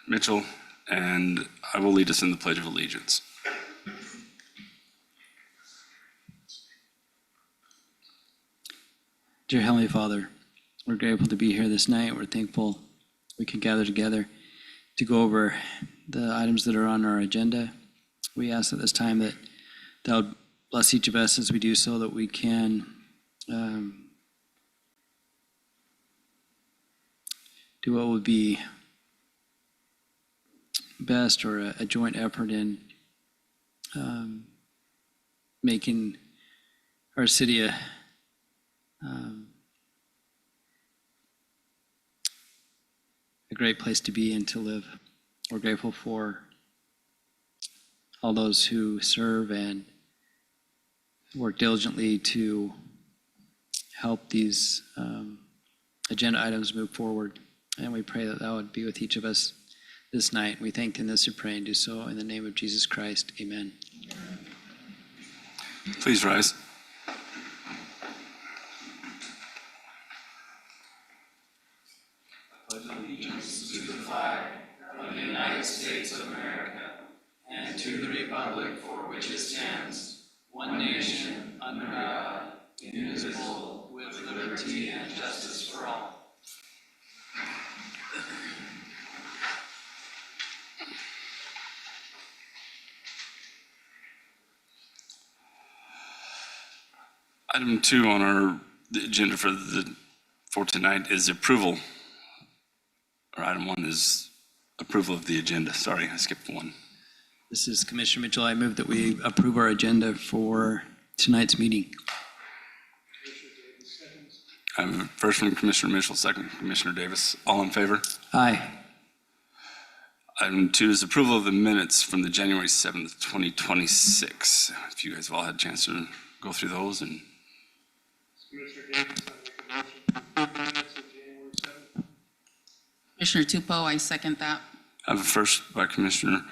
Mitchell, and I will lead us in the Pledge of Allegiance. Dear Heavenly Father, we're grateful to be here this night. We're thankful we can gather together to go over the items that are on our agenda. We ask at this time that Thou would bless each of us as we do so, that we can do what would be best, or a joint effort in making our city a great place to be and to live. We're grateful for all those who serve and work diligently to help these agenda items move forward. And we pray that Thou would be with each of us this night. We thank in this and pray and do so in the name of Jesus Christ. Amen. Please rise. And to the republic for which it stands, one nation, under God, indivisible, with liberty and justice for all. Item 2 on our agenda for tonight is approval. Or item 1 is approval of the agenda. Sorry, I skipped 1. This is Commissioner Mitchell. I move that we approve our agenda for tonight's meeting. I have a first from Commissioner Mitchell, second from Commissioner Davis. All in favor? Aye. Item 2 is approval of the minutes from the January 7th, 2026. If you guys have all had a chance to go through those. And Commissioner Davis, I make a motion to approve the minutes of January 7th. Commissioner Tupou, I second that. I have a first by Commissioner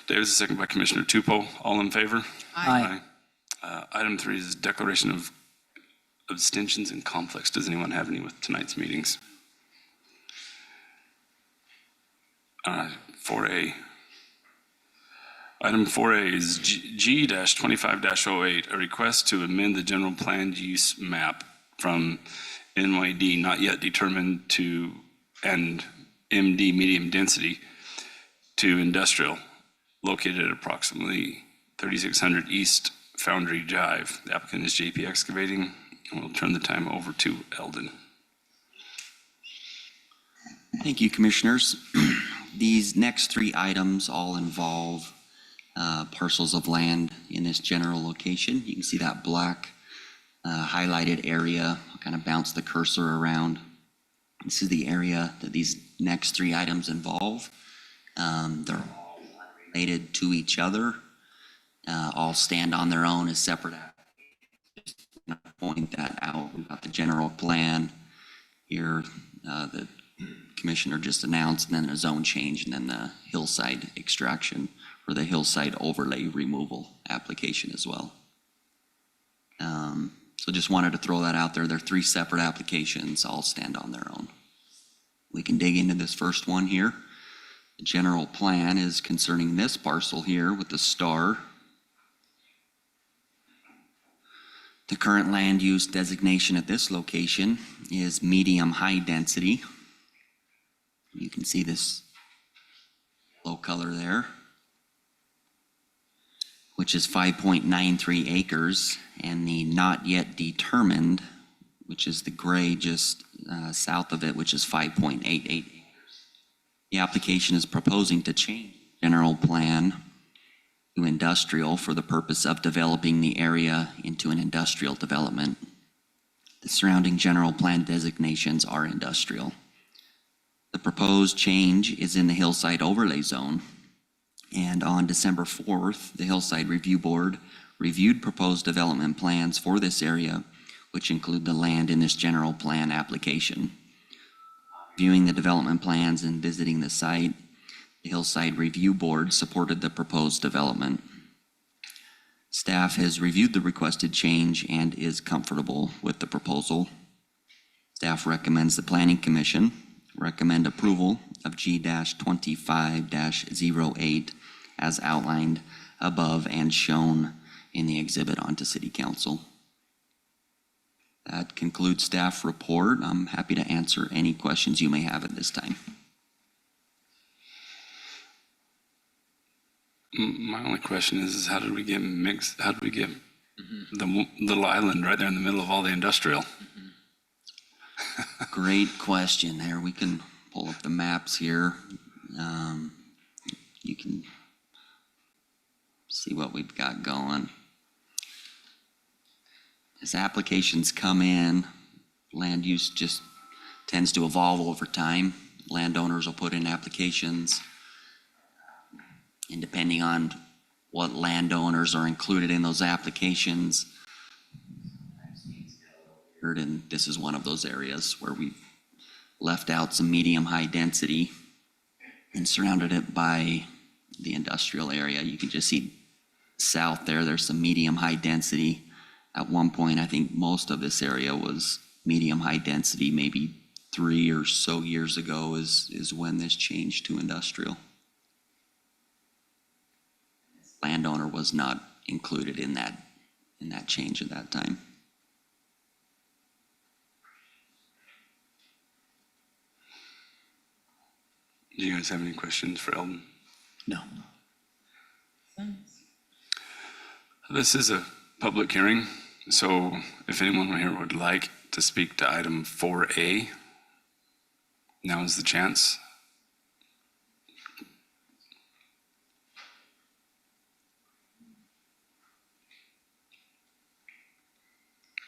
Davis, a second by Commissioner Tupou. All in favor? Aye. Item 3 is declaration of abstentions and conflicts. Does anyone have any with tonight's meetings? 4A. Item 4A is G-25-08, a request to amend the general planned use map from NYD not yet determined to and MD medium density to industrial, located at approximately 3600 East Foundry Drive. The applicant is JP Excavating, and we'll turn the time over to Eldon. Thank you, Commissioners. These next 3 items all involve parcels of land in this general location. You can see that black highlighted area. I'll kind of bounce the cursor around. This is the area that these next 3 items involve. They're all related to each other, all stand on their own as separate applications. Just to point that out. We've got the general plan here, the Commissioner just announced, and then a zone change, and then the hillside extraction or the hillside overlay removal application as well. So just wanted to throw that out there. They're 3 separate applications, all stand on their own. We can dig into this first one here. The general plan is concerning this parcel here with the star. The current land use designation at this location is medium high density. You can see this low color there, which is 5.93 acres, and the not yet determined, which is the gray just south of it, which is 5.88 acres. The application is proposing to change general plan to industrial for the purpose of developing the area into an industrial development. The surrounding general plan designations are industrial. The proposed change is in the hillside overlay zone, and on December 4th, the Hillside Review Board reviewed proposed development plans for this area, which include the land in this general plan application. Viewing the development plans and visiting the site, the Hillside Review Board supported the proposed development. Staff has reviewed the requested change and is comfortable with the proposal. Staff recommends the Planning Commission recommend approval of G-25-08 as outlined above and shown in the exhibit onto City Council. That concludes staff report. I'm happy to answer any questions you may have at this time. My only question is how did we get mixed? How did we get the little island right there in the middle of all the industrial? Great question there. We can pull up the maps here. You can see what we've got going. As applications come in, land use just tends to evolve over time. Landowners will put in applications. And depending on what landowners are included in those applications, and this is one of those areas where we've left out some medium-high density and surrounded it by the industrial area. You can just see south there, there's some medium-high density. At one point, I think most of this area was medium-high density, maybe 3 or so years ago is when this changed to industrial. Landowner was not included in that change at that time. Do you guys have any questions for Eldon? No. This is a public hearing, so if anyone here would like to speak to item 4A, now is the chance.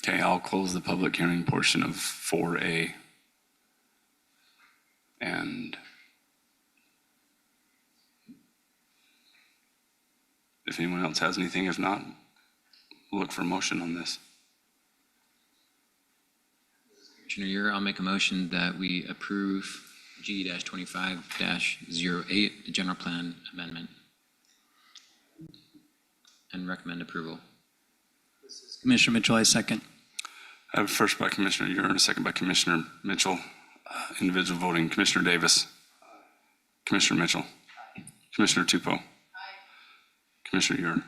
Okay, I'll close the public hearing portion of 4A. And if anyone else has anything, if not, we'll look for a motion on this. Commissioner Ure, I'll make a motion that we approve G-25-08, the general plan amendment, and recommend approval. Commissioner Mitchell, I second. I have a first by Commissioner Ure and a second by Commissioner Mitchell. Individual voting, Commissioner Davis. Commissioner Mitchell. Commissioner Tupou. Commissioner Ure.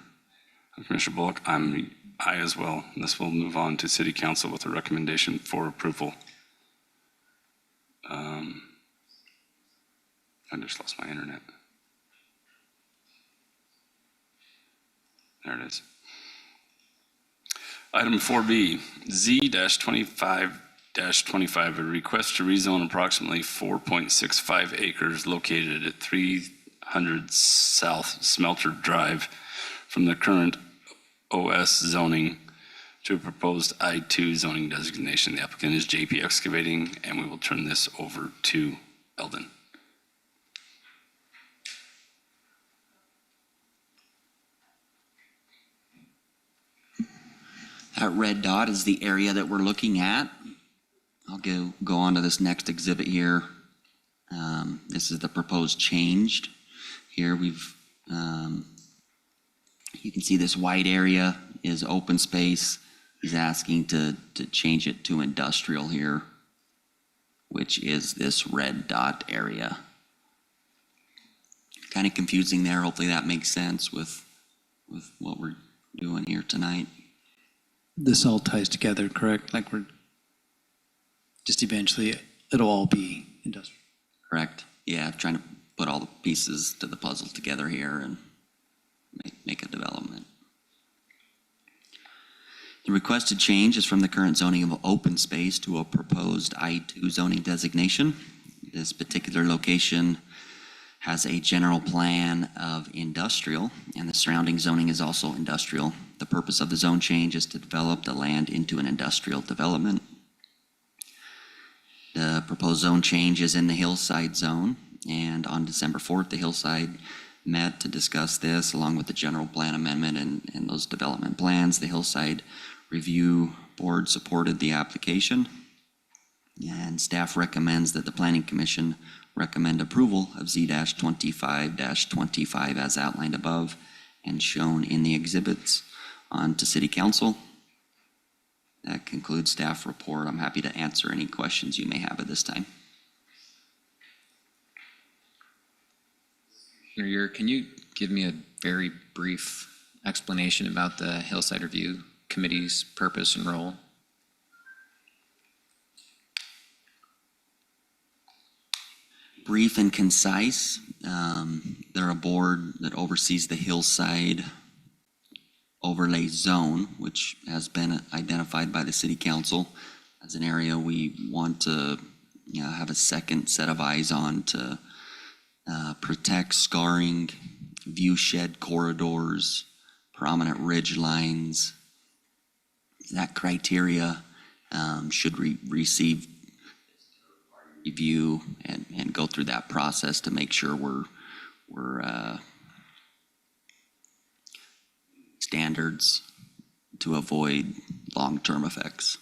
And Commissioner Bullock, I'm aye as well. This will move on to City Council with a recommendation for approval. I just lost my internet. There it is. Item 4B, Z-25-25, a request to rezone approximately 4.65 acres located at 300 South Smelter Drive from the current OS zoning to a proposed I-2 zoning designation. The applicant is JP Excavating, and we will turn this over to Eldon. That red dot is the area that we're looking at. I'll go on to this next exhibit here. This is the proposed change. Here we've, you can see this white area is open space. He's asking to change it to industrial here, which is this red dot area. Kind of confusing there. Hopefully that makes sense with what we're doing here tonight. This all ties together, correct? Like we're just eventually, it'll all be industrial. Correct. Yeah, trying to put all the pieces to the puzzle together here and make a development. The requested change is from the current zoning of open space to a proposed I-2 zoning designation. This particular location has a general plan of industrial, and the surrounding zoning is also industrial. The purpose of the zone change is to develop the land into an industrial development. The proposed zone change is in the Hillside zone, and on December 4th, the Hillside met to discuss this along with the general plan amendment and those development plans. The Hillside Review Board supported the application, and staff recommends that the Planning Commission recommend approval of Z-25-25 as outlined above and shown in the exhibits on to City Council. That concludes staff report. I'm happy to answer any questions you may have at this time. Commissioner Ure, can you give me a very brief explanation about the Hillside Review Committee's purpose and role? Brief and concise. They're a board that oversees the Hillside Overlay Zone, which has been identified by the City Council as an area we want to have a second set of eyes on to protect scarring, view shed corridors, prominent ridge lines. That criteria should receive review and go through that process to make sure we're standards to avoid long-term effects.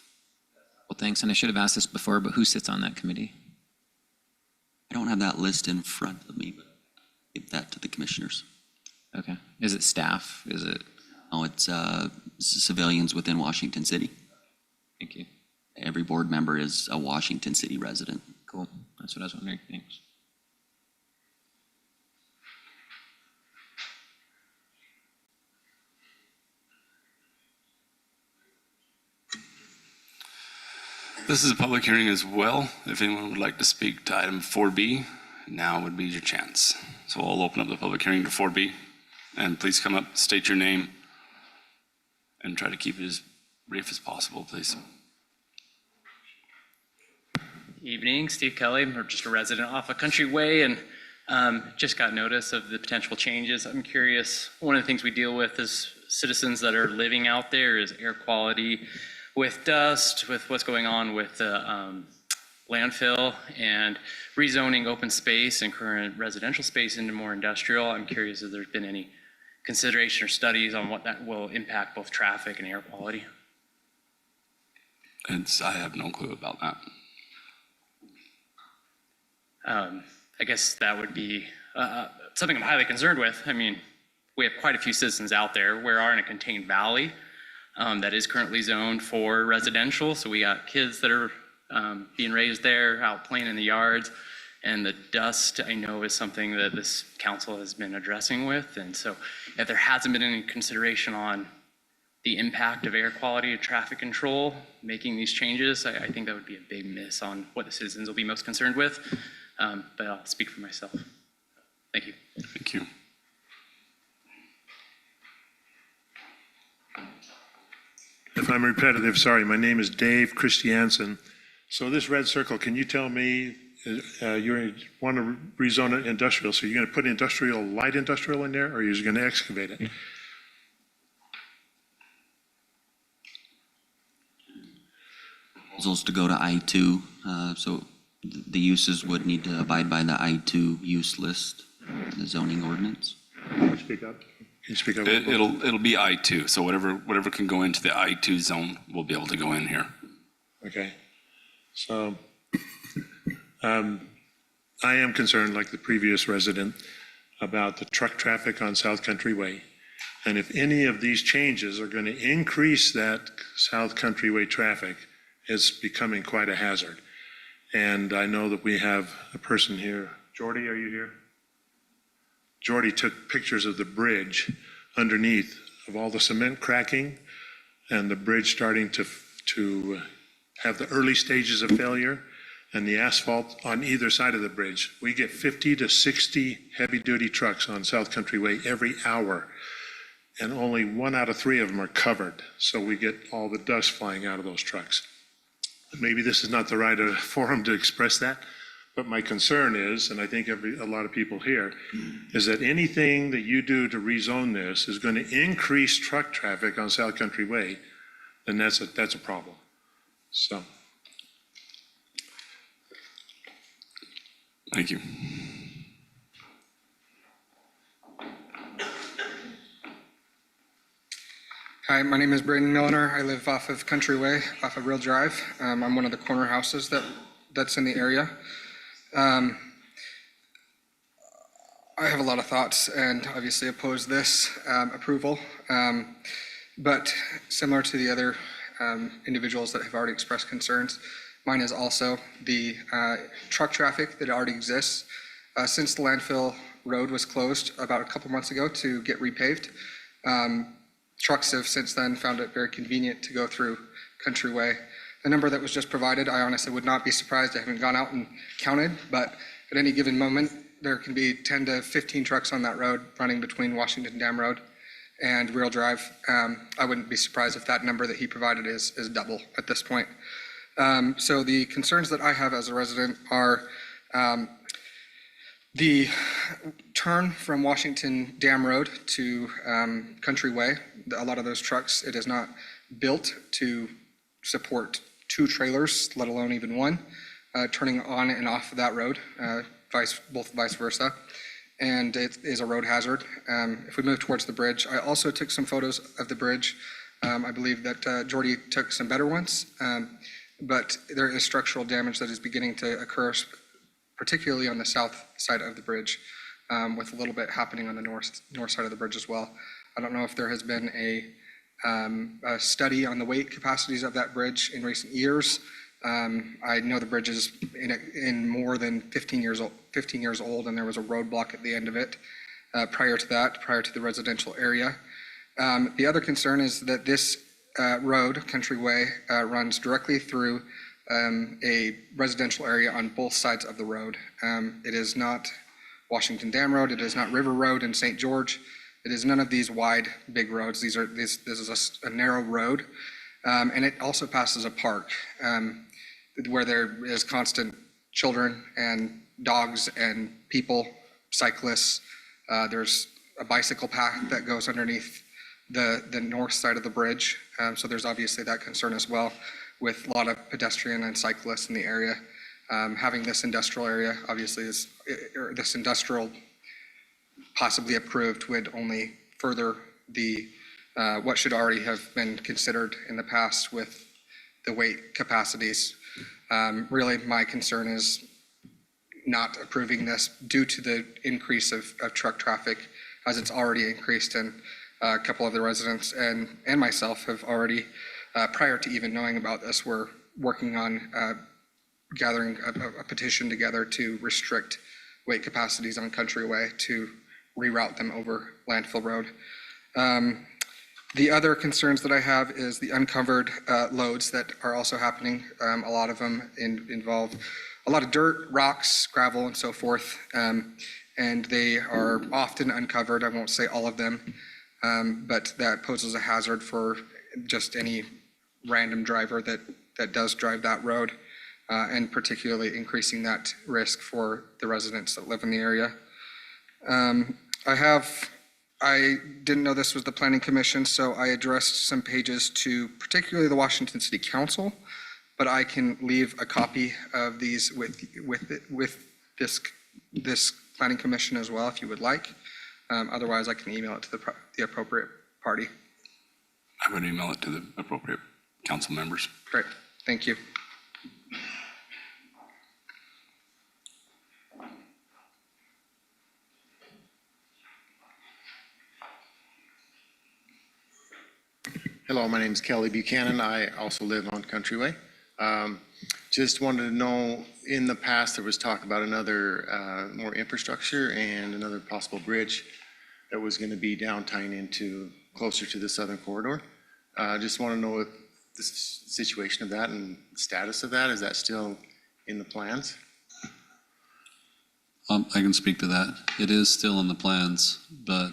Well, thanks, and I should have asked this before, but who sits on that committee? I don't have that list in front of me, but give that to the commissioners. Okay. Is it staff? Is it? Oh, it's civilians within Washington City. Thank you. Every board member is a Washington City resident. Cool. That's what I was wondering. Thanks. This is a public hearing as well. If anyone would like to speak to item 4B, now would be your chance. So I'll open up the public hearing to 4B. And please come up, state your name, and try to keep it as brief as possible, please. Evening, Steve Kelly. I'm just a resident off of Country Way and just got notice of the potential changes. I'm curious, one of the things we deal with as citizens that are living out there is air quality with dust, with what's going on with the landfill and rezoning open space and current residential space into more industrial. I'm curious if there's been any consideration or studies on what that will impact both traffic and air quality. I have no clue about that. I guess that would be something I'm highly concerned with. I mean, we have quite a few citizens out there. We are in a contained valley that is currently zoned for residential. So we got kids that are being raised there, out playing in the yards. And the dust, I know, is something that this council has been addressing with. And so if there hasn't been any consideration on the impact of air quality and traffic control, making these changes, I think that would be a big miss on what the citizens will be most concerned with. But I'll speak for myself. Thank you. Thank you. If I'm repetitive, sorry, my name is Dave Christiansen. So this red circle, can you tell me, you want to rezone it industrial, so you're going to put industrial, light industrial in there, or you're going to excavate it? Proposals to go to I2, so the uses would need to abide by the I2 use list, the zoning ordinance. Speak up. Can you speak up? It'll be I2. So whatever can go into the I2 zone will be able to go in here. Okay. So I am concerned, like the previous resident, about the truck traffic on South Country Way. And if any of these changes are going to increase that South Country Way traffic, it's becoming quite a hazard. And I know that we have a person here. Jordy, are you here? Jordy took pictures of the bridge underneath of all the cement cracking and the bridge starting to have the early stages of failure and the asphalt on either side of the bridge. We get 50 to 60 heavy-duty trucks on South Country Way every hour, and only 1 out of 3 of them are covered. So we get all the dust flying out of those trucks. Maybe this is not the right forum to express that, but my concern is, and I think a lot of people here, is that anything that you do to rezone this is going to increase truck traffic on South Country Way, then that's a problem. So. Thank you. Hi, my name is Braden Milner. I live off of Country Way, off of Real Drive. I'm one of the corner houses that's in the area. I have a lot of thoughts and obviously oppose this approval. But similar to the other individuals that have already expressed concerns, mine is also the truck traffic that already exists. Since the landfill Road was closed about a couple months ago to get repaved. Trucks have since then found it very convenient to go through Countryway. The number that was just provided, I honestly would not be surprised. I haven't gone out and counted, but at any given moment, there can be 10 to 15 trucks on that road running between Washington Dam Road and Real Drive. I wouldn't be surprised if that number that he provided is double at this point. So the concerns that I have as a resident are the turn from Washington Dam Road to Countryway. A lot of those trucks, it is not built to support 2 trailers, let alone even one, turning on and off of that road, both vice versa. And it is a road hazard. If we move towards the bridge, I also took some photos of the bridge. I believe that Jordy took some better ones, but there is structural damage that is beginning to occur, particularly on the south side of the bridge, with a little bit happening on the north side of the bridge as well. I don't know if there has been a study on the weight capacities of that bridge in recent years. I know the bridge is in more than 15 years old, and there was a roadblock at the end of it prior to the residential area. The other concern is that this road, Countryway, runs directly through a residential area on both sides of the road. It is not Washington Dam Road. It is not River Road in St. George. It is none of these wide, big roads. This is a narrow road, and it also passes a park where there is constant children and dogs and people, cyclists. There's a bicycle path that goes underneath the north side of the bridge, so there's obviously that concern as well, with a lot of pedestrian and cyclists in the area. Having this industrial area, obviously, this industrial possibly approved would only further the what should already have been considered in the past with the weight capacities. Really, my concern is not approving this due to the increase of truck traffic, as it's already increased, and a couple of the residents and myself have already, prior to even knowing about this, we're working on gathering a petition together to restrict weight capacities on Countryway to reroute them over Landfill Road. The other concerns that I have is the uncovered loads that are also happening. A lot of them involve a lot of dirt, rocks, gravel, and so forth, and they are often uncovered. I won't say all of them, but that poses a hazard for just any random driver that does drive that road, and particularly increasing that risk for the residents that live in the area. I didn't know this was the Planning Commission, so I addressed some pages to particularly the Washington City Council, but I can leave a copy of these with this Planning Commission as well, if you would like. Otherwise, I can email it to the appropriate party. I would email it to the appropriate council members. Great, thank you. Hello, my name is Kelly Buchanan. I also live on Countryway. Just wanted to know, in the past, there was talk about another more infrastructure and another possible bridge that was going to be down tying into closer to the southern corridor. Just want to know if the situation of that and status of that, is that still in the plans? I can speak to that. It is still in the plans, but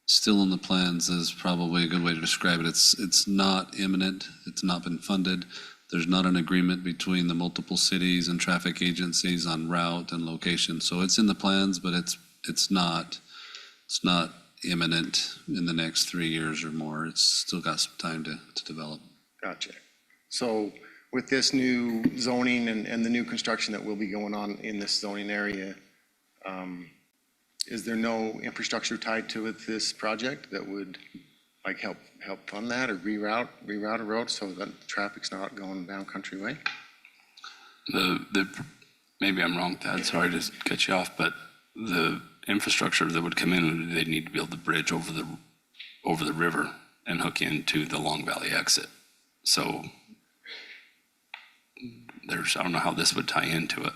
still in the plans is probably a good way to describe it. It's not imminent. It's not been funded. There's not an agreement between the multiple cities and traffic agencies on route and location. So it's in the plans, but it's not imminent in the next 3 years or more. It's still got some time to develop. Gotcha. So with this new zoning and the new construction that will be going on in this zoning area, is there no infrastructure tied to it, this project, that would like help fund that or reroute a road so that traffic's not going down Countryway? Maybe I'm wrong, Thad, sorry to cut you off, but the infrastructure that would come in, they'd need to build the bridge over the river and hook into the Long Valley exit. So I don't know how this would tie into it.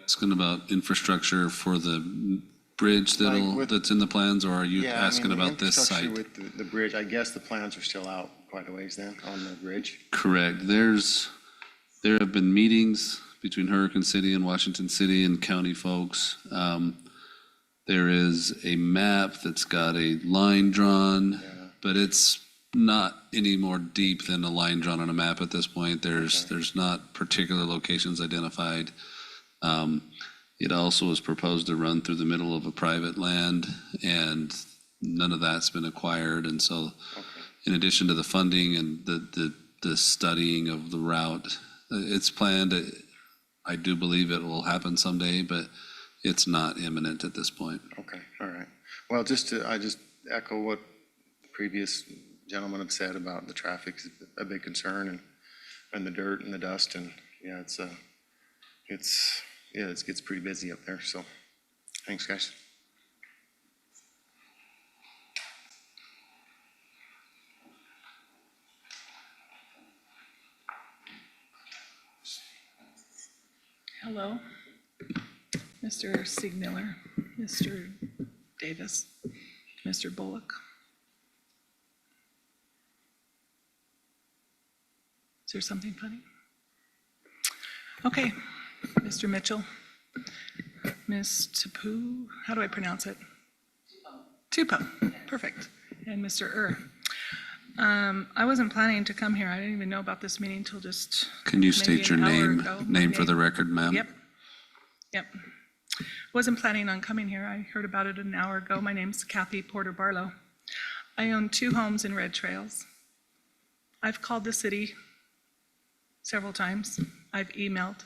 Asking about infrastructure for the bridge with- that's in the plans, or are you Yeah, I mean, asking the about this infrastructure site? With the bridge, I guess the plans are still out quite a ways then on the bridge. Correct. There have been meetings between Hurricane City and Washington City and county folks. There is a map that's got a line drawn, but it's not any more deep than a line drawn on a map at this point. There's not particular locations identified. It also was proposed to run through the middle of a private land, and none of that's been acquired. And so, in addition to the funding and the studying of the route, it's planned. I do believe it will happen someday, but it's not imminent at this point. Okay, all right. Well, I just echo what the previous gentleman had said about the traffic is a big concern and the dirt and the dust and yeah, it gets pretty busy up there. So thanks, guys. Hello, Mr. Siegmiller, Mr. Davis, Mr. Bullock. Is there something funny? Okay, Mr. Mitchell, Ms. Tapu, how do I pronounce it? Tupo, perfect, and Mr. I wasn't planning to come here. I didn't even know about this meeting until just Can you maybe state your an hour name, ago. name for the record, ma'am? Yep. Wasn't planning on coming here. I heard about it an hour ago. My name's Kathy Porter Barlow. I own 2 homes in Red Trails. I've called the city several times. I've emailed,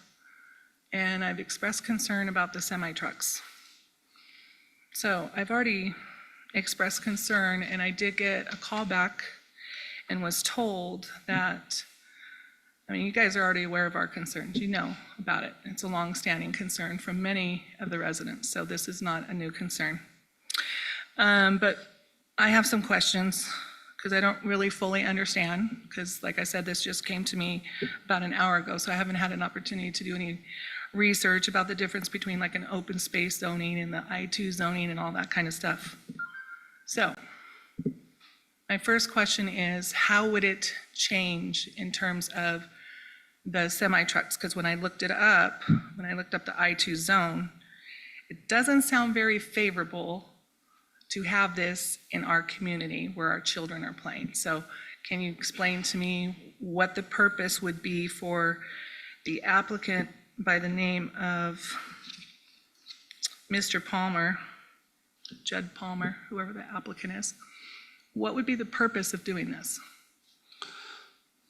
and I've expressed concern about the semi-trucks. So I've already expressed concern, and I did get a call back and was told that, I mean, you guys are already aware of our concerns. You know about it. It's a long-standing concern from many of the residents, so this is not a new concern. But I have some questions because I don't really fully understand, because like I said, this just came to me about an hour ago, so I haven't had an opportunity to do any research about the difference between like an open space zoning and the I-2 zoning and all that kind of stuff. So my first question is, how would it change in terms of the semi-trucks? Because when I looked up the I-2 zone, it doesn't sound very favorable to have this in our community where our children are playing. So can you explain to me what the purpose would be for the applicant by the name of Mr. Palmer, Judd Palmer, whoever the applicant is? What would be the purpose of doing this?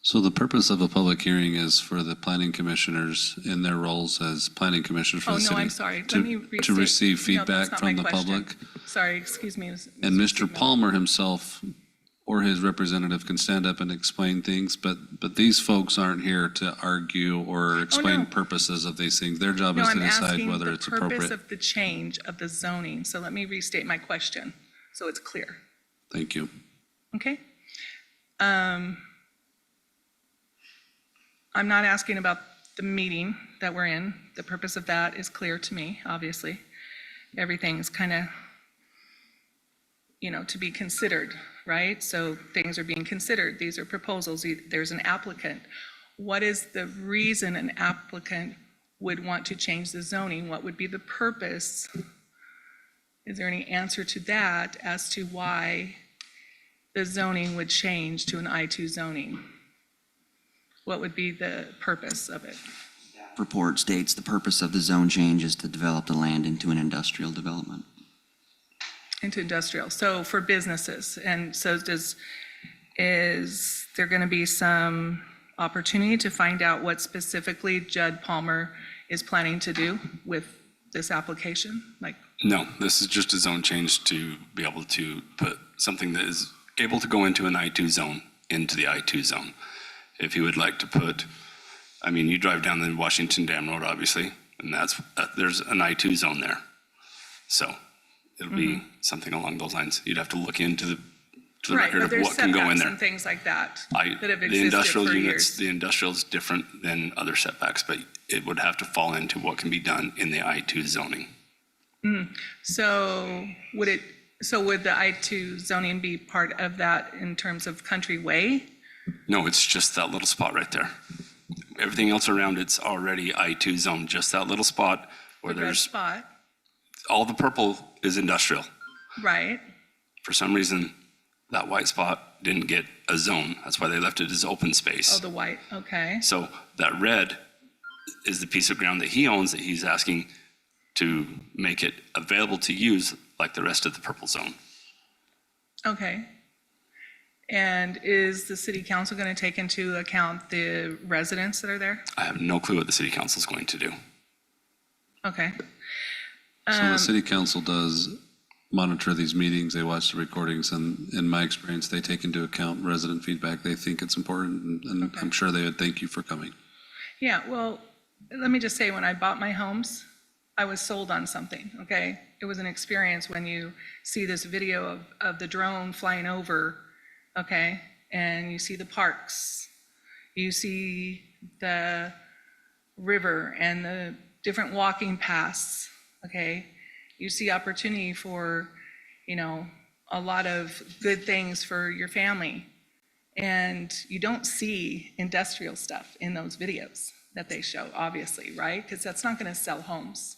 So the purpose of a public hearing is for the planning commissioners in their roles as planning commissioners for Oh, the no, city. I'm sorry. Let me To restate. receive No, that's feedback not from my the question. public. Sorry, excuse me. And Mr. Siegmiller. Palmer himself or his representative can stand up and explain things, but these folks aren't here to argue or explain no. purposes of these things. Their job No, is to I'm decide asking whether the it's purpose appropriate. of the change of the zoning. So let me restate my question so it's clear. Thank you. Okay? I'm not asking about the meeting that we're in. The purpose of that is clear to me, obviously. Everything's kind of, to be considered, right? So things are being considered. These are proposals. There's an applicant. What is the reason an applicant would want to change the zoning? What would be the purpose? Is there any answer to that as to why the zoning would change to an I-2 zoning? What would be the purpose of it? Report states the purpose of the zone change is to develop the land into an industrial development. Into industrial, so for businesses. And so is there going to be some opportunity to find out what specifically Judd Palmer is planning to do with this application? Like, No, this is just a zone change to be able to put something that is able to go into an I-2 zone into the I-2 zone. If you would like to put, you drive down the Washington Dam Road, obviously, and there's an I-2 zone there. So it'll be something along those lines. You'd have to look into for the Right, record but of there's what can go in setbacks there. and things like that I, that have the existed industrial for units, years. the industrial is different than other setbacks, but it would have to fall into what can be done in the I2 zoning. So would the I2 zoning be part of that in terms of Country Way? No, it's just that little spot right there. Everything else around it's already I2 zone, just that little spot where The red there's, spot, all the purple is industrial. right? For some reason, that white spot didn't get a zone. That's why they left it as open Oh, space. the white, okay. So that red is the piece of ground that he owns that he's asking to make it available to use like the rest of the purple zone. Okay. And is the city council going to take into account the residents that are there? I have no clue what the city council is going to do. Okay. So the city council does monitor these meetings, they watch the recordings, and in my experience, they take into account resident feedback. They think it's important, and Okay. I'm sure they would thank you for coming. Yeah, well, let me just say, when I bought my homes, I was sold on something, okay? It was an experience when you see this video of the drone flying over, okay? And you see the parks, you see the river and the different walking paths, okay? You see opportunity for, a lot of good things for your family. And you don't see industrial stuff in those videos that they show, obviously, right? Because that's not going to sell homes.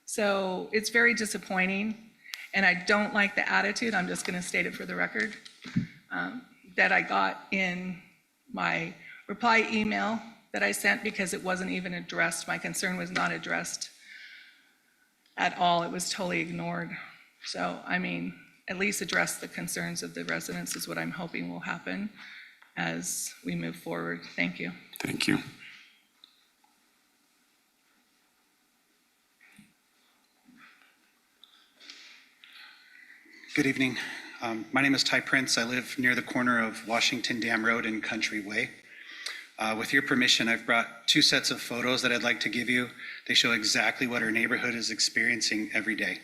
So it's very disappointing, and I don't like the attitude, I'm just going to state it for the record, that I got in my reply email that I sent, because it wasn't even addressed. My concern was not addressed at all. It was totally ignored. So, at least address the concerns of the residents is what I'm hoping will happen as we move forward. Thank you. Thank you. Good evening. My name is Ty Prince. I live near the corner of Washington Dam Road and Country Way. With your permission, I've brought two sets of photos that I'd like to give you. They show exactly what our neighborhood is experiencing every day.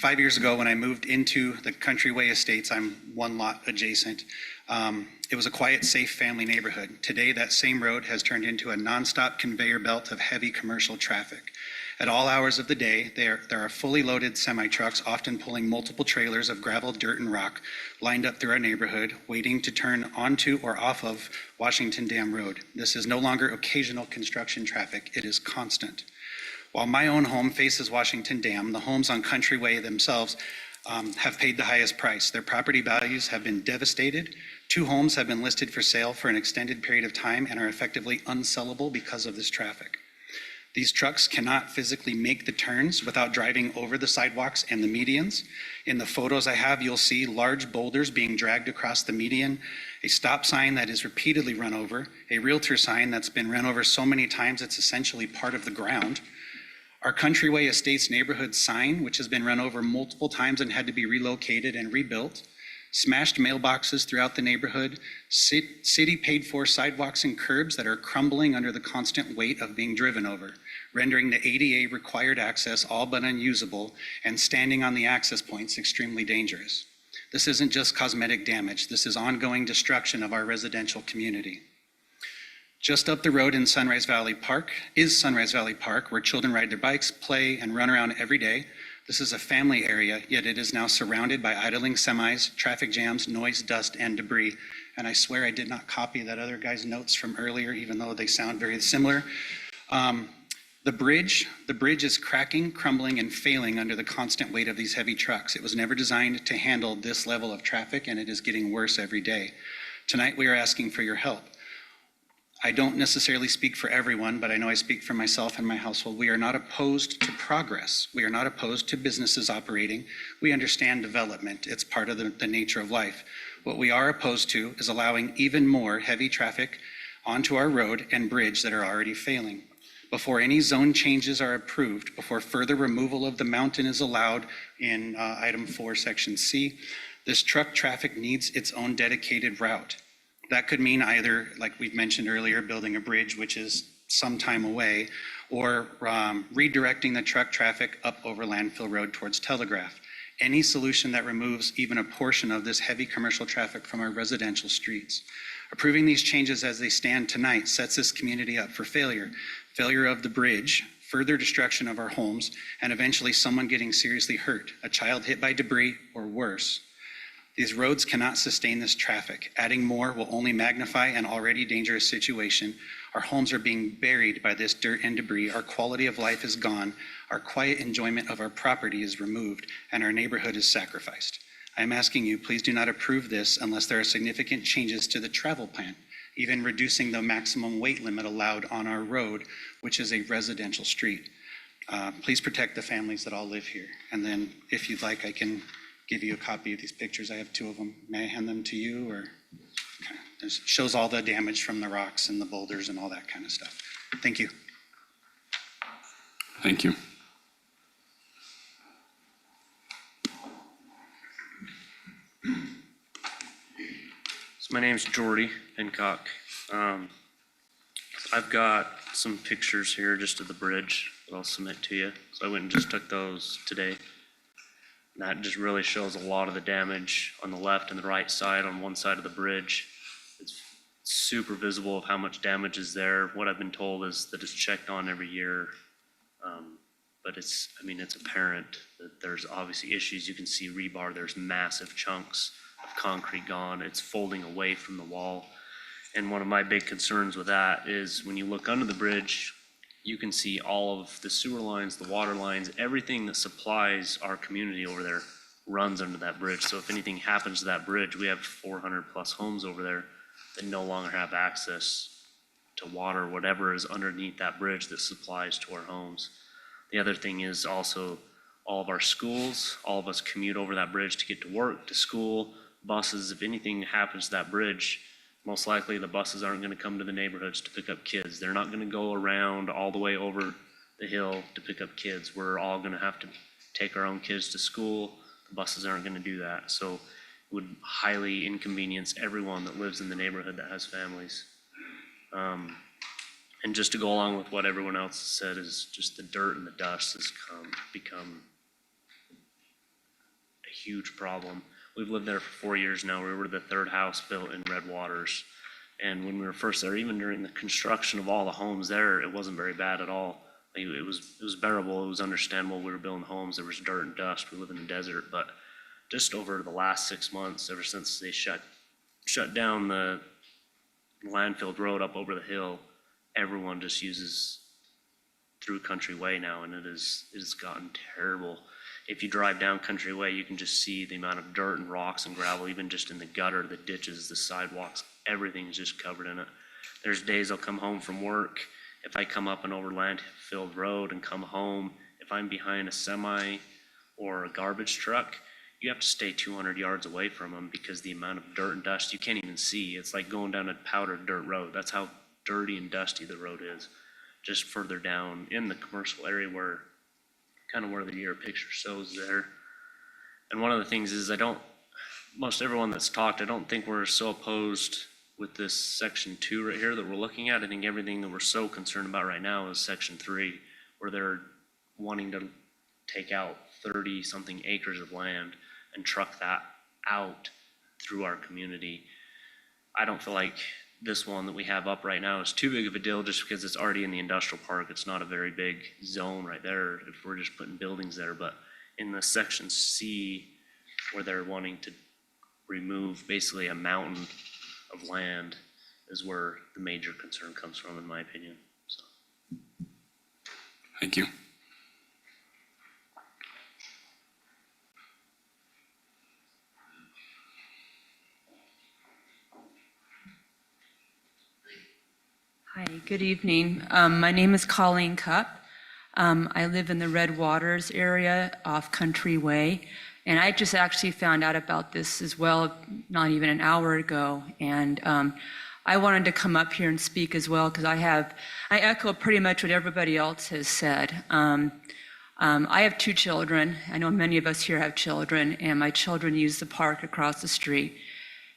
5 years ago, when I moved into the Country Way Estates, I'm one lot adjacent. It was a quiet, safe family neighborhood. Today, that same road has turned into a nonstop conveyor belt of heavy commercial traffic. At all hours of the day, there are fully loaded semi-trucks, often pulling multiple trailers of gravel, dirt, and rock, lined up through our neighborhood, waiting to turn onto or off of Washington Dam Road. This is no longer occasional construction traffic, it is constant. While my own home faces Washington Dam, the homes on Country Way themselves have paid the highest price. Their property values have been devastated. 2 homes have been listed for sale for an extended period of time and are effectively unsellable because of this traffic. These trucks cannot physically make the turns without driving over the sidewalks and the medians. In the photos I have, you'll see large boulders being dragged across the median, a stop sign that is repeatedly run over, a realtor sign that's been run over so many times it's essentially part of the ground. Our Country Way Estates neighborhood sign, which has been run over multiple times and had to be relocated and rebuilt. Smashed mailboxes throughout the neighborhood, city paid for sidewalks and curbs that are crumbling under the constant weight of being driven over, rendering the ADA required access all but unusable and standing on the access points extremely dangerous. This isn't just cosmetic damage, this is ongoing destruction of our residential community. Just up the road in Sunrise Valley Park is Sunrise Valley Park, where children ride their bikes, play, and run around every day. This is a family area, yet it is now surrounded by idling semis, traffic jams, noise, dust, and debris. And I swear I did not copy that other guy's notes from earlier, even though they sound very similar. The bridge is cracking, crumbling, and failing under the constant weight of these heavy trucks. It was never designed to handle this level of traffic, and it is getting worse every day. Tonight, we are asking for your help. I don't necessarily speak for everyone, but I know I speak for myself and my household. We are not opposed to progress. We are not opposed to businesses operating. We understand development. It's part of the nature of life. What we are opposed to is allowing even more heavy traffic onto our road and bridge that are already failing. Before any zone changes are approved, before further removal of the mountain is allowed in item 4, section C, this truck traffic needs its own dedicated route. That could mean either, like we've mentioned earlier, building a bridge, which is some time away, or redirecting the truck traffic up over Landfill Road towards Telegraph. any solution that removes even a portion of this heavy commercial traffic from our residential streets. Approving these changes as they stand tonight sets this community up for failure. Failure of the bridge, further destruction of our homes, and eventually someone getting seriously hurt, a child hit by debris, or worse. These roads cannot sustain this traffic. Adding more will only magnify an already dangerous situation. Our homes are being buried by this dirt and debris. Our quality of life is gone. Our quiet enjoyment of our property is removed, and our neighborhood is sacrificed. I am asking you, please do not approve this unless there are significant changes to the travel plan, even reducing the maximum weight limit allowed on our road, which is a residential street. Please protect the families that all live here. And then if you'd like, I can give you a copy of these pictures. I have 2 of them. May I hand them to you? Or okay. It shows all the damage from the rocks and the boulders and all that kind of stuff. Thank you. Thank you. So my name's Jordy Pincock. I've got some pictures here just of the bridge that I'll submit to you. So I went and just took those today. And that just really shows a lot of the damage on the left and the right side on one side of the bridge. It's super visible of how much damage is there. What I've been told is that it's checked on every year. But it's apparent that there's obviously issues. You can see rebar, there's massive chunks of concrete gone. It's folding away from the wall. And one of my big concerns with that is when you look under the bridge, you can see all of the sewer lines, the water lines, everything that supplies our community over there runs under that bridge. So if anything happens to that bridge, we have 400 plus homes over there that no longer have access to water, whatever is underneath that bridge that supplies to our homes. The other thing is also all of our schools, all of us commute over that bridge to get to work, to school, buses. If anything happens to that bridge, most likely the buses aren't going to come to the neighborhoods to pick up kids. They're not going to go around all the way over the hill to pick up kids. We're all going to have to take our own kids to school. The buses aren't going to do that. So it would highly inconvenience everyone that lives in the neighborhood that has families. And just to go along with what everyone else has said is just the dirt and the dust has become a huge problem. We've lived there for 4 years now. We were the 3rd house built in Red Waters. And when we were first there, even during the construction of all the homes there, it wasn't very bad at all. It was bearable. It was understandable. We were building homes. There was dirt and dust. We live in the desert. But just over the last 6 months, ever since they shut down the landfill road up over the hill, everyone just uses through Country Way now, and it has gotten terrible. If you drive down Country Way, you can just see the amount of dirt and rocks and gravel, even just in the gutter, the ditches, the sidewalks, everything's just covered in it. There's days I'll come home from work. If I come up an over landfill road and come home, if I'm behind a semi or a garbage truck, you have to stay 200 yards away from them because the amount of dirt and dust you can't even see. It's like going down a powdered dirt road. That's how dirty and dusty the road is. Just further down in the commercial area where your picture shows there. And one of the things is most everyone that's talked, I don't think we're so opposed with this section 2 right here that we're looking at. I think everything that we're so concerned about right now is section 3, where they're wanting to take out 30 something acres of land and truck that out through our community. I don't feel like this one that we have up right now is too big of a deal just because it's already in the industrial park. It's not a very big zone right there if we're just putting buildings there. But in the section C, where they're wanting to remove basically a mountain of land, is where the major concern comes from, in my opinion. So. Thank you. Hi, good evening. My name is Colleen Cupp. I live in the Red Waters area off Country Way, and I just actually found out about this as well not even an hour ago. And I wanted to come up here and speak as well because I echo pretty much what everybody else has said. I have 2 children. I know many of us here have children, and my children use the park across the street.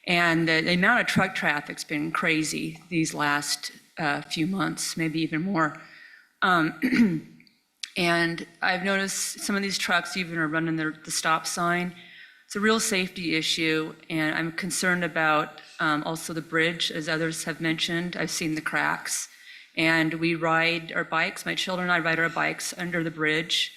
And the amount of truck traffic's been crazy these last few months, maybe even more. And I've noticed some of these trucks even are running the stop sign. It's a real safety issue, and I'm concerned about also the bridge, as others have mentioned. I've seen the cracks. And we ride our bikes, my children and I ride our bikes under the bridge.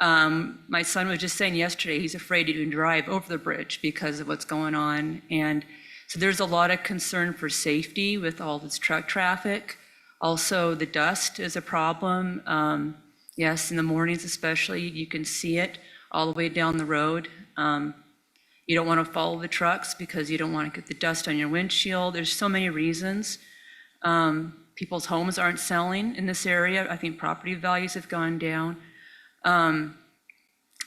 My son was just saying yesterday, he's afraid to even drive over the bridge because of what's going on. And so there's a lot of concern for safety with all this truck traffic. Also, the dust is a problem. Yes, in the mornings especially, you can see it all the way down the road. You don't want to follow the trucks because you don't want to get the dust on your windshield. There's so many reasons. People's homes aren't selling in this area. I think property values have gone down. Like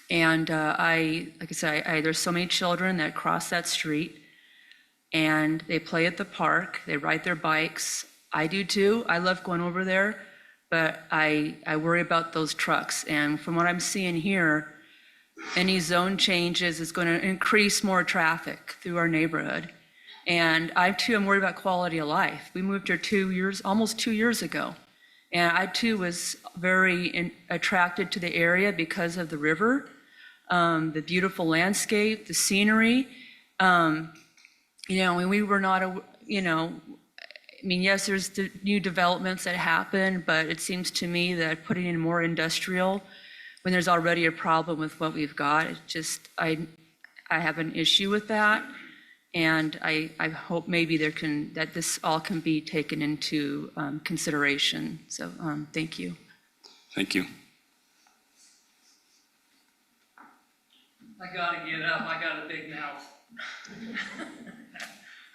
I said, there's so many children that cross that street and they play at the park, they ride their bikes. I do too. I love going over there, but I worry about those trucks. And from what I'm seeing here, any zone changes is going to increase more traffic through our neighborhood. And I too am worried about quality of life. We moved here almost 2 years ago. And I too was very attracted to the area because of the river, the beautiful landscape, the scenery. When we were not, yes, there's the new developments that happen, but it seems to me that putting in more industrial when there's already a problem with what we've got, I have an issue with that. And I hope maybe that this all can be taken into consideration. So thank you. Thank you. I gotta get up, I got a big mouth.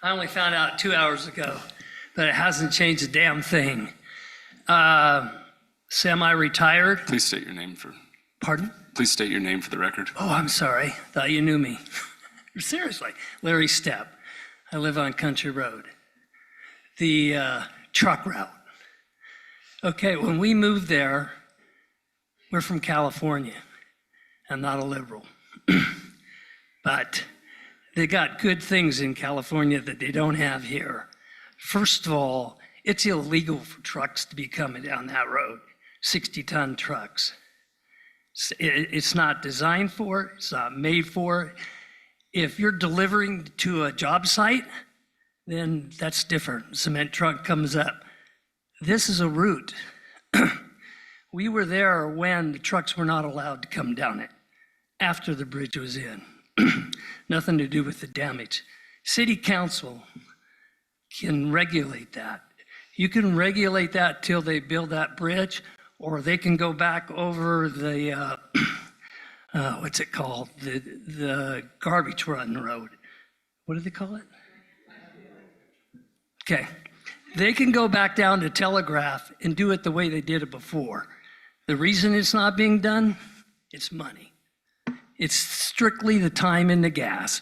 I only found out 2 hours ago, but it hasn't changed a damn thing. Semi-retired. Please state your name for. Pardon? Please state your name for the record. Oh, I'm sorry, thought you knew me. Seriously, Larry Stepp. I live on Country Road. The truck route. Okay, when we moved there, we're from California. I'm not a liberal. But they got good things in California that they don't have here. First of all, it's illegal for trucks to be coming down that road, 60-ton trucks. It's not designed for it, it's not made for it. If you're delivering to a job site, then that's different. Cement truck comes up. This is a route. We were there when the trucks were not allowed to come down it, after the bridge was in. Nothing to do with the damage. City council can regulate that. You can regulate that till they build that bridge, or they can go back over the what's it called? The garbage run road. What do they call it? Okay. They can go back down to Telegraph and do it the way they did it before. The reason it's not being done, it's money. It's strictly the time and the gas.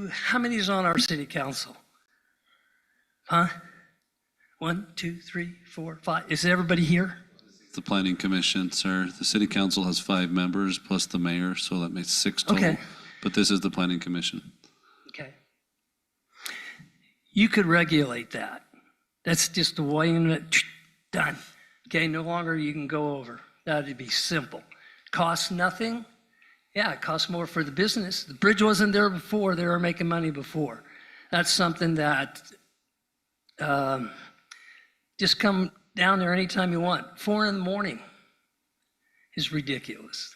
How many is on our city council? Huh? 1, 2, 3, 4, 5. Is everybody here? The planning commission, sir. The city council has 5 members plus the mayor, so that makes 6 total. Okay. But this is the planning commission. Okay. You could regulate that. That's just a way in it, done. Okay, no longer you can go over. That'd be simple. Costs nothing. Yeah, it costs more for the business. The bridge wasn't there before. They were making money before. That's something that just come down there anytime you want. 4 in the morning is ridiculous.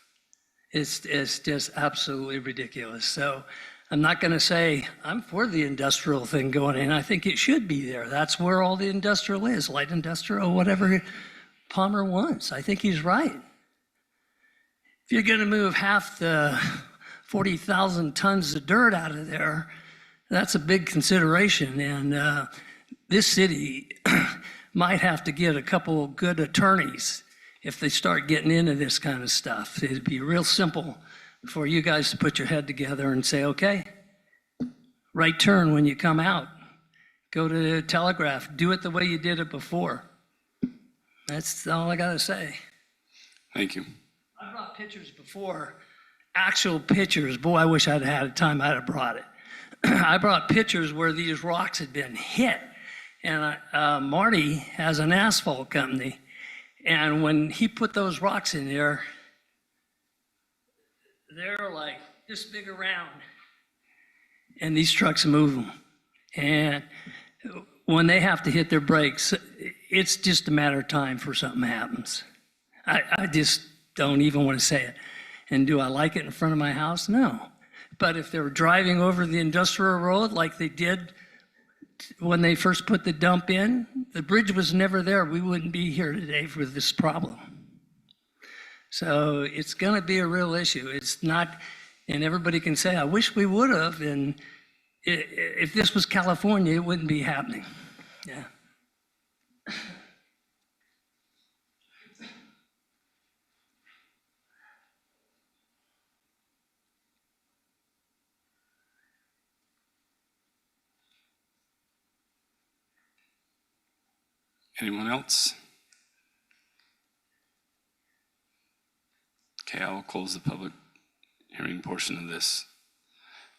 It's just absolutely ridiculous. So I'm not going to say I'm for the industrial thing going in. I think it should be there. That's where all the industrial is, light industrial, whatever Palmer wants. I think he's right. If you're going to move half the 40,000 tons of dirt out of there, that's a big consideration. And this city might have to get a couple of good attorneys if they start getting into this kind of stuff. It'd be real simple for you guys to put your head together and say, okay, right turn when you come out. Go to the Telegraph. Do it the way you did it before. That's all I got to say. Thank you. I brought pictures before, actual pictures. Boy, I wish I'd had time, I'd have brought it. I brought pictures where these rocks had been hit. And Marty has an asphalt company, And when he put those rocks in there, they're like this big around. And these trucks move them. And when they have to hit their brakes, it's just a matter of time before something happens. I just don't even want to say it. And do I like it in front of my house? No. But if they were driving over the industrial road like they did when they first put the dump in, the bridge was never there. We wouldn't be here today with this problem. So it's going to be a real issue. It's not, and everybody can say, I wish we would have. And if this was California, it wouldn't be happening. Yeah. Anyone else? Okay, I will close the public hearing portion of this.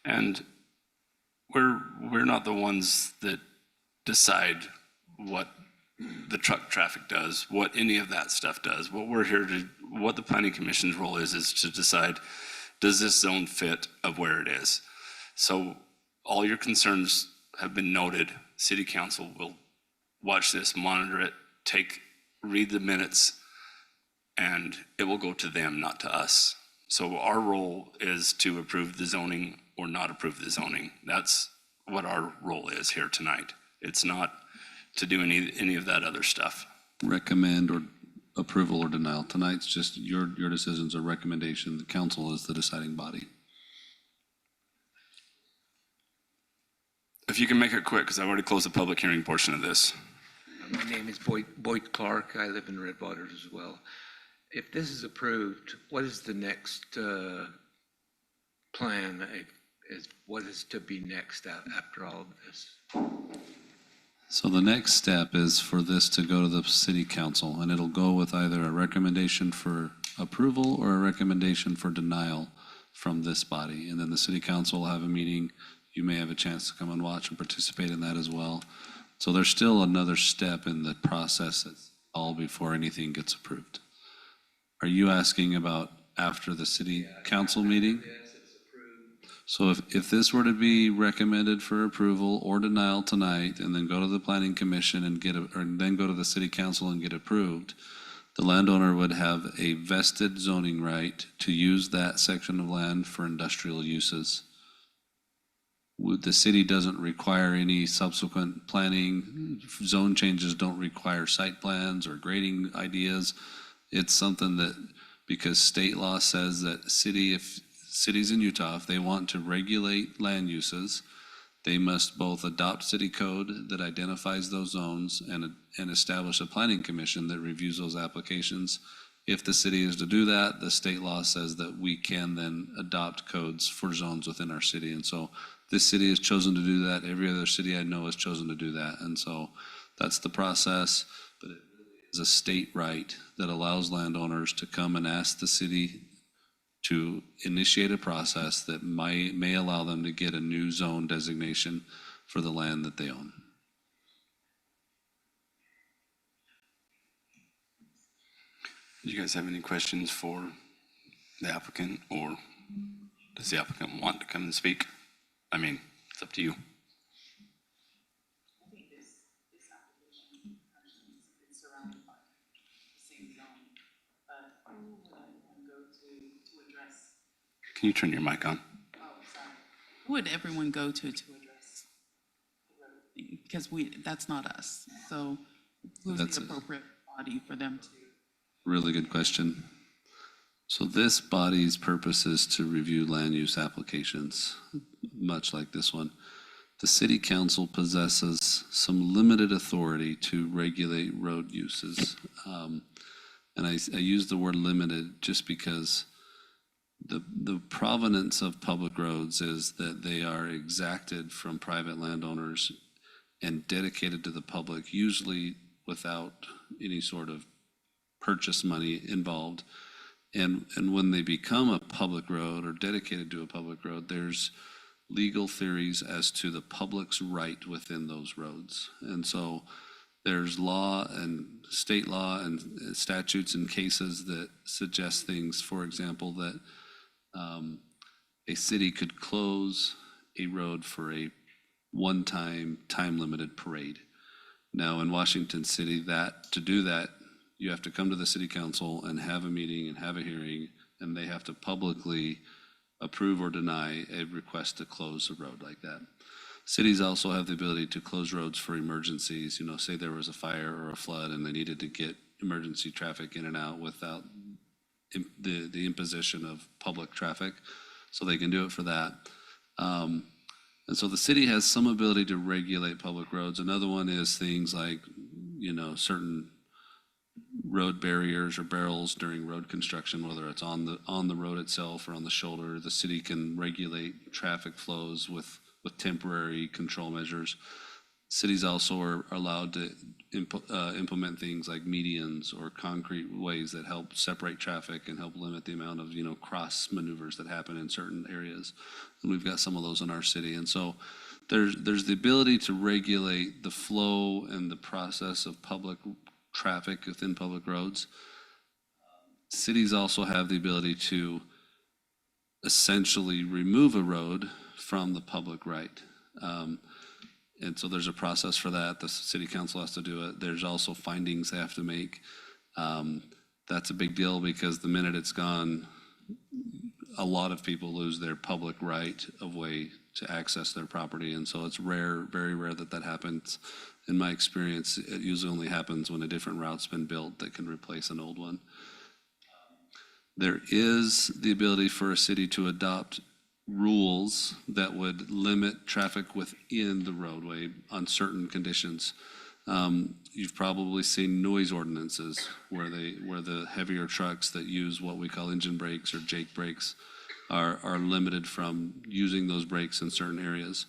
And we're not the ones that decide what the truck traffic does, what any of that stuff does. What we're here to, what the Planning Commission's role is to decide, does this zone fit of where it is? So all your concerns have been noted. City Council will watch this, monitor it, read the minutes, and it will go to them, not to us. So our role is to approve the zoning or not approve the zoning. That's what our role is here tonight. It's not to do any of that other stuff. Recommend or approval or denial. Tonight's just your decisions or recommendation. The council is the deciding body. If you can make it quick, because I've already closed the public hearing portion of this. My name is Boyd Clark. I live in Redwaters as well. If this is approved, what is the next plan? What is to be next after all of this? So the next step is for this to go to the city council, and it'll go with either a recommendation for approval or a recommendation for denial from this body. And then the city council will have a meeting. You may have a chance to come and watch and participate in that as well. So there's still another step in the process that's all before anything gets approved. Are you asking about after the city council meeting? So if this were to be recommended for approval or denial tonight, and then go to the planning commission and then go to the city council and get approved, the landowner would have a vested zoning right to use that section of land for industrial uses. The city doesn't require any subsequent planning. Zone changes don't require site plans or grading ideas. It's something that, because state law says that if cities in Utah, if they want to regulate land uses, they must both adopt city code that identifies those zones and establish a planning commission that reviews those applications. If the city is to do that, the state law says that we can then adopt codes for zones within our city. And so this city has chosen to do that. Every other city I know has chosen to do that. And so that's the process. But it is a state right that allows landowners to come and ask the city to initiate a process that may allow them to get a new zone designation for the land that they own. Do you guys have any questions for the applicant, or does the applicant want to come and speak? I mean, it's up to you. I think this application actually is surrounded by the same zone, but who would everyone go to address? Can you turn your mic on? Oh, sorry. Who would everyone go to address the road thing? Because that's not us. So who's the appropriate body for them to? Really good question. So this body's purpose is to review land use applications, much like this one. The city council possesses some limited authority to regulate road uses. And I use the word limited just because the provenance of public roads is that they are exacted from private landowners and dedicated to the public, usually without any sort of purchase money involved. And when they become a public road or dedicated to a public road, there's legal theories as to the public's right within those roads. And so There's law and state law and statutes and cases that suggest things, for example, that a city could close a road for a one-time, time-limited parade. Now, in Washington City, to do that, you have to come to the city council and have a meeting and have a hearing, and they have to publicly approve or deny a request to close a road like that. Cities also have the ability to close roads for emergencies. You know, say there was a fire or a flood and they needed to get emergency traffic in and out without the imposition of public traffic. So they can do it for that. And so the city has some ability to regulate public roads. Another one is things like, you know, certain road barriers or barrels during road construction, whether it's on the road itself or on the shoulder. The city can regulate traffic flows with temporary control measures. Cities also are allowed to implement things like medians or concrete ways that help separate traffic and help limit the amount of, you know, cross maneuvers that happen in certain areas. And we've got some of those in our city. And so there's the ability to regulate the flow and the process of public traffic within public roads. Cities also have the ability to essentially remove a road from the public right. And so there's a process for that. The city council has to do it. There's also findings they have to make. That's a big deal because the minute it's gone, a lot of people lose their public right of way to access their property. And so it's rare, very rare that happens. In my experience, it usually only happens when a different route's been built that can replace an old one. There is the ability for a city to adopt rules that would limit traffic within the roadway on certain conditions. You've probably seen noise ordinances where the heavier trucks that use what we call engine brakes or Jake brakes are limited from using those brakes in certain areas.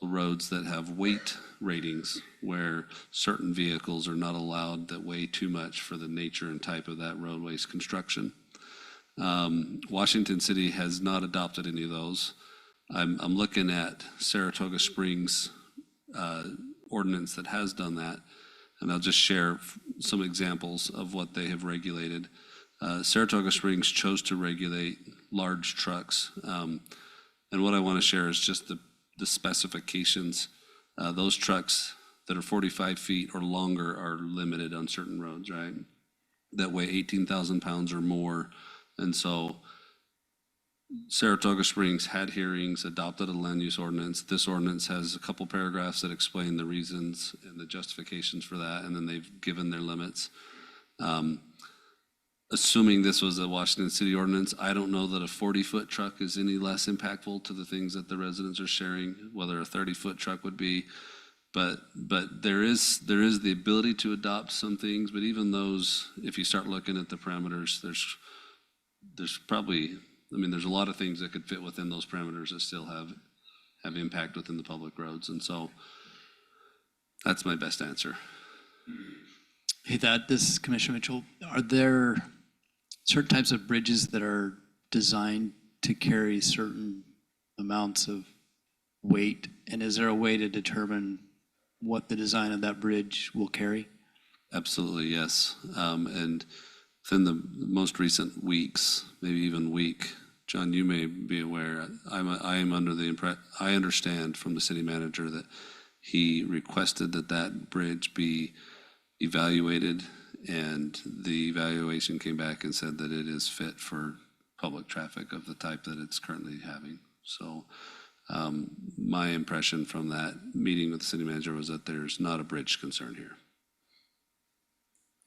Roads that have weight ratings where certain vehicles are not allowed that weigh too much for the nature and type of that roadway's construction. Washington City has not adopted any of those. I'm looking at Saratoga Springs ordinance that has done that, and I'll just share some examples of what they have regulated. Saratoga Springs chose to regulate large trucks, and what I want to share is just the specifications. Those trucks that are 45 feet or longer are limited on certain roads, right? That weigh 18,000 pounds or more. And so Saratoga Springs had hearings, adopted a land use ordinance. This ordinance has a couple paragraphs that explain the reasons and the justifications for that, and then they've given their limits. Assuming this was a Washington City ordinance, I don't know that a 40-foot truck is any less impactful to the things that the residents are sharing, whether a 30-foot truck would be. But there is the ability to adopt some things, but even those, if you start looking at the parameters, there's probably, I mean, there's a lot of things that could fit within those parameters that still have impact within the public roads. And so that's my best answer. Hey, this is Commissioner Mitchell. Are there certain types of bridges that are designed to carry certain amounts of weight? And is there a way to determine what the design of that bridge will carry? Absolutely, yes. And within the most recent weeks, maybe even week, John, you may be aware, I am under the impression, I understand from the city manager that he requested that bridge be evaluated, and the evaluation came back and said that it is fit for public traffic of the type that it's currently having. So my impression from that meeting with the city manager was that there's not a bridge concern here.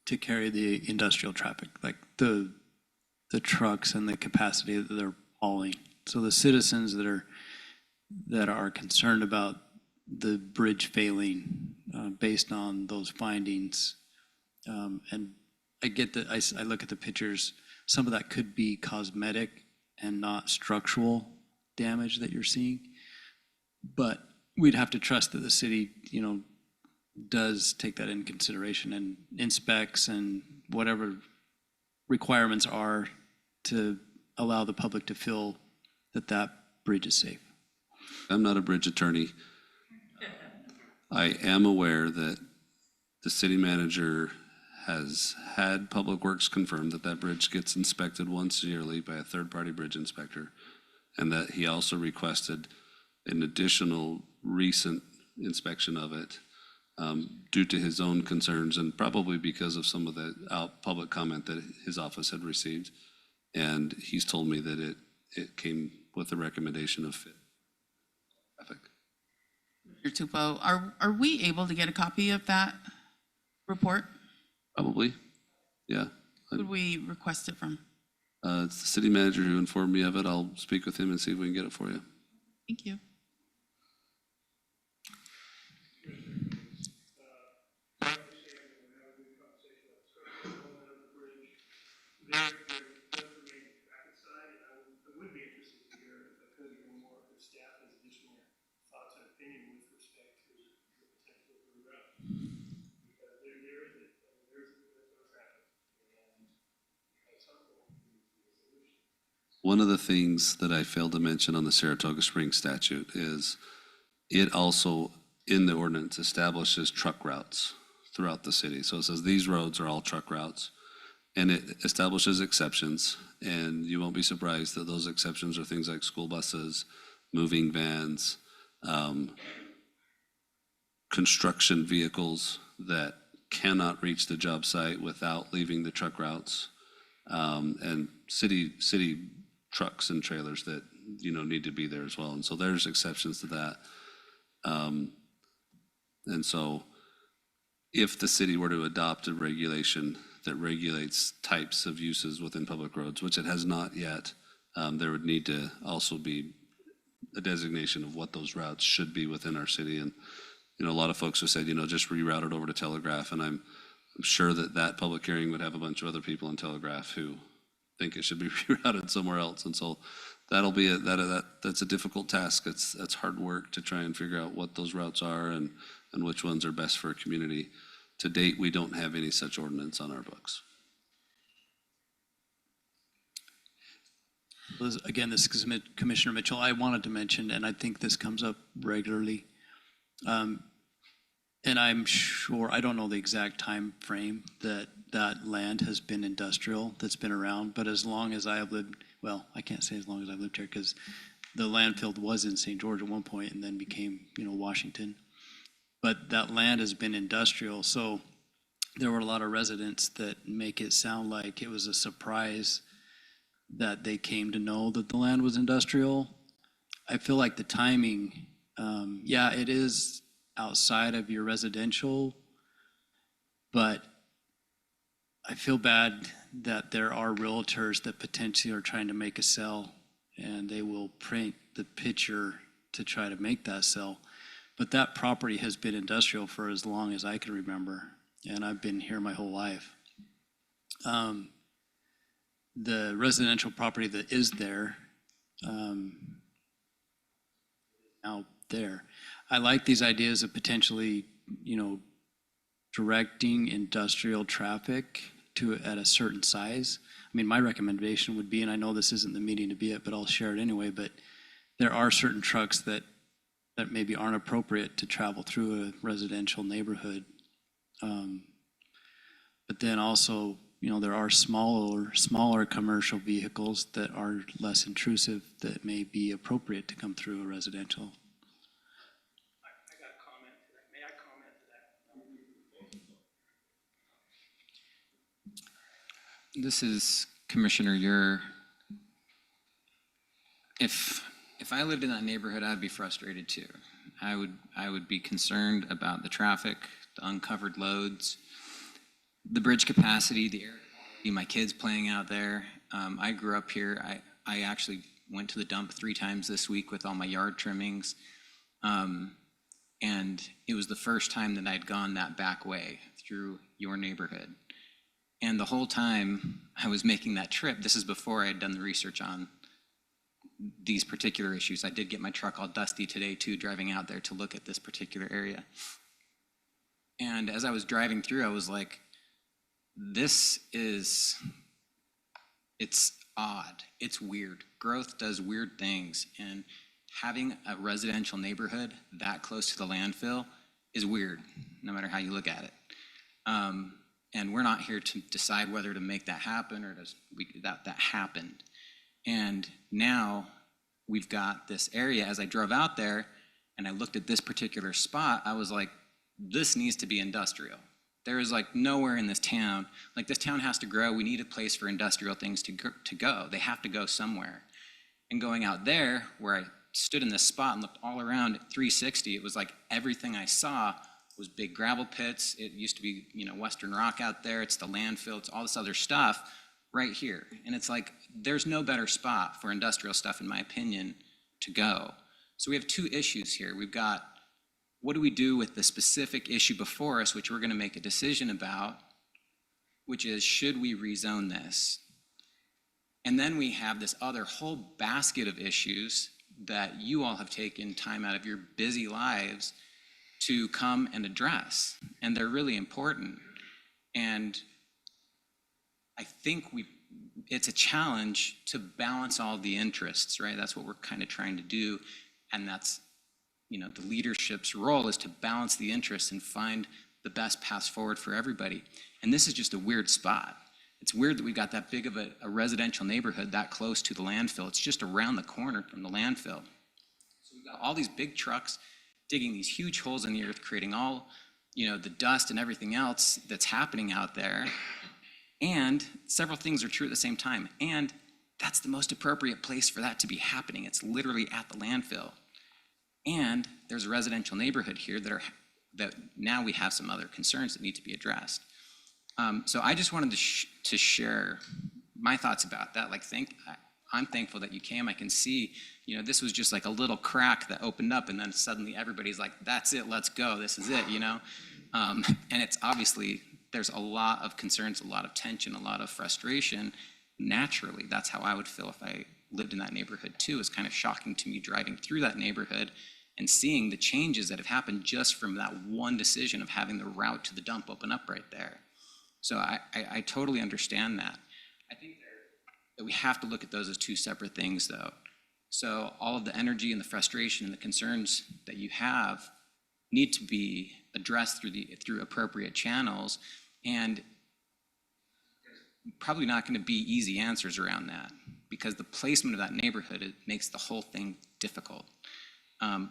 To carry the industrial traffic, like the trucks and the capacity that they're hauling. So the citizens that are concerned about the bridge failing based on those findings, and I get that, I look at the pictures, some of that could be cosmetic and not structural damage that you're seeing, but we'd have to trust that the city, you know, does take that in consideration and inspects and whatever requirements are to allow the public to feel that bridge is safe. I'm not a bridge attorney. I am aware that The city manager has had Public Works confirm that that bridge gets inspected once yearly by a third-party bridge inspector, and that he also requested an additional recent inspection of it due to his own concerns and probably because of some of the public comment that his office had received. And he's told me that it came with a recommendation of fit traffic. Mr. Tupou, are we able to get a copy of that report? Probably, yeah. Who would we request it from? It's the city manager who informed me of it. I'll speak with him and see if we can get it for you. Thank you. One of the things that I failed to mention on the Saratoga Springs statute is it also, in the ordinance, establishes truck routes throughout the city. So it says these roads are all truck routes, and it establishes exceptions. And you won't be surprised that those exceptions are things like school buses, moving vans, construction vehicles that cannot reach the job site without leaving the truck routes, and city trucks and trailers that, need to be there as well. And so there's exceptions to that. And so if the city were to adopt a regulation that regulates types of uses within public roads, which it has not yet, there would need to also be a designation of what those routes should be within our city. And, a lot of folks have said, just reroute it over to Telegraph. And I'm sure that public hearing would have a bunch of other people in Telegraph who think it should be rerouted somewhere else. And so that'll be that's a difficult task. It's hard work to try and figure out what those routes are and which ones are best for a community. To date, we don't have any such ordinance on our books. Again, this is Commissioner Mitchell. I wanted to mention, and I think this comes up regularly, and I'm sure, I don't know the exact time frame that land has been industrial, that's been around, but as long as I have lived, well, I can't say as long as I've lived here, because the landfill was in St. George at one point and then became, Washington. But that land has been industrial, so there were a lot of residents that make it sound like it was a surprise that they came to know that the land was industrial. I feel like the timing, it is outside of your residential, but I feel bad that there are realtors that potentially are trying to make a sell, and they will print the picture to try to make that sell. But that property has been industrial for as long as I can remember, and I've been here my whole life. The residential property that is there, out there, I like these ideas of potentially, directing industrial traffic at a certain size. I mean, my recommendation would be, and I know this isn't the meeting to be at, but I'll share it anyway, but there are certain trucks that maybe aren't appropriate to travel through a residential neighborhood. But then also, there are smaller commercial vehicles that are less intrusive that may be appropriate to come through a residential. I got a comment to that. May I comment to that? This is Commissioner, if I lived in that neighborhood, I'd be frustrated too. I would be concerned about the traffic, the uncovered loads, the bridge capacity, the air quality, my kids playing out there. I grew up here. I actually went to the dump 3 times this week with all my yard trimmings. And it was the first time that I'd gone that back way through your neighborhood. And the whole time I was making that trip, this is before I had done the research on these particular issues. I did get my truck all dusty today too, driving out there to look at this particular area. And as I was driving through, I was like, it's odd, it's weird. Growth does weird things, and having a residential neighborhood that close to the landfill is weird, no matter how you look at it. And we're not here to decide whether to make that happen or that happened. And now we've got this area. As I drove out there and I looked at this particular spot, I was like, this needs to be industrial. There is like nowhere in this town, like this town has to grow. We need a place for industrial things to go. They have to go somewhere. And going out there where I stood in this spot and looked all around at 360, it was like everything I saw was big gravel pits. It used to be, Western Rock out there. It's the landfill. It's all this other stuff right here. And it's like, there's no better spot for industrial stuff, in my opinion, to go. So we have two issues here. We've got, what do we do with the specific issue before us, which we're going to make a decision about, which is, should we rezone this? And then we have this other whole basket of issues that you all have taken time out of your busy lives to come and address, and they're really important. And I think it's a challenge to balance all the interests, right? That's what we're kind of trying to do, and that's, the leadership's role is to balance the interests and find the best paths forward for everybody. And this is just a weird spot. It's weird that we've got that big of a residential neighborhood that close to the landfill. It's just around the corner from the landfill. So we've got all these big trucks digging these huge holes in the earth, creating all, the dust and everything else that's happening out there. And several things are true at the same time. And that's the most appropriate place for that to be happening. It's literally at the landfill. And there's a residential neighborhood here that now we have some other concerns that need to be addressed. So I just wanted to share my thoughts about that. I'm thankful that you came. I can see, this was just like a little crack that opened up, and then suddenly everybody's like, that's it, let's go, this is it, And it's obviously, there's a lot of concerns, a lot of tension, a lot of frustration. Naturally, that's how I would feel if I lived in that neighborhood too. It's kind of shocking to me driving through that neighborhood and seeing the changes that have happened just from that one decision of having the route to the dump open up right there. So I totally understand that. I think that we have to look at those as two separate things, though. So all of the energy and the frustration and the concerns that you have need to be addressed through appropriate channels, and probably not going to be easy answers around that, because the placement of that neighborhood, it makes the whole thing difficult.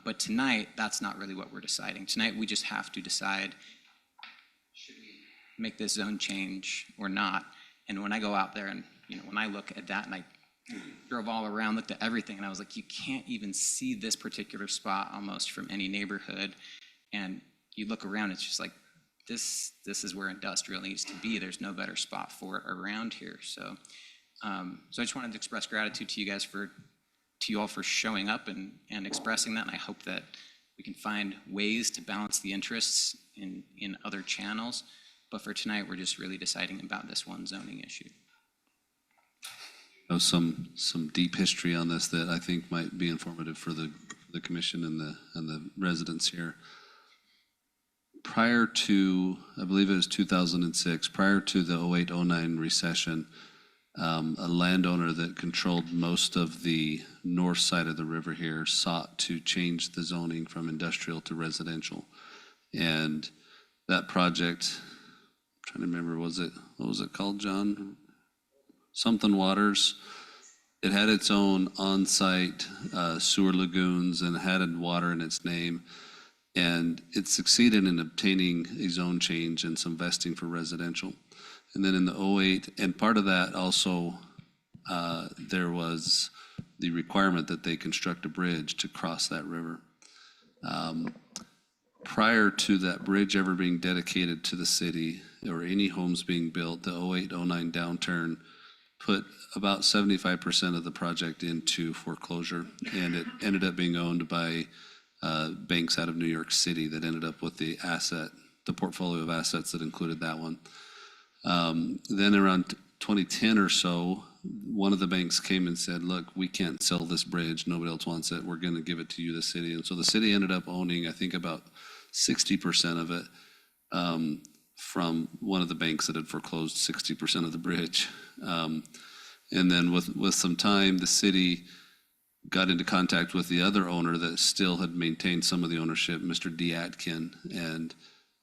But tonight, that's not really what we're deciding. Tonight, we just have to decide, should we make this zone change or not? And when I go out there and, when I look at that and I drove all around, looked at everything, and I was like, you can't even see this particular spot almost from any neighborhood. And you look around, it's just like, this is where industrial needs to be. There's no better spot for it around here. So I just wanted to express gratitude to you guys to you all for showing up and expressing that. And I hope that we can find ways to balance the interests in other channels. But for tonight, we're just really deciding about this one zoning issue. Some deep history on this that I think might be informative for the commission and the residents here. Prior to, I believe it was 2006, prior to the 08-09 recession, a landowner that controlled most of the north side of the river here sought to change the zoning from industrial to residential. And that project, I'm trying to remember, what was it called, John? Something Waters. It had its own on-site sewer lagoons and had water in its name. And it succeeded in obtaining a zone change and some vesting for residential. And then in the 08, and part of that also, there was the requirement that they construct a bridge to cross that river. Prior to that bridge ever being dedicated to the city or any homes being built, the 08-09 downturn put about 75% of the project into foreclosure, and it ended up being owned by banks out of New York City that ended up with the portfolio of assets that included that one. Then around 2010 or so, one of the banks came and said, look, we can't sell this bridge. Nobody else wants it. We're going to give it to you, the city. And so the city ended up owning, I think, about 60% of it from one of the banks that had foreclosed 60% of the bridge. And then with some time, the city got into contact with the other owner that still had maintained some of the ownership, Mr. D. Atkin,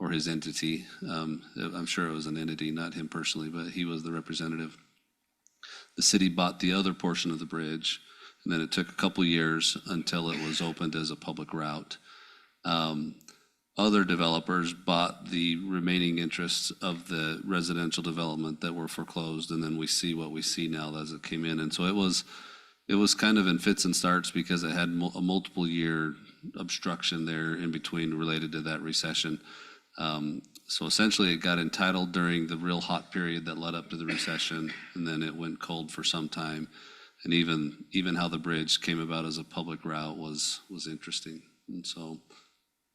or his entity. I'm sure it was an entity, not him personally, but he was the representative. The city bought the other portion of the bridge, and then it took a couple years until it was opened as a public route. Other developers bought the remaining interests of the residential development that were foreclosed, and then we see what we see now as it came in. And so it was kind of in fits and starts because it had a multiple year obstruction there in between related to that recession. So essentially it got entitled during the real hot period that led up to the recession, and then it went cold for some time. And even how the bridge came about as a public route was interesting. And so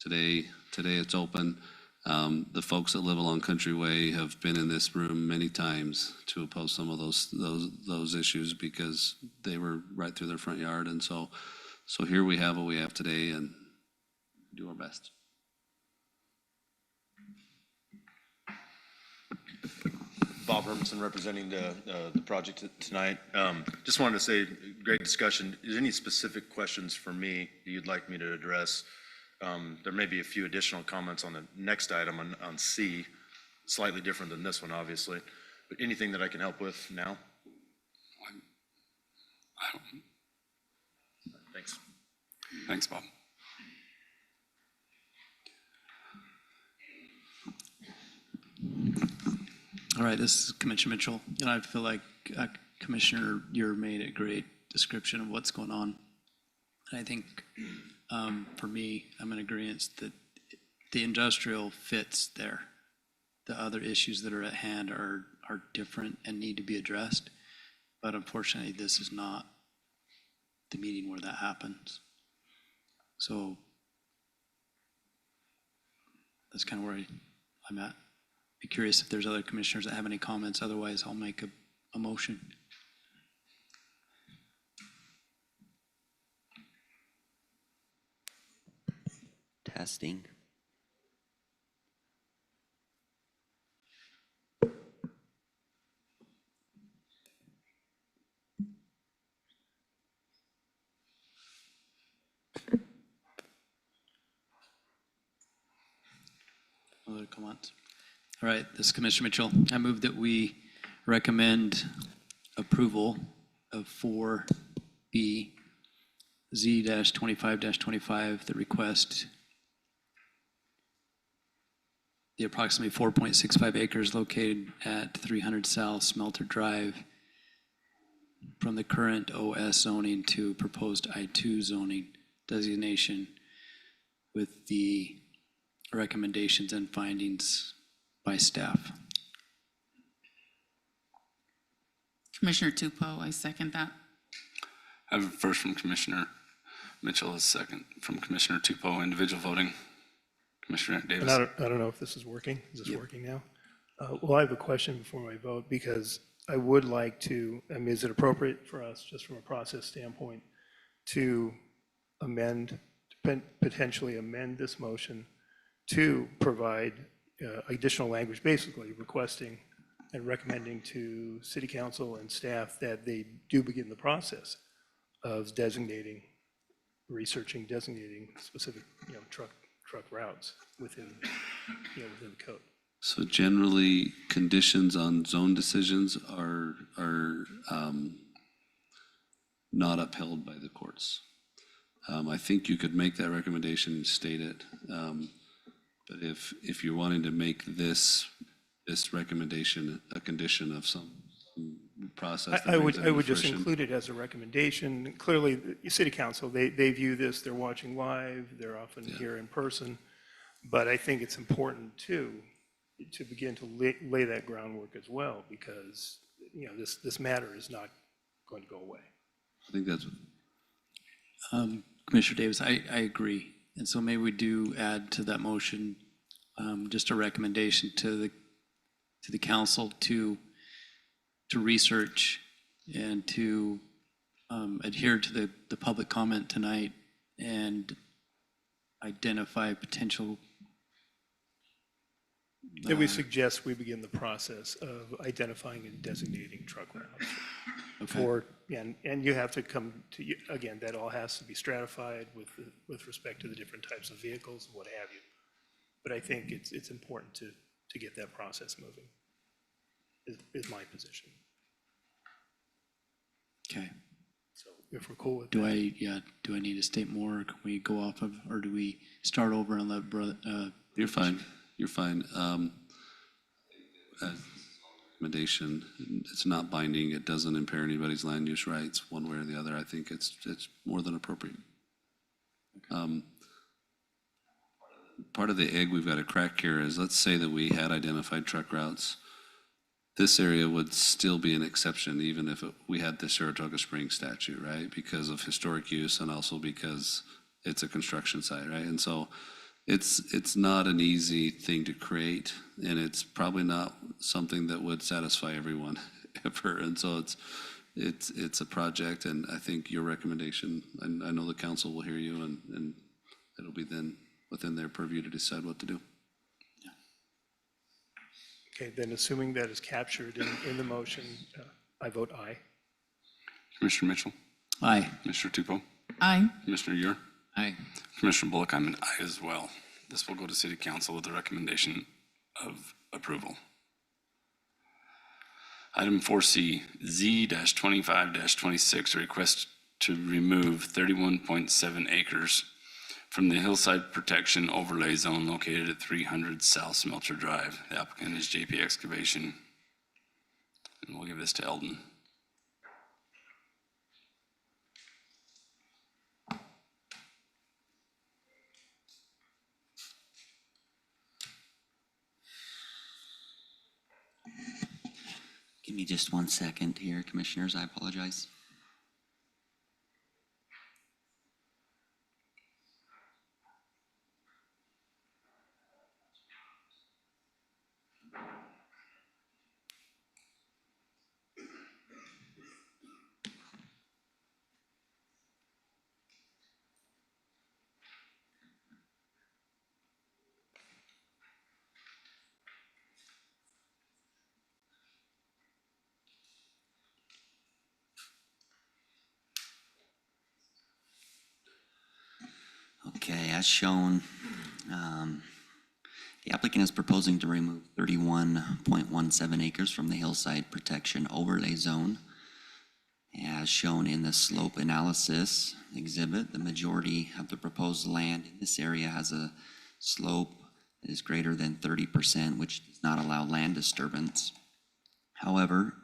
today it's open. The folks that live along Country Way have been in this room many times to oppose some of those issues because they were right through their front yard. And so here we have what we have today, and do our best. Bob Hermanson representing the project tonight. Just wanted to say, great discussion. Is there any specific questions for me that you'd like me to address? There may be a few additional comments on the next item on C, slightly different than this one, obviously. But anything that I can help with now? Thanks. Thanks, Bob. All right, this is Commissioner Mitchell, and I feel like Commissioner, you made a great description of what's going on. And I think for me, I'm in agreement that the industrial fits there. The other issues that are at hand are different and need to be addressed. But unfortunately, this is not the meeting where that happens. So that's kind of where I'm at. Be curious if there's other commissioners that have any comments. Otherwise, I'll make a motion. Testing. Other comments? All right, this is Commissioner Mitchell. I move that we recommend approval of 4B Z-25-25, the request, the approximately 4.65 acres located at 300 South Smelter Drive from the current OS zoning to proposed I2 zoning designation with the recommendations and findings by staff. Commissioner Tupou, I second that. I have a first from Commissioner Mitchell, a second from Commissioner Tupou. Individual voting. Commissioner Davis. And I don't know if this is working. Is this working now? Well, I have a question before I vote because I would like to, I mean, is it appropriate for us, just from a process standpoint, to amend, potentially amend this motion to provide additional language, basically requesting and recommending to City Council and staff that they do begin the process of designating, researching, designating specific, truck routes within, within the code. So generally, conditions on zone decisions are not upheld by the courts. I think you could make that recommendation and state it. But if you're wanting to make this recommendation a condition of some process. I would just include it as a recommendation. Clearly, the City Council, they view this, they're watching live, they're often here in person. But I think it's important too, to begin to lay that groundwork as well, because, this matter is not going to go away. I think that's. Commissioner Davis, I agree. And so maybe we do add to that motion just a recommendation to the council to research and to adhere to the public comment tonight and identify potential. That we suggest we begin the process of identifying and designating truck routes. For, and you have to come to, again, that all has to be stratified with respect to the different types of vehicles, what have you. But I think it's important to get that process moving, is my position. Okay. So if we're cool with Do that. do I need to state more? Or can we go off of, or do we start over and let brother, You're fine, you're fine. Recommendation, it's not binding, it doesn't impair anybody's land use rights, one way or the other. I think it's more than appropriate. Part of the egg we've got to crack here is, let's say that we had identified truck routes. This area would still be an exception, even if we had the Saratoga Springs statute, right? Because of historic use and also because it's a construction site, right? And so it's not an easy thing to create, and it's probably not something that would satisfy everyone ever. And so it's a project, and I think your recommendation, and I know the council will hear you, and it'll be then within their purview to decide what to do. Okay, then assuming that is captured in the motion, I vote aye. Commissioner Mitchell? Aye. Commissioner Tupou? Aye. Commissioner Ure? Aye. Commissioner Bullock, I'm an aye as well. This will go to City Council with a recommendation of approval. Item 4C, Z-25-26, a request to remove 31.7 acres from the hillside protection overlay zone located at 300 South Smelter Drive. The applicant is JP Excavation. And we'll give this to Eldon. Give me just 1 second here, commissioners, I apologize. Okay, as shown, the applicant is proposing to remove 31.17 acres from the hillside protection overlay zone. As shown in the slope analysis exhibit, the majority of the proposed land in this area has a slope that is greater than 30%, which does not allow land disturbance. However,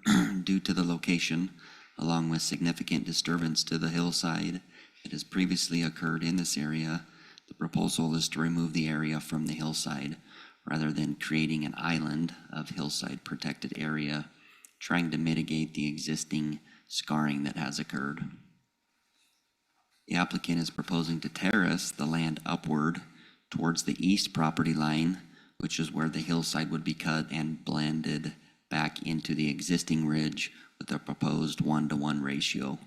due to the location, along with significant disturbance to the hillside that has previously occurred in this area, the proposal is to remove the area from the hillside rather than creating an island of hillside protected area, trying to mitigate the existing scarring that has occurred. The applicant is proposing to terrace the land upward towards the east property line, which is where the hillside would be cut and blended back into the existing ridge with a proposed 1-to-1 ratio.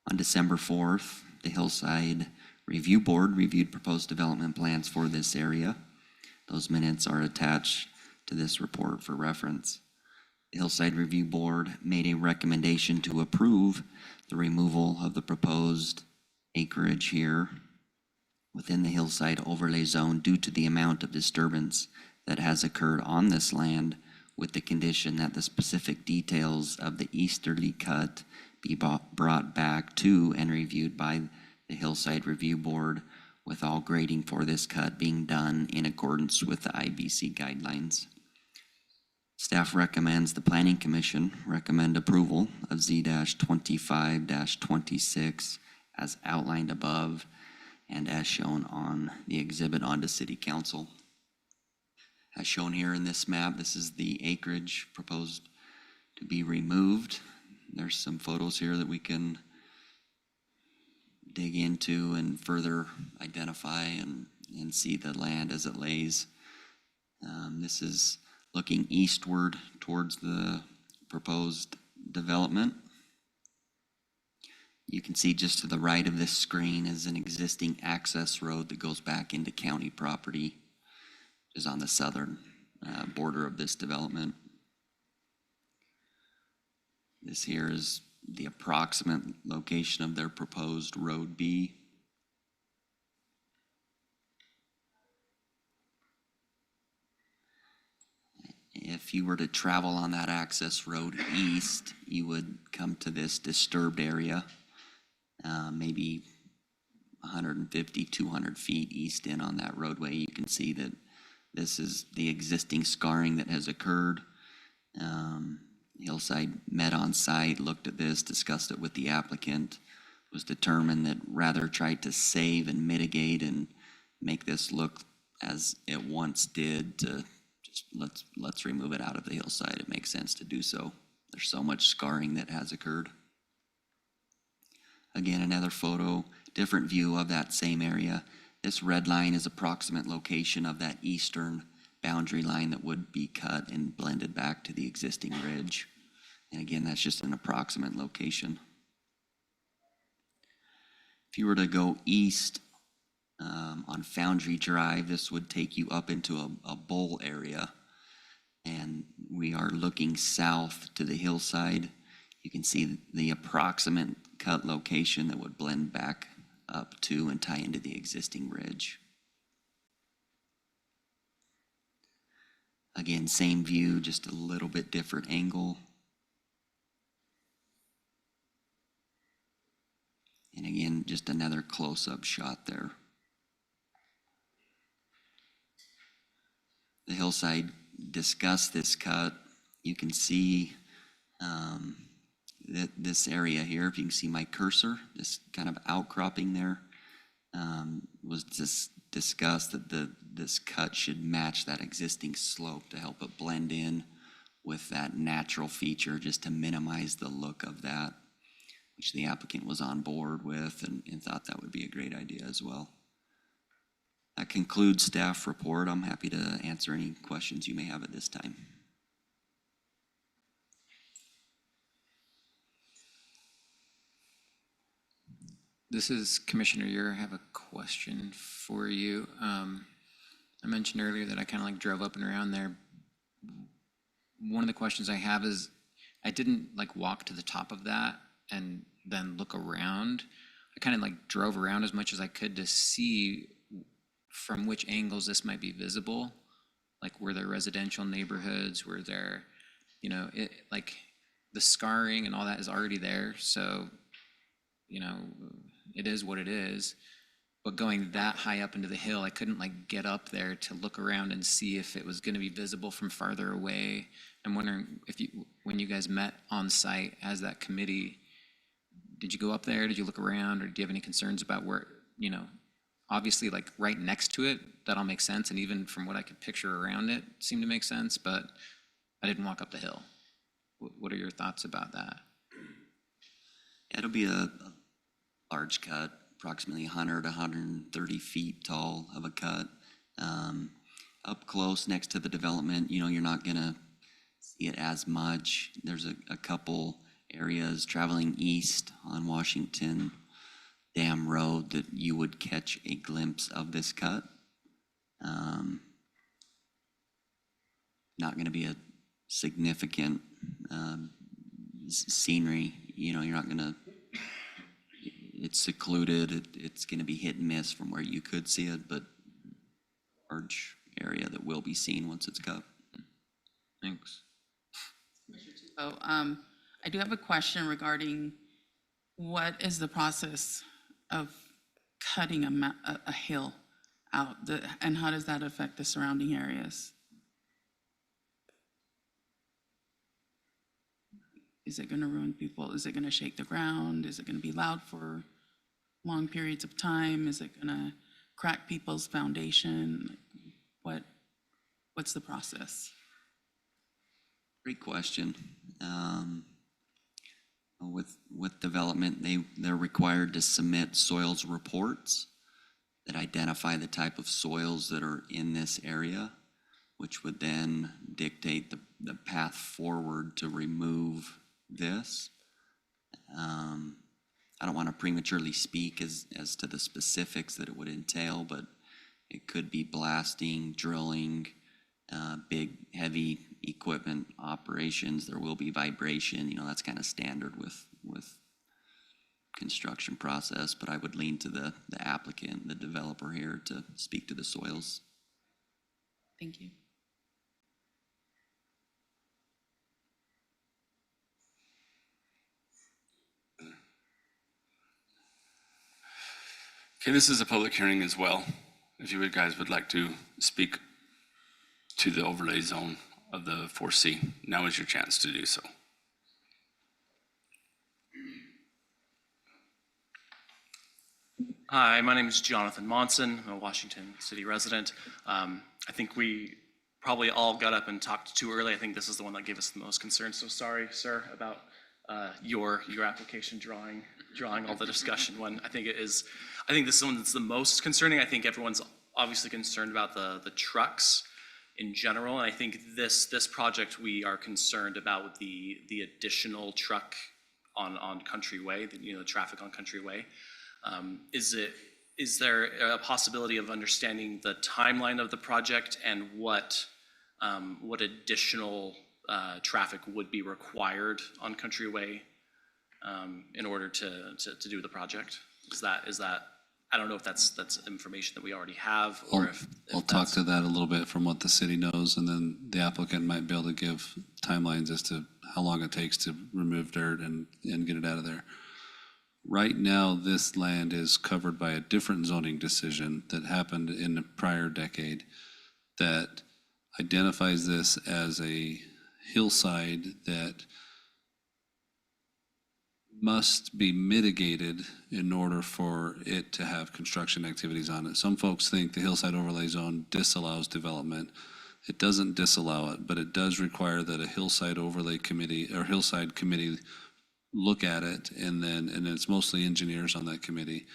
On December 4th, the Hillside Review Board reviewed proposed development plans for this area. Those minutes are attached to this report for reference. The Hillside Review Board made a recommendation to approve the removal of the proposed acreage here within the hillside overlay zone due to the amount of disturbance that has occurred on this land, with the condition that the specific details of the easterly cut be brought back to and reviewed by the Hillside Review Board, with all grading for this cut being done in accordance with the IBC guidelines. Staff recommends the Planning Commission recommend approval of Z-25-26 as outlined above and as shown on the exhibit onto City Council. As shown here in this map, this is the acreage proposed to be removed. There's some photos here that we can dig into and further identify and see the land as it lays. This is looking eastward towards the proposed development. You can see just to the right of this screen is an existing access road that goes back into county property, which is on the southern border of this development. This here is the approximate location of their proposed Road B. If you were to travel on that access road east, you would come to this disturbed area, maybe 150, 200 feet east in on that roadway. You can see that this is the existing scarring that has occurred. Hillside met on site, looked at this, discussed it with the applicant, was determined that rather tried to save and mitigate and make this look as it once did, to just let's remove it out of the hillside. It makes sense to do so. There's so much scarring that has occurred. Again, another photo, different view of that same area. This red line is approximate location of that eastern boundary line that would be cut and blended back to the existing ridge. And again, that's just an approximate location. If you were to go east on Foundry Drive, this would take you up into a bowl area. And we are looking south to the hillside. You can see the approximate cut location that would blend back up to and tie into the existing ridge. Again, same view, just a little bit different angle. And again, just another close-up shot there. The hillside discussed this cut. You can see that this area here, if you can see my cursor, this kind of outcropping there, was just discussed that this cut should match that existing slope to help it blend in with that natural feature, just to minimize the look of that, which the applicant was on board with and thought that would be a great idea as well. That concludes staff report. I'm happy to answer any questions you may have at this time. This is Commissioner Ure. I have a question for you. I mentioned earlier that I kind of like drove up and around there. One of the questions I have is, I didn't like walk to the top of that and then look around. I kind of like drove around as much as I could to see from which angles this might be visible. Like, were there residential neighborhoods? Were there, you know, like the scarring and all that is already there. So, you know, it is what it is. But going that high up into the hill, I couldn't like get up there to look around and see if it was going to be visible from farther away. I'm wondering if when you guys met on site as that committee, did you go up there? Did you look around, or do you have any concerns about where, you know, obviously like right next to it, that all makes sense. And even from what I could picture around it, seemed to make sense, but I didn't walk up the hill. What are your thoughts about that? It'll be a large cut, approximately 100 to 130 feet tall of a cut. Up close next to the development, you know, you're not gonna see it as much. There's a couple areas traveling east on Washington Dam Road that you would catch a glimpse of this cut. Not gonna be a significant scenery, you know, you're not gonna, it's secluded, it's gonna be hit and miss from where you could see it, but large area that will be seen once it's cut. Thanks. So I do have a question regarding what is the process of cutting a hill out, and how does that affect the surrounding areas? Is it going to ruin people? Is it going to shake the ground? Is it going to be loud for long periods of time? Is it going to crack people's foundation? What's the process? Great question. With development, they're required to submit soils reports that identify the type of soils that are in this area, which would then dictate the path forward to remove this. I don't want to prematurely speak as to the specifics that it would entail, but it could be blasting, drilling, big, heavy equipment operations. There will be vibration, you know, that's kind of standard with construction process, but I would lean to the applicant, the developer here, to speak to the soils. Thank you. Okay, this is a public hearing as well. If you guys would like to speak to the overlay zone of the 4C, now is your chance to do so. Hi, my name is Jonathan Monson. I'm a Washington City resident. I think we probably all got up and talked too early. I think this is the one that gave us the most concern. So sorry, sir, about your application drawing all the discussion when I think this is one that's the most concerning. I think everyone's obviously concerned about the trucks in general. And I think this project, we are concerned about the additional truck on Country Way, the traffic on Country Way. Is there a possibility of understanding the timeline of the project and what additional traffic would be required on Country Way in order to do the project? Is that I don't know if that's information that we already have, or if I'll talk to that a little bit from what the city knows, and then the applicant might be able to give timelines as to how long it takes to remove dirt and get it out of there. Right now, this land is covered by a different zoning decision that happened in the prior decade that identifies this as a hillside that must be mitigated in order for it to have construction activities on it. Some folks think the hillside overlay zone disallows development. It doesn't disallow it, but it does require that a hillside overlay committee or hillside committee look at it, and it's mostly engineers on that committee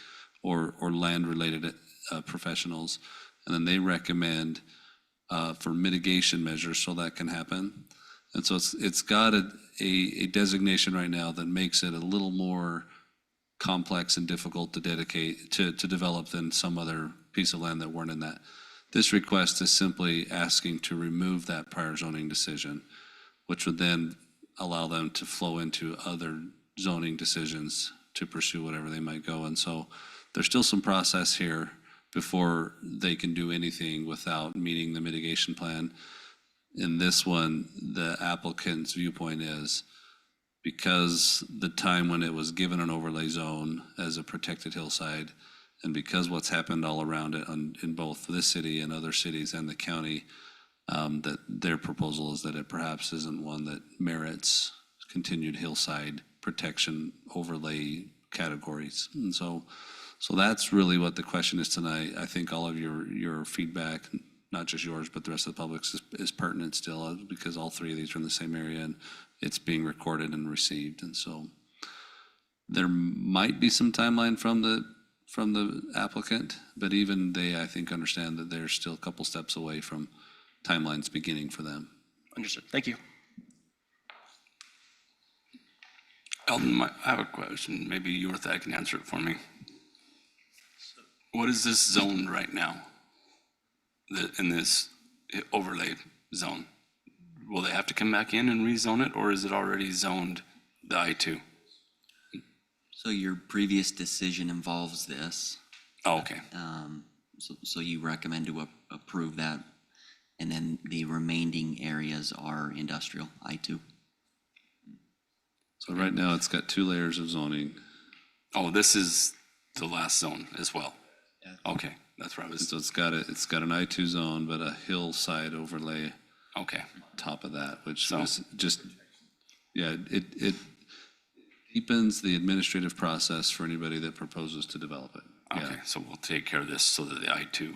or land-related professionals, and then they recommend for mitigation measures so that can happen. And so it's got a designation right now that makes it a little more complex and difficult to develop than some other piece of land that weren't in that. This request is simply asking to remove that prior zoning decision, which would then allow them to flow into other zoning decisions to pursue whatever they might go. And so there's still some process here before they can do anything without meeting the mitigation plan. In this one, the applicant's viewpoint is because the time when it was given an overlay zone as a protected hillside, and because what's happened all around it in both this city and other cities and the county, that their proposal is that it perhaps isn't one that merits continued hillside protection overlay categories. And so that's really what the question is tonight. I think all of your feedback, not just yours, but the rest of the public's is pertinent still, because all three of these are in the same area and it's being recorded and received. And so there might be some timeline from the applicant, but even they, I think, understand that they're still a couple steps away from timelines beginning for them. Understood. Thank you. Eldon, I have a question. Maybe you or Thad can answer it for me. What is this zone right now? In this overlay zone? Will they have to come back in and rezone it, or is it already zoned the I-2? So your previous decision involves this. Oh, okay. So you recommend to approve that, and then the remaining areas are industrial, I-2. So right now, it's got 2 layers of zoning. Oh, this is the last zone as well? Yeah. Okay, that's right. So it's got an I-2 zone, but a hillside overlay. Okay. On top of that, which was just, it deepens the administrative process for anybody that proposes to develop it. Okay, so we'll take care of this so that the I-2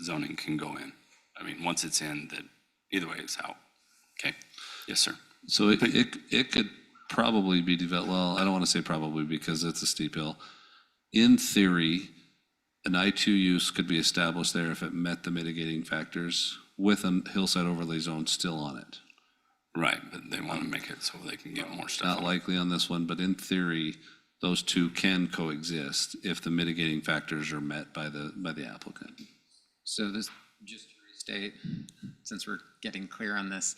zoning can go in. I mean, once it's in, that either way it's out. Okay, yes, sir. So it could probably be developed, well, I don't want to say probably because it's a steep hill. In theory, an I-2 use could be established there if it met the mitigating factors with a hillside overlay zone still on it. Right, but they want to make it so they can get more stuff. Not likely on this one, but in theory, those two can coexist if the mitigating factors are met by the applicant. So this, just to restate, since we're getting clear on this,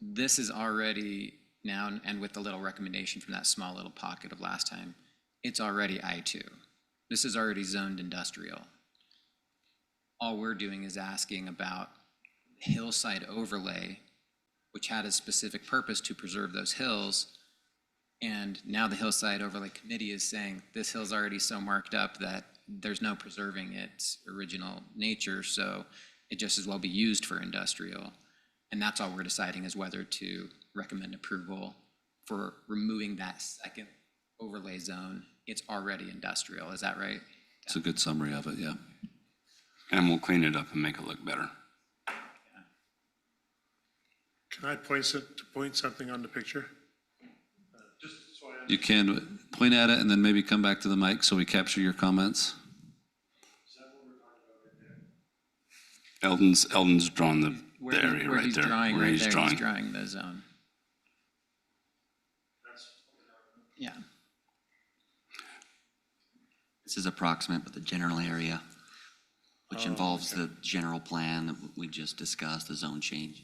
this is already now, and with the little recommendation from that small little pocket of last time, it's already I-2. This is already zoned industrial. All we're doing is asking about hillside overlay, which had a specific purpose to preserve those hills. And now the hillside overlay committee is saying this hill's already so marked up that there's no preserving its original nature, so it just as well be used for industrial. And that's all we're deciding is whether to recommend approval for removing that second overlay zone. It's already industrial, is that right? It's a good summary of it, yeah. And we'll clean it up and make it look better. Can I point something on the picture? You can point at it and then maybe come back to the mic so we capture your comments. Eldon's drawn the area Where right he's there. drawing where right he's there, drawing. he's drawing the zone. Yeah. This is approximate, but the general area, which involves the general plan that we just discussed, the zone change.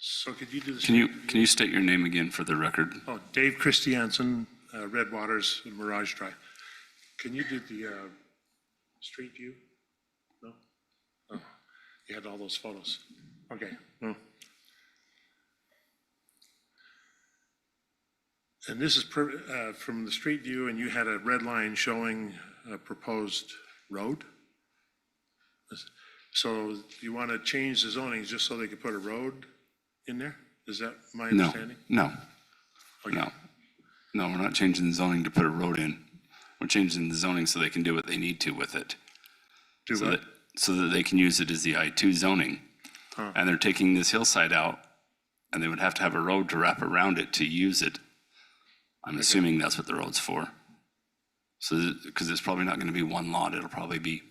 So could you do this? Can you state your name again for the record? Oh, Dave Christiansen, Red Waters, Mirage Drive. Can you do the street view? No? Oh, you had all those photos. Okay, no. And this is from the street view, and you had a red line showing a proposed road? So you want to change the zoning just so they could put a road in there? Is that my No, understanding? no, Okay. no. No, we're not changing the zoning to put a road in. We're changing the zoning so they can do what they need to with it. Do so what? So that they can use it as the I-2 zoning. Huh. And they're taking this hillside out, and they would have to have a road to wrap around it to use it. I'm assuming that's what the road's for. So, because it's probably not going to be one lot, it'll probably be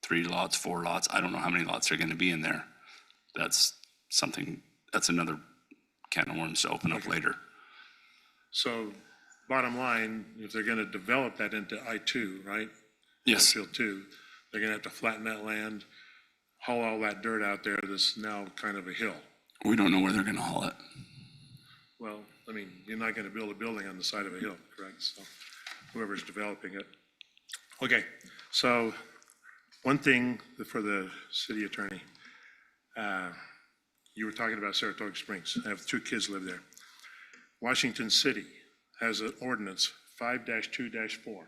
3 lots, 4 lots. I don't know how many lots are going to be in there. That's another can of worms to open up later. So bottom line, if they're going to develop that into I-2, right? Yes. Field 2, they're going to have to flatten that land, haul all that dirt out there that's now kind of a hill. We don't know where they're going to haul it. Well, I mean, you're not going to build a building on the side of a hill, correct? So whoever's developing it. Okay, so one thing for the city attorney. You were talking about Saratoga Springs. I have 2 kids live there. Washington City has an ordinance 5-2-4,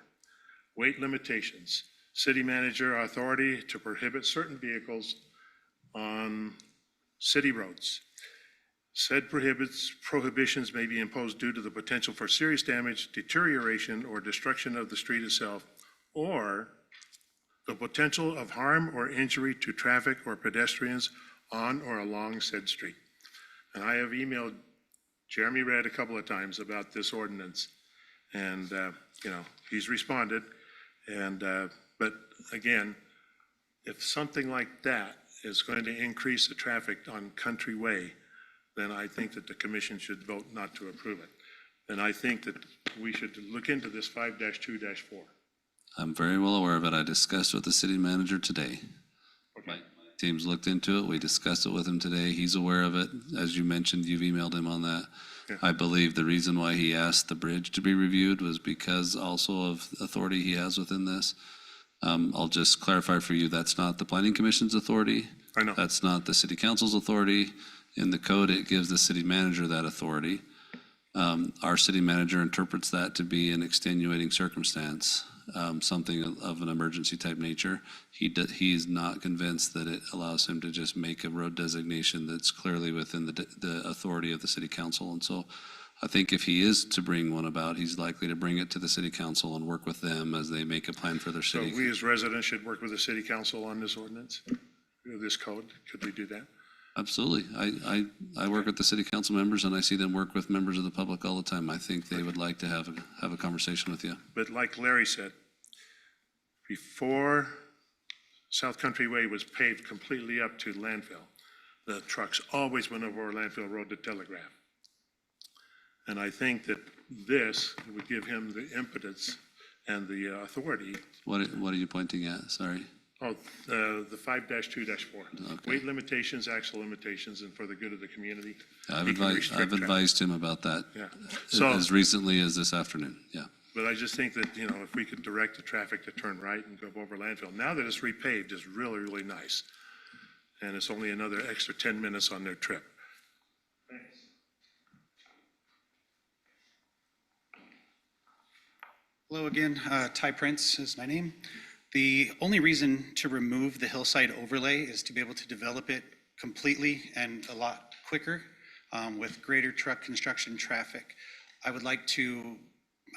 weight limitations. City manager authority to prohibit certain vehicles on city roads. Said prohibitions may be imposed due to the potential for serious damage, deterioration, or destruction of the street itself, or the potential of harm or injury to traffic or pedestrians on or along said street. And I have emailed Jeremy Redd a couple of times about this ordinance, and, he's responded. And, but again, if something like that is going to increase the traffic on Country Way, then I think that the commission should vote not to approve it. And I think that we should look into this 5-2-4. I'm very well aware of it. I discussed with the city manager today. My team's looked into it. We discussed it with him today. He's aware of it. As you mentioned, you've emailed him on that. Yeah. I believe the reason why he asked the bridge to be reviewed was because also of authority he has within this. I'll just clarify for you, that's not the planning commission's authority. I know. That's not the city council's authority. In the code, it gives the city manager that authority. Our city manager interprets that to be an extenuating circumstance, something of an emergency type nature. He's not convinced that it allows him to just make a road designation that's clearly within the authority of the city council. And so I think if he is to bring one about, he's likely to bring it to the city council and work with them as they make a plan for their So city. we as residents should work with the city council on this ordinance, this code. Could we do that? Absolutely. I work with the city council members and I see them work with members of the public all the time. I think they would like to have a conversation with you. But like Larry said, before South Country Way was paved completely up to landfill, the trucks always went over landfill road to Telegraph. And I think that this would give him the impetus and the authority. What are you pointing at? Sorry. Oh, the 5-2-4. Okay. Weight limitations, axle limitations, and for the good of the community. I've He can restrict I've traffic. advised him about that Yeah. So, as recently as this afternoon. Yeah. but I just think that, if we could direct the traffic to turn right and go over landfill, now that it's repaved, it's really, really nice. And it's only another extra 10 minutes on their trip. Hello again, Ty Prince is my name. The only reason to remove the hillside overlay is to be able to develop it completely and a lot quicker with greater truck construction traffic. I would like to,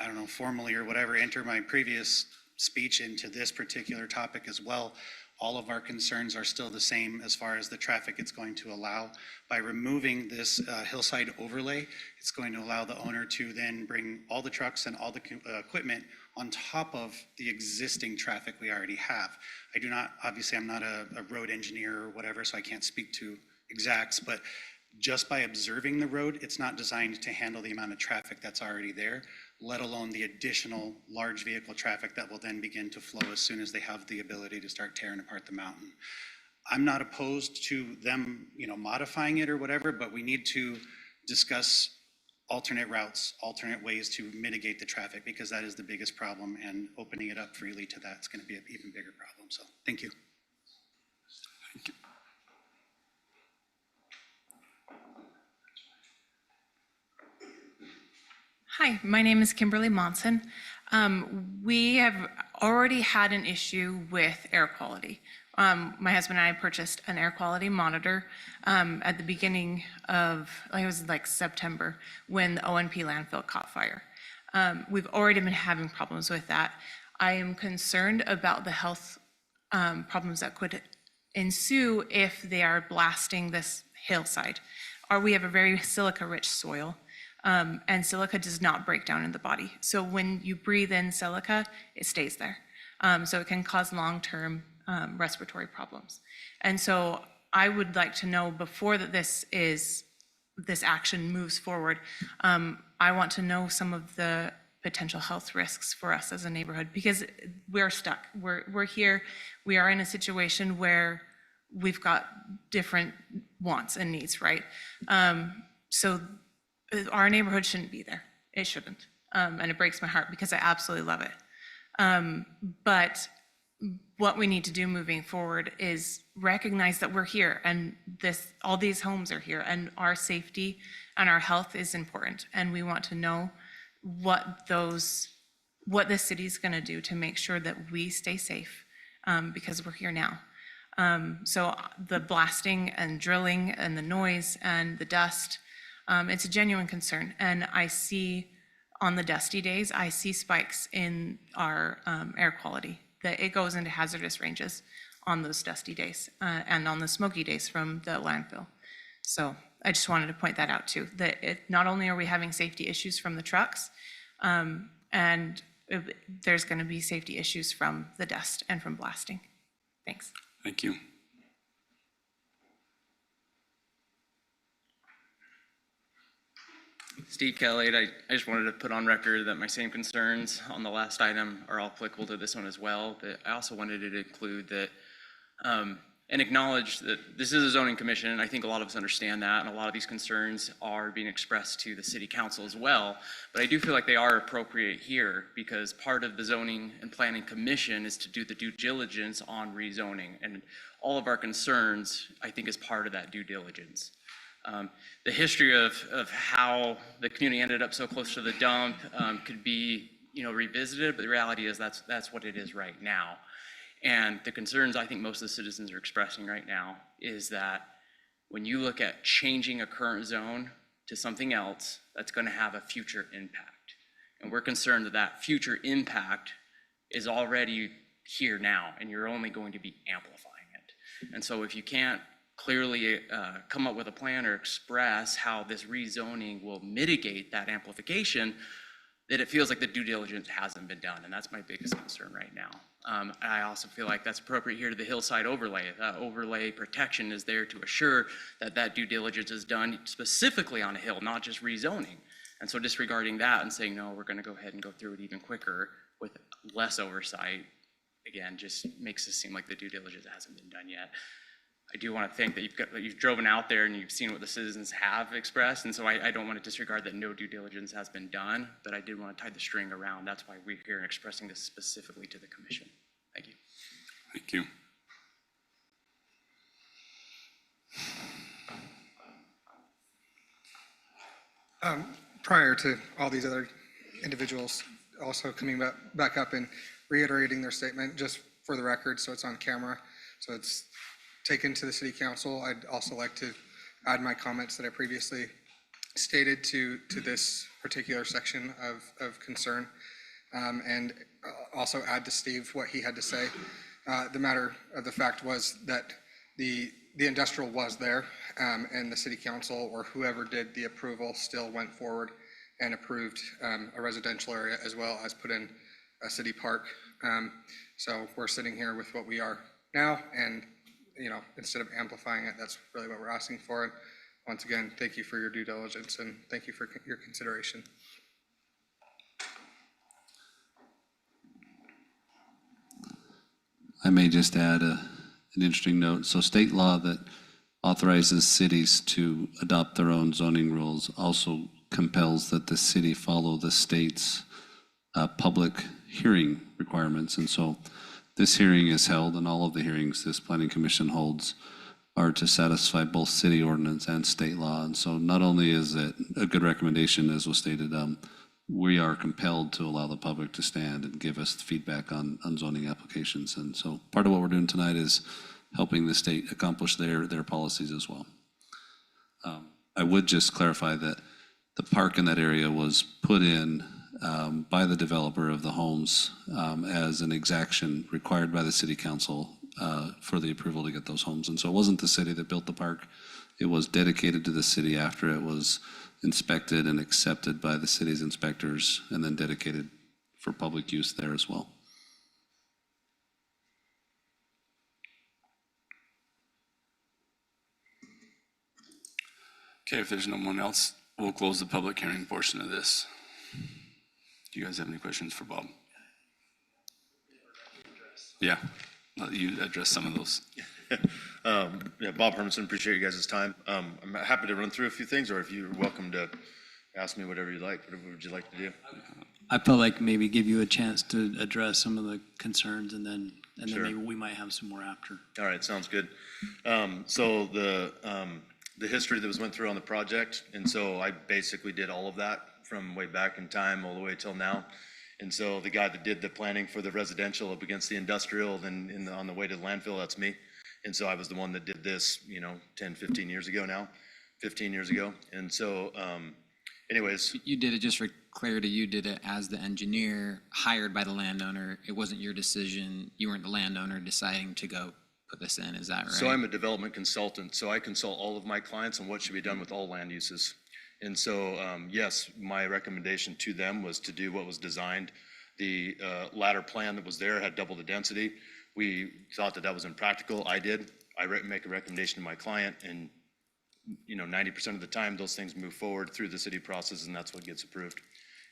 I don't know, formally or whatever, enter my previous speech into this particular topic as well. All of our concerns are still the same as far as the traffic it's going to allow. By removing this hillside overlay, it's going to allow the owner to then bring all the trucks and all the equipment on top of the existing traffic we already have. I do not, obviously I'm not a road engineer or whatever, so I can't speak to exacts, but just by observing the road, it's not designed to handle the amount of traffic that's already there, let alone the additional large vehicle traffic that will then begin to flow as soon as they have the ability to start tearing apart the mountain. I'm not opposed to them, modifying it or whatever, but we need to discuss alternate routes, alternate ways to mitigate the traffic, because that is the biggest problem, and opening it up freely to that is going to be an even bigger problem. So, thank you. Thank you. Hi, my name is Kimberly Monson. We have already had an issue with air quality. My husband and I purchased an air quality monitor at the beginning of, it was like September, when the ONP landfill caught fire. We've already been having problems with that. I am concerned about the health problems that could ensue if they are blasting this hillside. We have a very silica-rich soil. And silica does not break down in the body. So when you breathe in silica, it stays there. So it can cause long-term respiratory problems. And so I would like to know, before that this action moves forward, I want to know some of the potential health risks for us as a neighborhood, because we're stuck. We're here. We are in a situation where we've got different wants and needs, right? So our neighborhood shouldn't be there. It shouldn't. And it breaks my heart because I absolutely love it. But what we need to do moving forward is recognize that we're here, and all these homes are here, and our safety and our health is important. And we want to know what the city's gonna do to make sure that we stay safe, because we're here now. So the blasting and drilling and the noise and the dust, it's a genuine concern. And I see, on the dusty days, I see spikes in our air quality, that it goes into hazardous ranges on those dusty days and on the smoky days from the landfill. So I just wanted to point that out too, that not only are we having safety issues from the trucks, and there's going to be safety issues from the dust and from blasting. Thanks. Thank you. Steve Kelly, I just wanted to put on record that my same concerns on the last item are all applicable to this one as well, but I also wanted to include that and acknowledge that this is a zoning commission, and I think a lot of us understand that, and a lot of these concerns are being expressed to the city council as well, but I do feel like they are appropriate here, because part of the zoning and planning commission is to do the due diligence on rezoning, and all of our concerns, I think, is part of that due diligence. The history of how the community ended up so close to the dump could be, revisited, but the reality is that's what it is right now. And the concerns I think most of the citizens are expressing right now is that when you look at changing a current zone to something else, that's going to have a future impact. And we're concerned that that future impact is already here now, and you're only going to be amplifying it. And so if you can't clearly come up with a plan or express how this rezoning will mitigate that amplification, that it feels like the due diligence hasn't been done, and that's my biggest concern right now. I also feel like that's appropriate here to the hillside overlay. Overlay protection is there to assure that that due diligence is done specifically on a hill, not just rezoning. And so disregarding that and saying, no, we're gonna go ahead and go through it even quicker with less oversight, again, just makes it seem like the due diligence hasn't been done yet. I do want to think that you've driven out there and you've seen what the citizens have expressed, and so I don't want to disregard that no due diligence has been done, but I did want to tie the string around. That's why we're here and expressing this specifically to the commission. Thank you. Thank you. Prior to all these other individuals also coming back up and reiterating their statement, just for the record, so it's on camera, so it's taken to the city council. I'd also like to add my comments that I previously stated to this particular section of concern, and also add to Steve what he had to say. The matter of the fact was that the industrial was there, and the city council or whoever did the approval still went forward and approved a residential area as well as put in a city park. So we're sitting here with what we are now, and instead of amplifying it, that's really what we're asking for. And once again, thank you for your due diligence and thank you for your consideration. I may just add an interesting note. So state law that authorizes cities to adopt their own zoning rules also compels that the city follow the state's public hearing requirements. And so this hearing is held, and all of the hearings this planning commission holds are to satisfy both city ordinance and state law. And so not only is it a good recommendation, as was stated, we are compelled to allow the public to stand and give us feedback on zoning applications. And so part of what we're doing tonight is helping the state accomplish their policies as well. I would just clarify that the park in that area was put in by the developer of the homes as an exaction required by the city council for the approval to get those homes. And so it wasn't the city that built the park. It was dedicated to the city after it was inspected and accepted by the city's inspectors and then dedicated for public use there as well. Okay, if there's no one else, we'll close the public hearing portion of this. Do you guys have any questions for Bob? Yeah, let you address some of those. Yeah, Bob Hermanson, appreciate you guys' time. I'm happy to run through a few things, or if you're welcome to ask me whatever you like. Whatever would you like to do? I felt like maybe give you a chance to address some of the concerns, and then Sure. maybe we might have some more after. All right, sounds good. So the history that was went through on the project, and so I basically did all of that from way back in time all the way till now. And so the guy that did the planning for the residential up against the industrial, then on the way to the landfill, that's me. And so I was the one that did this, 10, 15 years ago now, 15 years ago. And so anyways. You did it, just for clarity, you did it as the engineer hired by the landowner. It wasn't your decision. You weren't the landowner deciding to go put this in. Is that right? So I'm a development consultant. So I consult all of my clients on what should be done with all land uses. And so, yes, my recommendation to them was to do what was designed. The ladder plan that was there had double the density. We thought that was impractical. I did. I make a recommendation to my client, and 90% of the time, those things move forward through the city process, and that's what gets approved.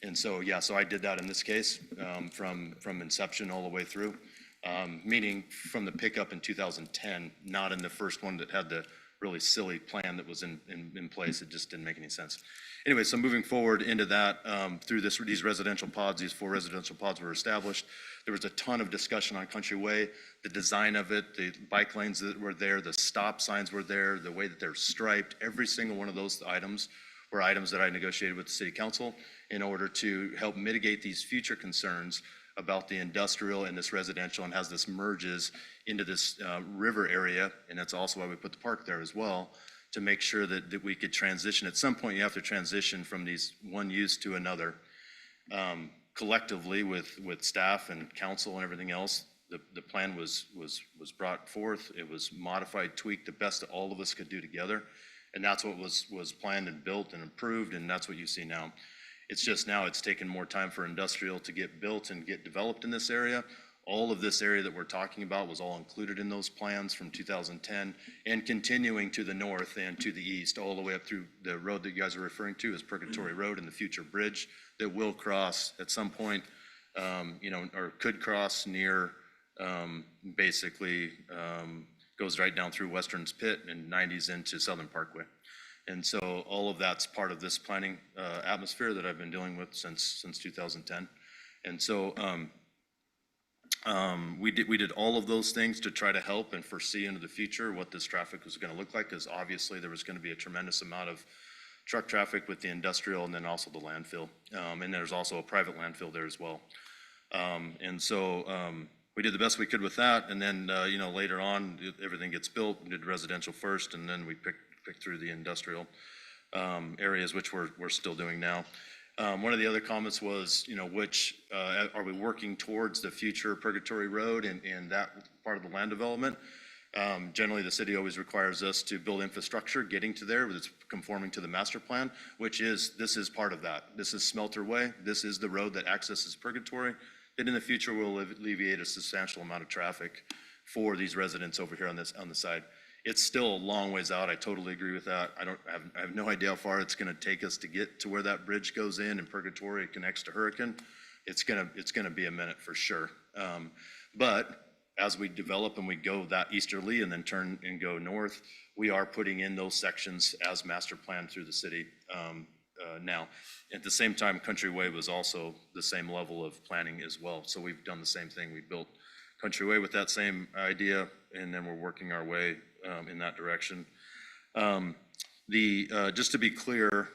And so, yeah, so I did that in this case, from inception all the way through, meaning from the pickup in 2010, not in the first one that had the really silly plan that was in place. It just didn't make any sense. Anyway, so moving forward into that, through these residential pods, these 4 residential pods were established. There was a ton of discussion on Country Way, the design of it, the bike lanes that were there, the stop signs were there, the way that they're striped. Every single one of those items were items that I negotiated with the city council in order to help mitigate these future concerns about the industrial and this residential, and as this merges into this river area, and that's also why we put the park there as well, to make sure that we could transition. At some point, you have to transition from these one use to another. Collectively with staff and council and everything else, the plan was brought forth. It was modified, tweaked, the best that all of us could do together. And that's what was planned and built and approved, and that's what you see now. It's just now it's taken more time for industrial to get built and get developed in this area. All of this area that we're talking about was all included in those plans from 2010, and continuing to the north and to the east, all the way up through the road that you guys are referring to as Purgatory Road, and the future bridge that will cross at some point, or could cross near, basically goes right down through Western's Pit and 90s into Southern Parkway. And so all of that's part of this planning atmosphere that I've been dealing with since 2010. And so we did all of those things to try to help and foresee into the future what this traffic was going to look like, because obviously there was going to be a tremendous amount of truck traffic with the industrial and then also the landfill. And there's also a private landfill there as well. And so we did the best we could with that. And then, later on, everything gets built. We did residential first, and then we picked through the industrial areas, which we're still doing now. One of the other comments was, which are we working towards the future Purgatory Road and that part of the land development? Generally, the city always requires us to build infrastructure getting to there, but it's conforming to the master plan, this is part of that. This is Smelter Way. This is the road that accesses Purgatory. That in the future will alleviate a substantial amount of traffic for these residents over here on the side. It's still a long ways out. I totally agree with that. I have no idea how far it's going to take us to get to where that bridge goes in and Purgatory connects to Hurricane. It's gonna be a minute for sure. But as we develop and we go that easterly and then turn and go north, we are putting in those sections as master plan through the city now. At the same time, Country Way was also the same level of planning as well. So we've done the same thing. We built Country Way with that same idea, and then we're working our way in that direction. Just to be clear,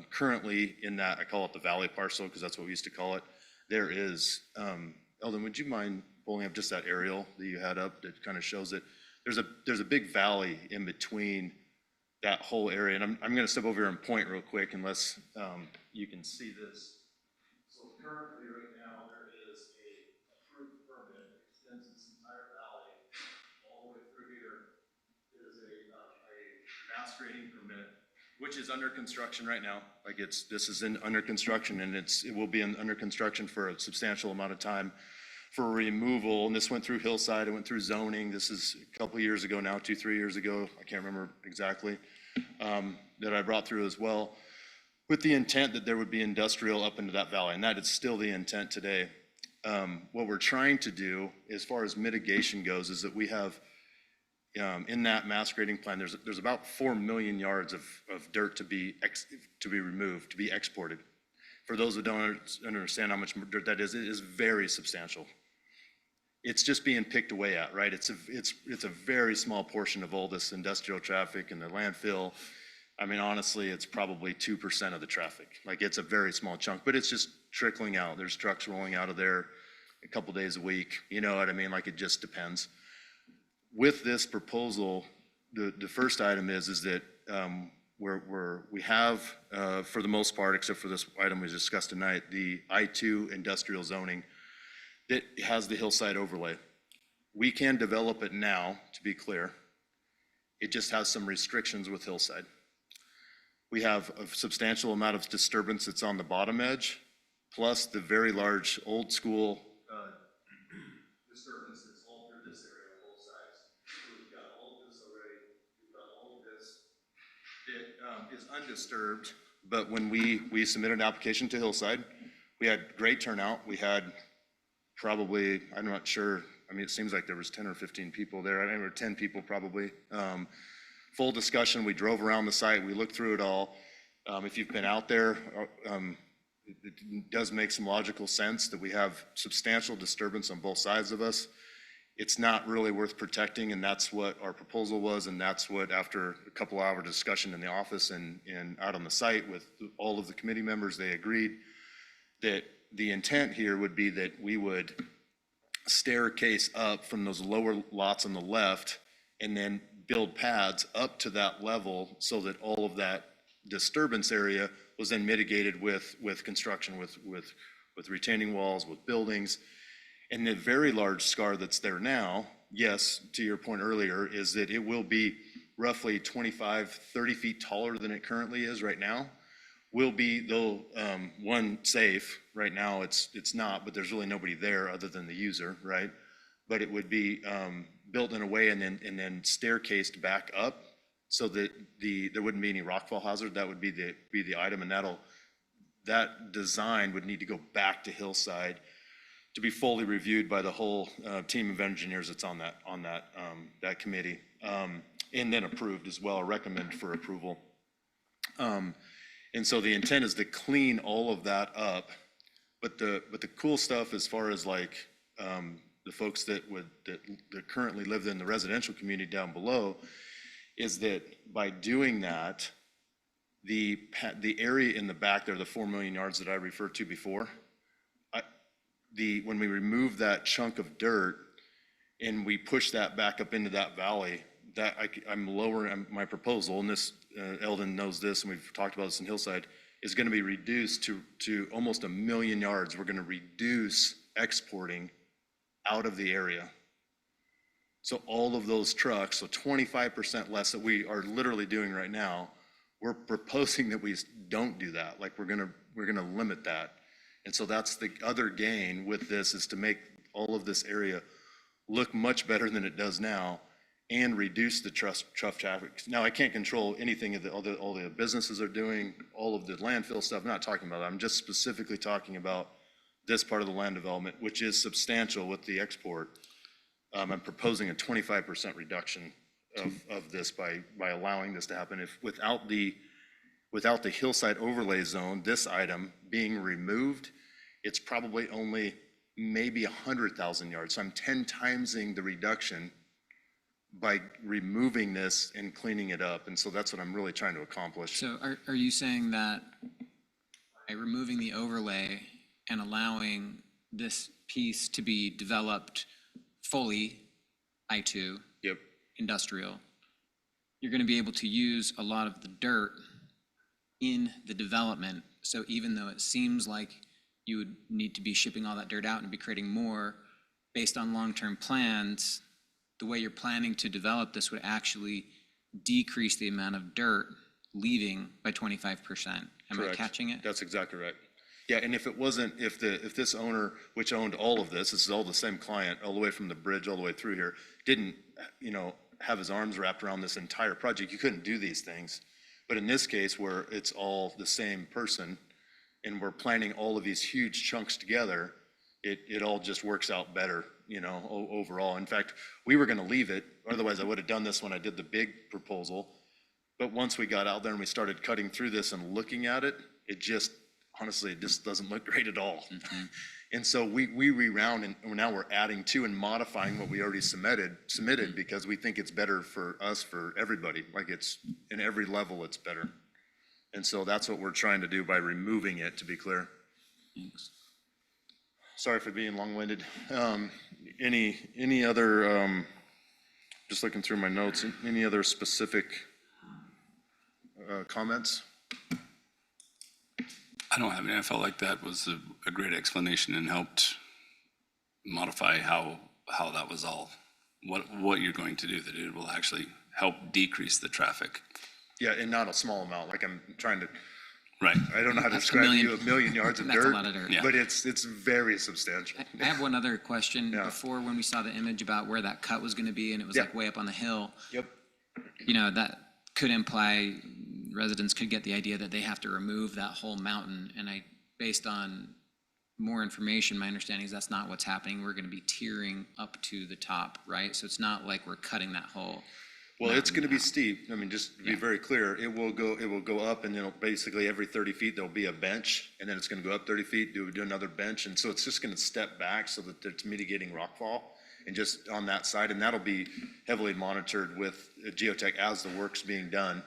currently in that, I call it the valley parcel because that's what we used to call it. There is, Eldon, would you mind pulling up just that aerial that you had up that kind of shows it? There's a big valley in between that whole area, and I'm going to step over here and point real quick unless you can see this. So currently, right now, there is a approved permit that extends this entire valley all the way through here. There's a mass grading permit, which is under construction right now. Like this is under construction, and it will be under construction for a substantial amount of time for removal. And this went through Hillside, it went through zoning. This is a couple years ago now, 2-3 years ago. I can't remember exactly, that I brought through as well, with the intent that there would be industrial up into that valley. And that is still the intent today. What we're trying to do as far as mitigation goes is that we have, in that mass grading plan, there's about 4 million yards of dirt to be removed, to be exported. For those that don't understand how much dirt that is, it is very substantial. It's just being picked away at, right? It's a very small portion of all this industrial traffic and the landfill. I mean, honestly, it's probably 2% of the traffic. Like, it's a very small chunk, but it's just trickling out. There's trucks rolling out of there a couple days a week. You know what I mean? Like, it just depends. With this proposal, the first item is that we have, for the most part, except for this item we discussed tonight, the I-2 industrial zoning that has the hillside overlay. We can develop it now, to be clear. It just has some restrictions with hillside. We have a substantial amount of disturbance that's on the bottom edge, plus the very large old school disturbance that's all through this area on both sides. So we've got all of this already, we've got all of this that is undisturbed, but when we submitted an application to Hillside, we had great turnout. We had probably, I'm not sure, I mean, it seems like there was 10 or 15 people there. I remember 10 people probably. Full discussion. We drove around the site. We looked through it all. If you've been out there, it does make some logical sense that we have substantial disturbance on both sides of us. It's not really worth protecting, and that's what our proposal was, and that's what, after a couple hour discussion in the office and out on the site with all of the committee members, they agreed that the intent here would be that we would staircase up from those lower lots on the left and then build pads up to that level so that all of that disturbance area was then mitigated with construction, with retaining walls, with buildings. And the very large scar that's there now, yes, to your point earlier, is that it will be roughly 25, 30 feet taller than it currently is right now. Will be, though, one, safe. Right now, it's not, but there's really nobody there other than the user, right? But it would be built in a way and then staircased back up so that there wouldn't be any rockfall hazard. That would be the item, and that design would need to go back to Hillside to be fully reviewed by the whole team of engineers that's on that committee, and then approved as well, or recommended for approval. And so the intent is to clean all of that up. But the cool stuff, as far as like the folks that currently live in the residential community down below, is that by doing that, the area in the back there, the 4 million yards that I referred to before, when we remove that chunk of dirt and we push that back up into that valley, that I'm lowering my proposal, and this, Eldon knows this, and we've talked about this in Hillside, is going to be reduced to almost 1 million yards. We're going to reduce exporting out of the area. So all of those trucks, so 25% less that we are literally doing right now, we're proposing that we don't do that. Like we're gonna limit that. And so that's the other gain with this, is to make all of this area look much better than it does now and reduce the truck traffic. Now, I can't control anything of all the businesses are doing, all of the landfill stuff. I'm not talking about that. I'm just specifically talking about this part of the land development, which is substantial with the export. I'm proposing a 25% reduction of this by allowing this to happen. If without the hillside overlay zone, this item being removed, it's probably only maybe 100,000 yards. So I'm 10 timesing the reduction by removing this and cleaning it up. And so that's what I'm really trying to accomplish. So are you saying that by removing the overlay and allowing this piece to be developed fully I-2, Yep. industrial, you're going to be able to use a lot of the dirt in the development. So even though it seems like you would need to be shipping all that dirt out and be creating more, based on long-term plans, the way you're planning to develop this would actually decrease the amount of dirt leaving by 25%. Am Correct. I catching it? That's exactly right. Yeah, and if it wasn't, if this owner, which owned all of this is all the same client, all the way from the bridge, all the way through here, didn't, have his arms wrapped around this entire project, you couldn't do these things. But in this case, where it's all the same person, and we're planning all of these huge chunks together, it all just works out better, overall. In fact, we were gonna leave it, otherwise I would have done this when I did the big proposal. But once we got out there and we started cutting through this and looking at it, honestly, it just doesn't look great at all. Mm-hmm. And so we reround, and now we're adding to and modifying what we already submitted because we think it's better for us, for everybody. Like it's, in every level, it's better. And so that's what we're trying to do by removing it, to be clear. Thanks. Sorry for being long-winded. Any other, just looking through my notes, any other specific comments? I don't have any. I felt like that was a great explanation and helped modify how that was all, what you're going to do, that it will actually help decrease the traffic. Yeah, and not a small amount, like I'm trying to, Right. I don't know how to describe to you 1 million yards of That's a dirt. lot of dirt. Yeah. But it's very substantial. I have one other question. Before, when we saw the image about where that cut was going to be, and it was Yeah. like way up on the hill, Yep. that could imply residents could get the idea that they have to remove that whole mountain. And based on more information, my understanding is that's not what's happening. We're going to be tiering up to the top, right? So it's not like we're cutting that whole. Well, it's going to be steep. I mean, just to be very clear, it will go up, and then basically every 30 feet, there'll be a bench, and then it's going to go up 30 feet, do another bench. And so it's just going to step back so that it's mitigating rockfall and just on that side. And that'll be heavily monitored with geotech as the work's being done.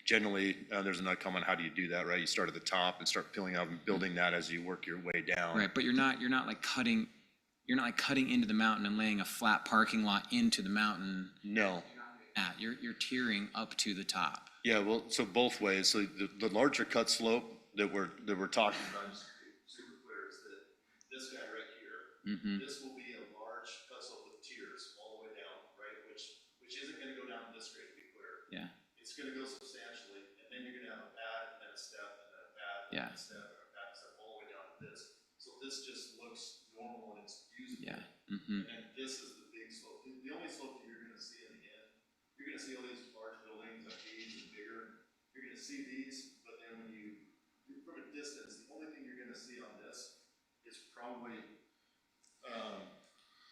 Generally, there's another comment, how do you do that, right? You start at the top and start peeling out and building that as you work your way down. Right, but you're not like cutting into the mountain and laying a flat parking lot into the mountain. No. You're tiering up to the top. Yeah, well, so both ways. So the larger cut slope that we're talking about, just to be super clear, is that this guy right here, this will be a large cut slope with tiers all the way down, right? Which isn't going to go down this grade, to be clear. Yeah. It's going to go substantially, and then you're going to have a pad, and then a step, and then a pad, and then a step, and a pad, and a step, all the way down to this. So this just looks normal and it's usable. Yeah. And this is the big slope. The only slope that you're going to see in the end, you're going to see all these large buildings like these and bigger. You're going to see these, but then from a distance, the only thing you're going to see on this is probably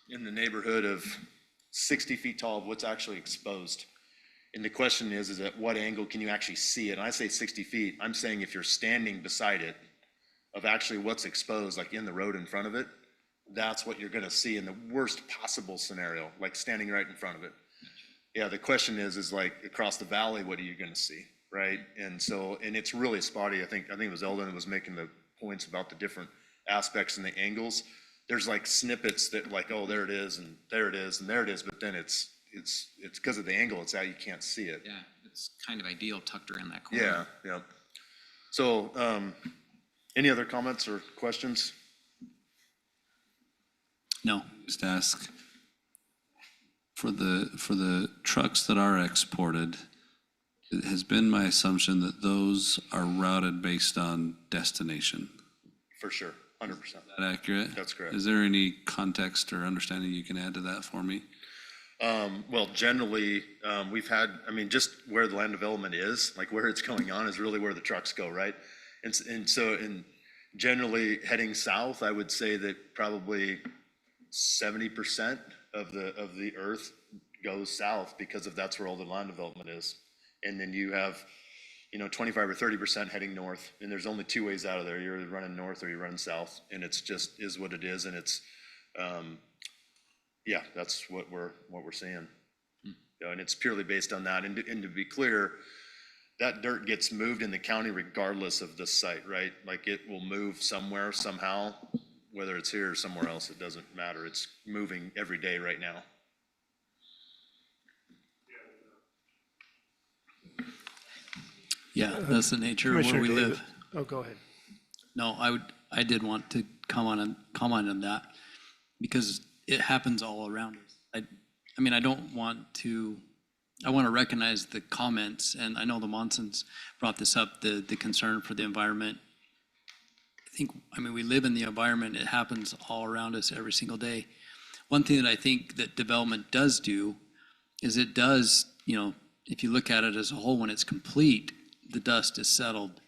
in the neighborhood of 60 feet tall of what's actually exposed. And the question is at what angle can you actually see it? And I say 60 feet, I'm saying if you're standing beside it, of actually what's exposed, like in the road in front of it, that's what you're gonna see in the worst possible scenario, like standing right in front of it. Yeah, the question is like across the valley, what are you gonna see? right? And so, and it's really spotty. I think it was Eldon that was making the points about the different aspects and the angles. There's like snippets that like, oh, there it is, and there it is, and there it is, but then it's because of the angle it's at, you can't see it. Yeah, it's kind of ideal tucked around that corner. Yeah. So, any other comments or questions? No. Just ask, for the trucks that are exported, it has been my assumption that those are routed based on destination. For sure, 100%. Is that accurate? That's correct. Is there any context or understanding you can add to that for me? Well, generally, we've had, I mean, just where the land development is, like where it's going on is really where the trucks go, right? And so generally heading south, I would say that probably 70% of the earth goes south because that's where all the land development is. And then you have, 25 or 30% heading north, and there's only two ways out of there. You're either running north or you're running south, and it's just is what it is, and it's, yeah, that's what we're seeing. And it's purely based on that. And to be clear, that dirt gets moved in the county regardless of the site, right? Like it will move somewhere, somehow, whether it's here or somewhere else, it doesn't matter. It's moving every day right now. Yeah, that's the nature of where Commissioner we Davis. live. Oh, go ahead. No, I did want to comment on that because it happens all around us. I mean, I want to recognize the comments, and I know the Monsons brought this up, the concern for the environment. I mean, we live in the environment. It happens all around us every single day. One thing that I think that development does do is it does, if you look at it as a whole, when it's complete, the dust is settled,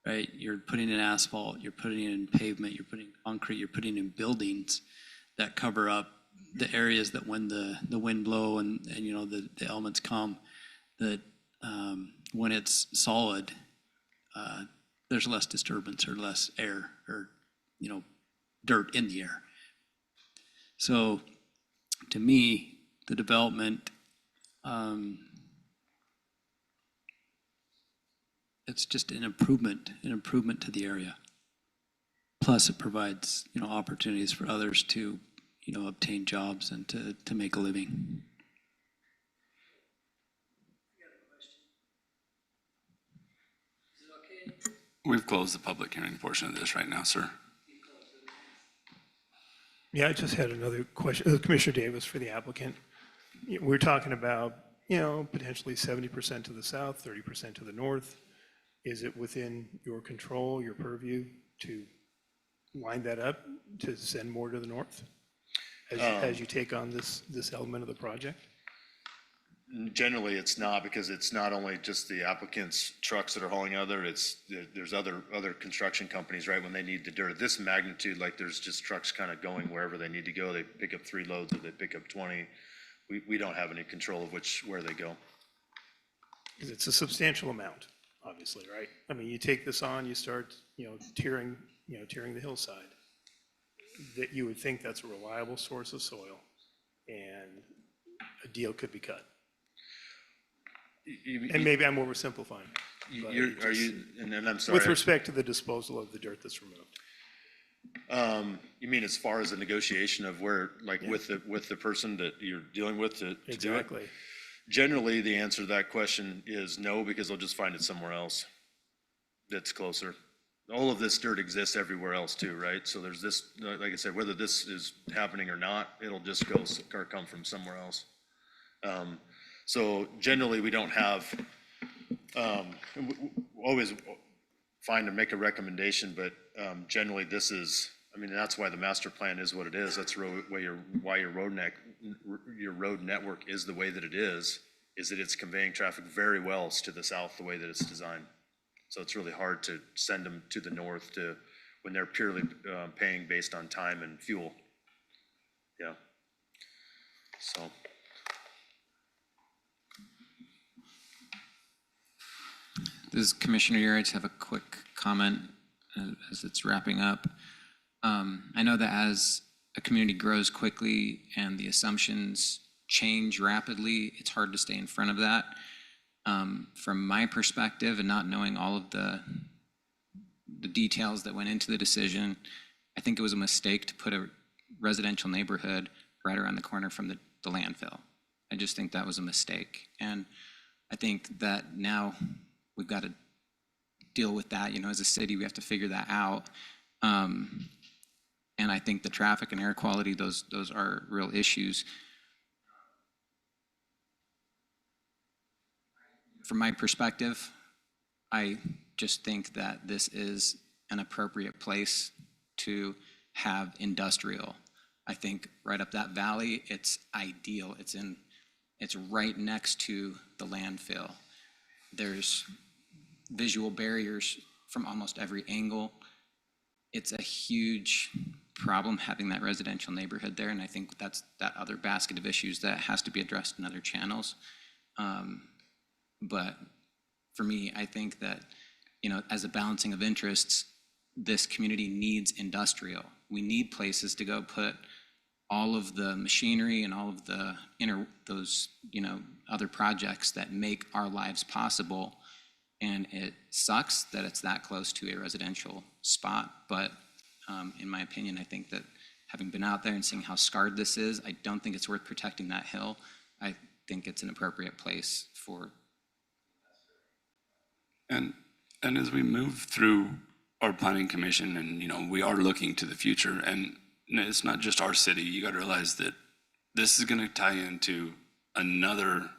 right? You're putting in asphalt, you're putting in pavement, you're putting in concrete, you're putting in buildings that cover up the areas that when the wind blow and the elements come, that when it's solid, there's less disturbance or less air or dirt in the air. So to me, the development, it's just an improvement to the area. Plus, it provides opportunities for others to obtain jobs and to make a living. We've closed the public hearing portion of this right now, sir. Yeah, I just had another question. Commissioner Davis for the applicant. We're talking about, potentially 70% to the south, 30% to the north. Is it within your control, your purview to line that up to send more to the north as you take on this element of the project? Generally, it's not, because it's not only just the applicant's trucks that are hauling there's other construction companies, right? When they need the dirt, this magnitude, like there's just trucks kind of going wherever they need to go. They pick up 3 loads or they pick up 20. We don't have any control of where they go. Because it's a substantial amount, obviously, right? I mean, you take this on, you start, tearing the hillside. That you would think that's a reliable source of soil, and a deal could be cut. And maybe I'm oversimplifying. And I'm sorry. With respect to the disposal of the dirt that's removed. You mean as far as the negotiation of where, like with the person that you're dealing with to do it? Exactly. Generally, the answer to that question is no, because they'll just find it somewhere else that's closer. All of this dirt exists everywhere else too, right? So there's this, like I said, whether this is happening or not, it'll just go or come from somewhere else. So generally, we don't have, always fine to make a recommendation, but generally this is, that's why the master plan is what it is. That's why your road network is the way that it is that it's conveying traffic very well to the south the way that it's designed. So it's really hard to send them to the north when they're purely paying based on time and fuel. Yeah. So. Does Commissioner Urites have a quick comment as it's wrapping up? I know that as a community grows quickly and the assumptions change rapidly, it's hard to stay in front of that. From my perspective and not knowing all of the details that went into the decision, I think it was a mistake to put a residential neighborhood right around the corner from the landfill. I just think that was a mistake. And I think that now we've got to deal with that. As a city, we have to figure that out. And I think the traffic and air quality, those are real issues. From my perspective, I just think that this is an appropriate place to have industrial. I think right up that valley, it's ideal. It's right next to the landfill. There's visual barriers from almost every angle. It's a huge problem having that residential neighborhood there, and I think that's that other basket of issues that has to be addressed in other channels. But for me, I think that, as a balancing of interests, this community needs industrial. We need places to go put all of the machinery and all of the those other projects that make our lives possible. And it sucks that it's that close to a residential spot. But in my opinion, I think that having been out there and seeing how scarred this is, I don't think it's worth protecting that hill. I think it's an appropriate place for. And as we move through our planning commission and, we are looking to the future, and it's not just our city, you got to realize that this is going to tie into another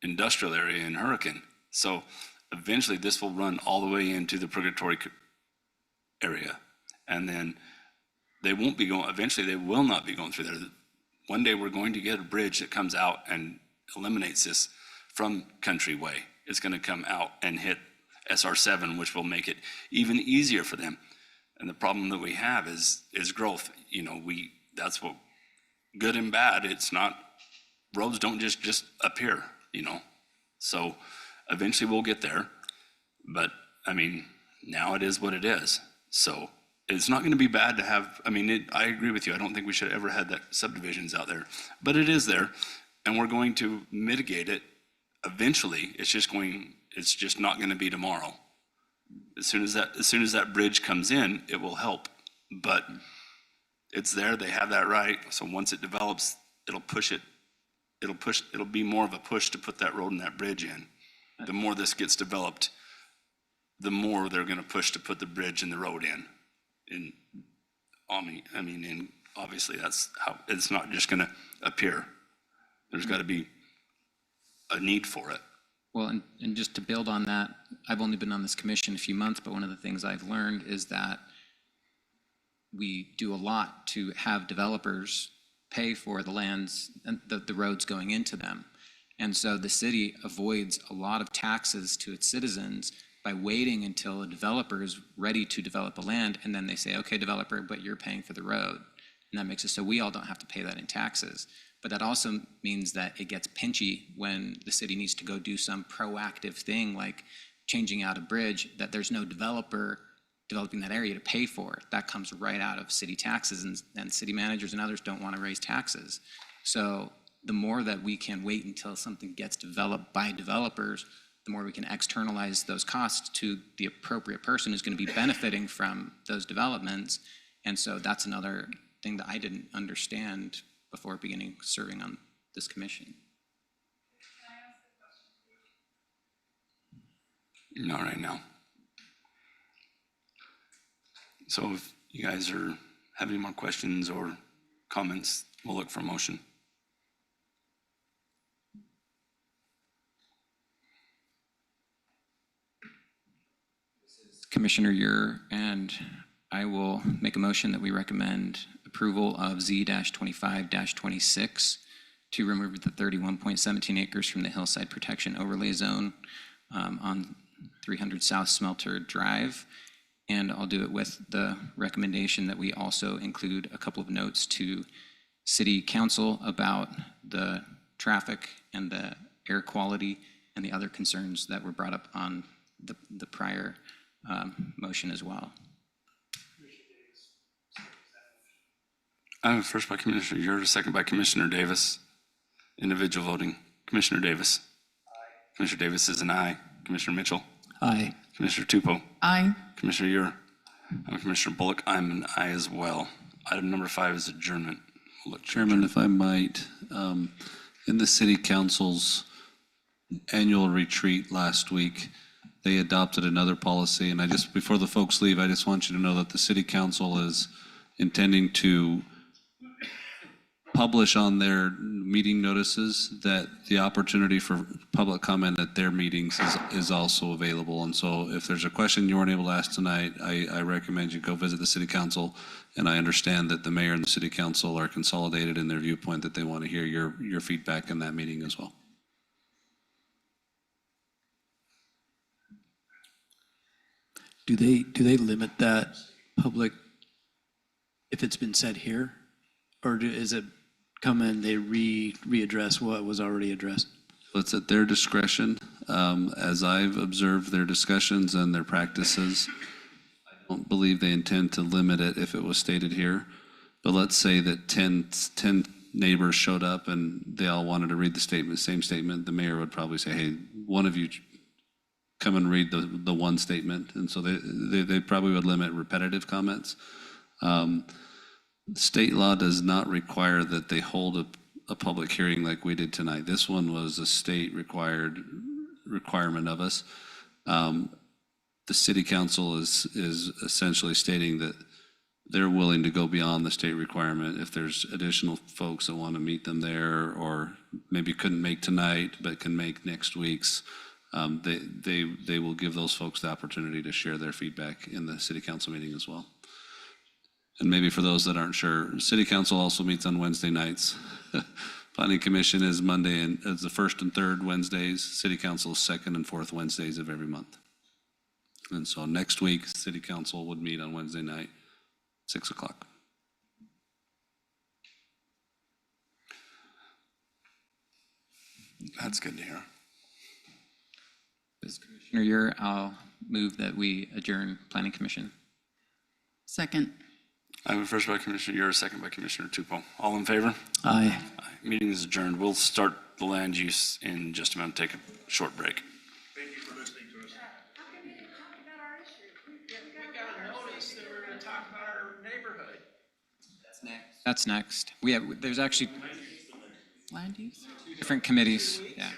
industrial area in Hurricane. So eventually this will run all the way into the Purgatory area. And then they won't be going, eventually they will not be going through there. One day we're going to get a bridge that comes out and eliminates this from Country Way. It's going to come out and hit SR7, which will make it even easier for them. And the problem that we have is growth. That's what, good and bad. It's not, roads don't just appear, So eventually we'll get there. But now it is what it is. So it's not going to be bad to have, I agree with you. I don't think we should have ever had that subdivisions out there, but it is there, and we're going to mitigate it eventually. It's just not going to be tomorrow. As soon as that bridge comes in, it will help, but it's there. They have that right. So once it develops, it'll be more of a push to put that road and that bridge in. The more this gets developed, the more they're going to push to put the bridge and the road in. And obviously that's how, it's not just going to appear. There's got to be a need for it. Well, and just to build on that, I've only been on this commission a few months, but one of the things I've learned is that we do a lot to have developers pay for the lands and the roads going into them. And so the city avoids a lot of taxes to its citizens by waiting until a developer is ready to develop the land, and then they say, okay, developer, but you're paying for the road. And that makes it so we all don't have to pay that in taxes. But that also means that it gets pinchy when the city needs to go do some proactive thing like changing out a bridge that there's no developer developing that area to pay for. That comes right out of city taxes, and city managers and others don't want to raise taxes. So the more that we can wait until something gets developed by developers, the more we can externalize those costs to the appropriate person who's going to be benefiting from those developments. And so that's another thing that I didn't understand before beginning serving on this commission. Not right now. So if you guys have any more questions or comments, we'll look for a motion. Commissioner Ure, and I will make a motion that we recommend approval of Z-25-26 to remove the 31.17 acres from the Hillside Protection Overlay Zone on 300 South Smelter Drive. And I'll do it with the recommendation that we also include a couple of notes to City Council about the traffic and the air quality and the other concerns that were brought up on the prior motion as well. I have a first by Commissioner Ure, a second by Commissioner Davis. Individual voting. Commissioner Davis. Aye. Commissioner Davis is an aye. Commissioner Mitchell. Aye. Commissioner Tupou. Aye. Commissioner Ure. I'm Commissioner Bullock. I'm an aye as well. Item number 5 is adjournment. We'll look to Chairman, if I might, in the city council's annual retreat last week, they adopted another policy, and before the folks leave, I just want you to know that the city council is intending to publish on their meeting notices that the opportunity for public comment at their meetings is also available. And so if there's a question you weren't able to ask tonight, I recommend you go visit the city council. And I understand that the mayor and the city council are consolidated in their viewpoint that they want to hear your feedback in that meeting as well. Do they limit that public if it's been said here? Or is it come in, they readdress what was already addressed? It's at their discretion. As I've observed their discussions and their practices, I don't believe they intend to limit it if it was stated here. But let's say that 10 neighbors showed up and they all wanted to read the same statement. The mayor would probably say, hey, one of you come and read the one statement. And so they probably would limit repetitive comments. State law does not require that they hold a public hearing like we did tonight. This one was a state requirement of us. The city council is essentially stating that they're willing to go beyond the state requirement if there's additional folks that want to meet them there or maybe couldn't make tonight but can make next week's. They will give those folks the opportunity to share their feedback in the city council meeting as well. And maybe for those that aren't sure, city council also meets on Wednesday nights. Planning commission is Monday and is the first and third Wednesdays. City council is second and fourth Wednesdays of every month. And so next week, city council would meet on Wednesday night, 6 o'clock. That's good to hear. As Commissioner Ure, I'll move that we adjourn Planning Commission. Second. I have a first by Commissioner Ure, a second by Commissioner Tupou. All in favor? Aye. Aye. Meeting is adjourned. We'll start the land use in just a minute. Take a short break. Thank you for listening to us. We got a notice that we're going to talk about our neighborhood. That's next. There's actually Land use? different committees. Yeah.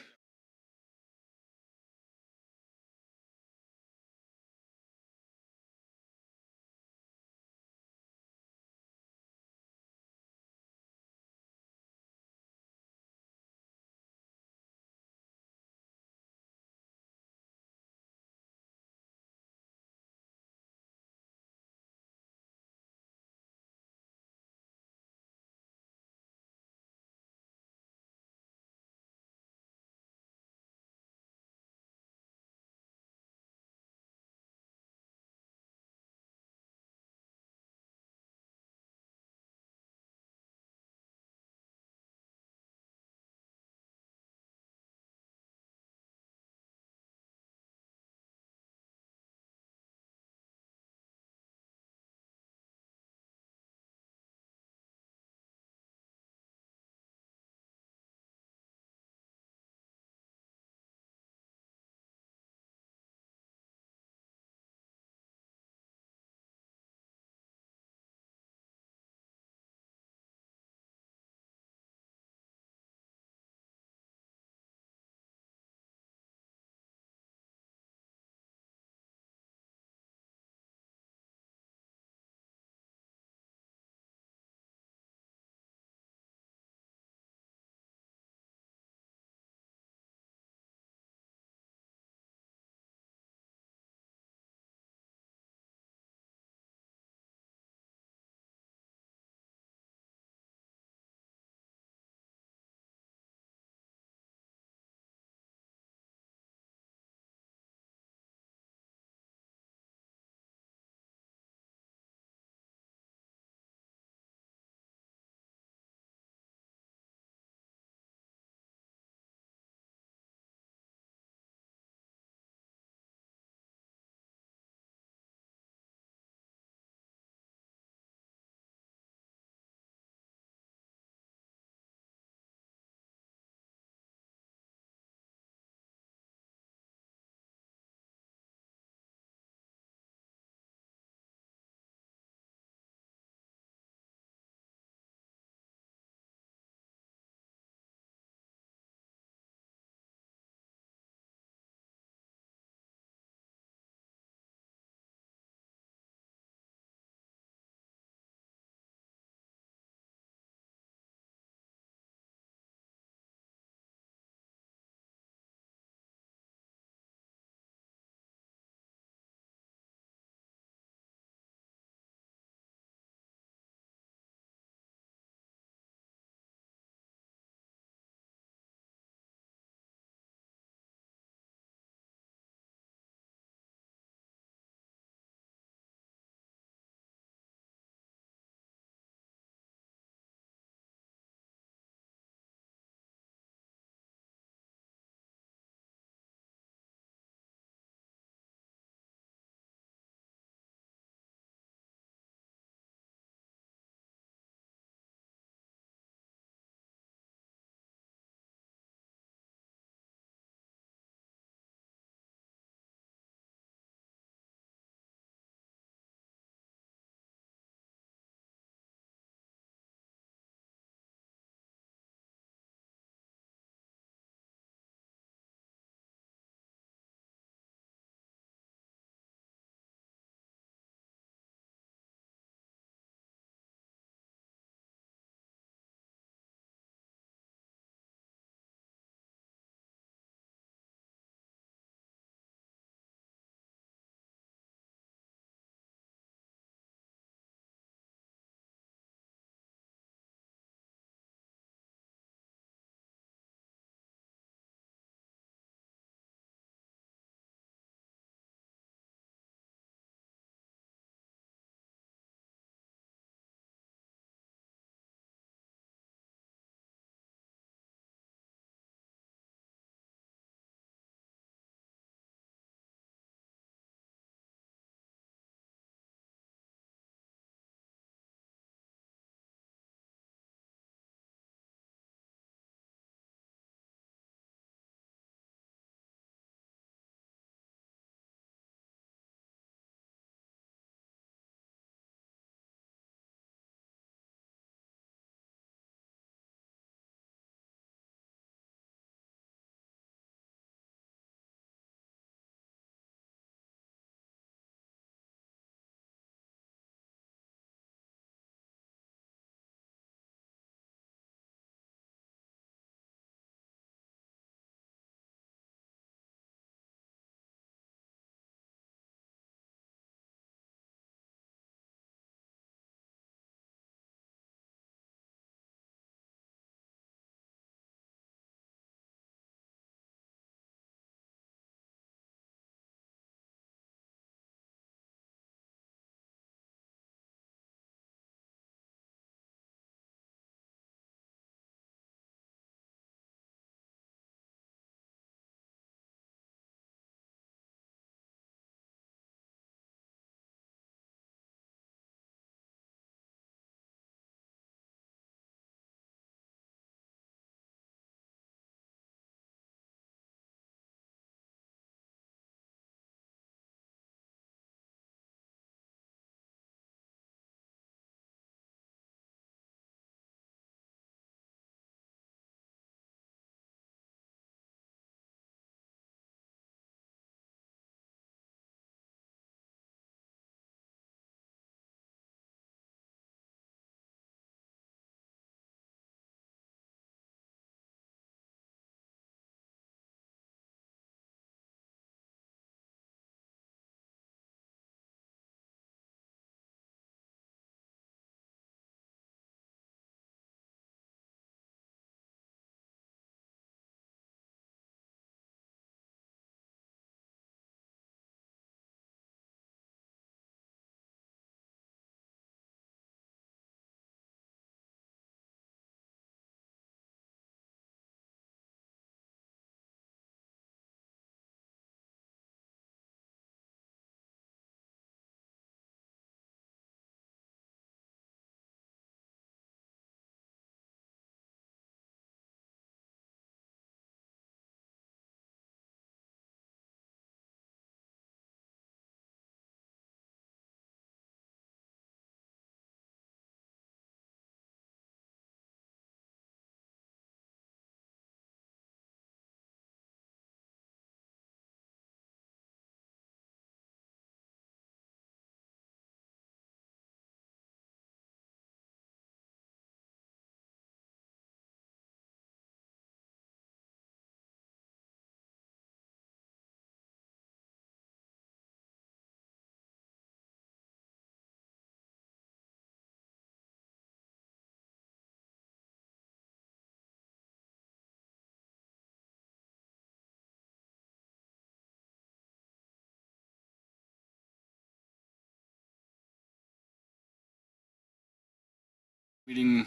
Meeting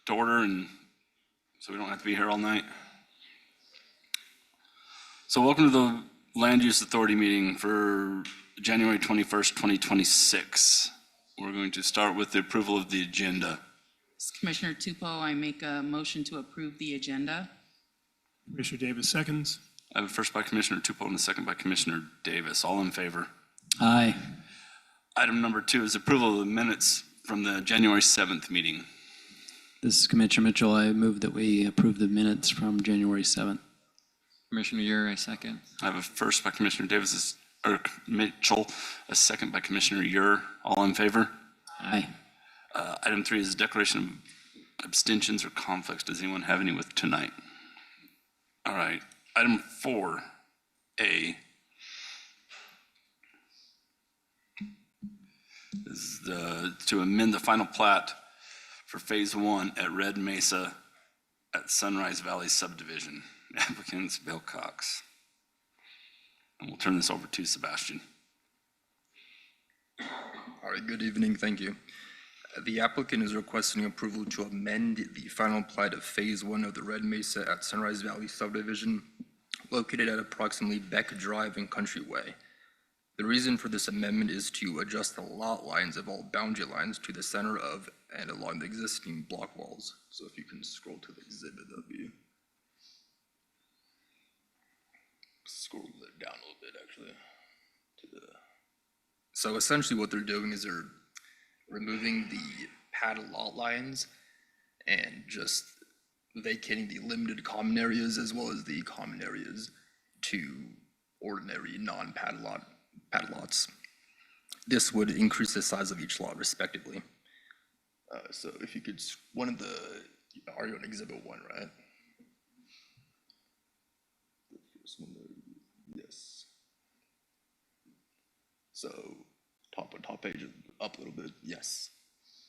to order, and so we don't have to be here all night. So welcome to the Land Use Authority meeting for January 21st, 2026. We're going to start with the approval of the agenda. Commissioner Tupou, I make a motion to approve the agenda. Commissioner Davis seconds. I have a first by Commissioner Tupou and a second by Commissioner Davis. All in favor? Aye. Item number 2 is approval of the minutes from the January 7th meeting. This is Commissioner Mitchell. I move that we approve the minutes from January 7th. Commissioner Ure, I second. I have a first by Commissioner Davis, or Mitchell, a second by Commissioner Ure. All in favor? Aye. Item 3 is declaration of abstentions or conflicts. Does anyone have any with tonight? All right. Item 4A is to amend the final plat for Phase 1 at Red Mesa at Sunrise Valley subdivision. Applicants Bill Cox. And we'll turn this over to Sebastian. All right, good evening, thank you. The applicant is requesting approval to amend the final plat of Phase 1 of the Red Mesa at Sunrise Valley subdivision located at approximately Beck Drive and Country Way. The reason for this amendment is to adjust the lot lines of all boundary lines to the center of and along the existing block walls. So if you can scroll to the exhibit, that'd be... Scroll it down a little bit, actually. So essentially what they're doing is they're removing the pad lot lines and just vacating the limited common areas as well as the common areas to ordinary non-pad lots. This would increase the size of each lot respectively. So if you could, are you on exhibit 1, right? The first one there, yes. So top page up a little bit, yes.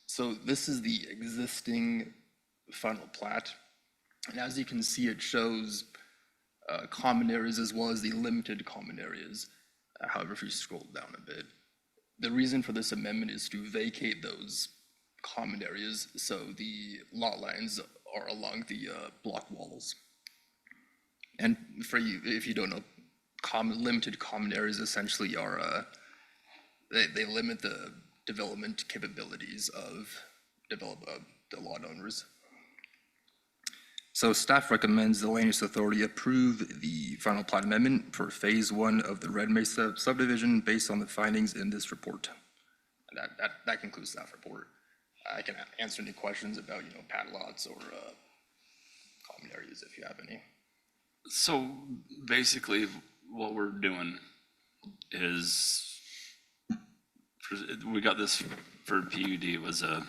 So this is the existing final plat. And as you can see, it shows common areas as well as the limited common areas. However, if you scroll down a bit, the reason for this amendment is to vacate those common areas so the lot lines are along the block walls. And for you, if you don't know, limited common areas essentially are they limit the development capabilities of the lot owners. So staff recommends the Land Use Authority approve the final plat amendment for Phase 1 of the Red Mesa subdivision based on the findings in this report. And that concludes staff report. I can answer any questions about, pad lots or common areas if you have any. So basically what we're doing is, we got this for PUD. It was I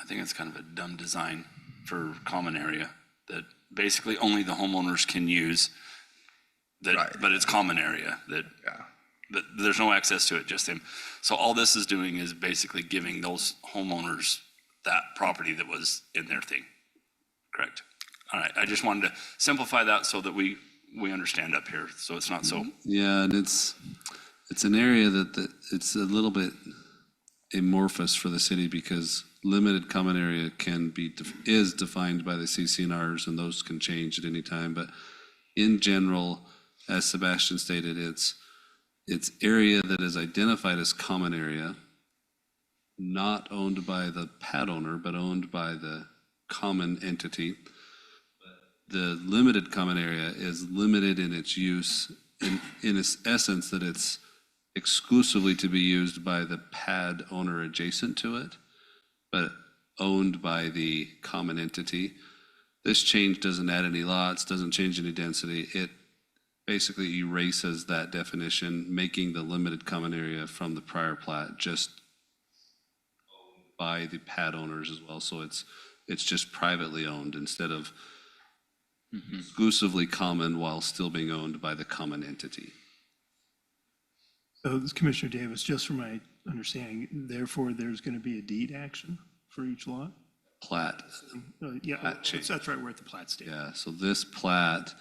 think it's kind of a dumb design for common area that basically only the homeowners can use, that, right. But it's common area that, that there's no access to it, just them. So all this is doing is basically giving those homeowners that property that was in their thing. Correct. All right. I just wanted to simplify that so that we understand up here. So it's not so. Yeah, and it's an area that it's a little bit amorphous for the city because limited common area is defined by the CC&Rs, and those can change at any time. But in general, as Sebastian stated, it's area that is identified as common area, not owned by the pad owner, but owned by the common entity. The limited common area is limited in its use, in its essence, that it's exclusively to be used by the pad owner adjacent to it, but owned by the common entity. This change doesn't add any lots, doesn't change any density. It basically erases that definition, making the limited common area from the prior plat just owned by the pad owners as well. So it's just privately owned instead of exclusively common while still being owned by the common entity. So this Commissioner Davis, just from my understanding, therefore there's going to be a deed action for each lot? Plat. Yeah, Plat change. that's right, we're at the plat stage. Yeah, so this plat,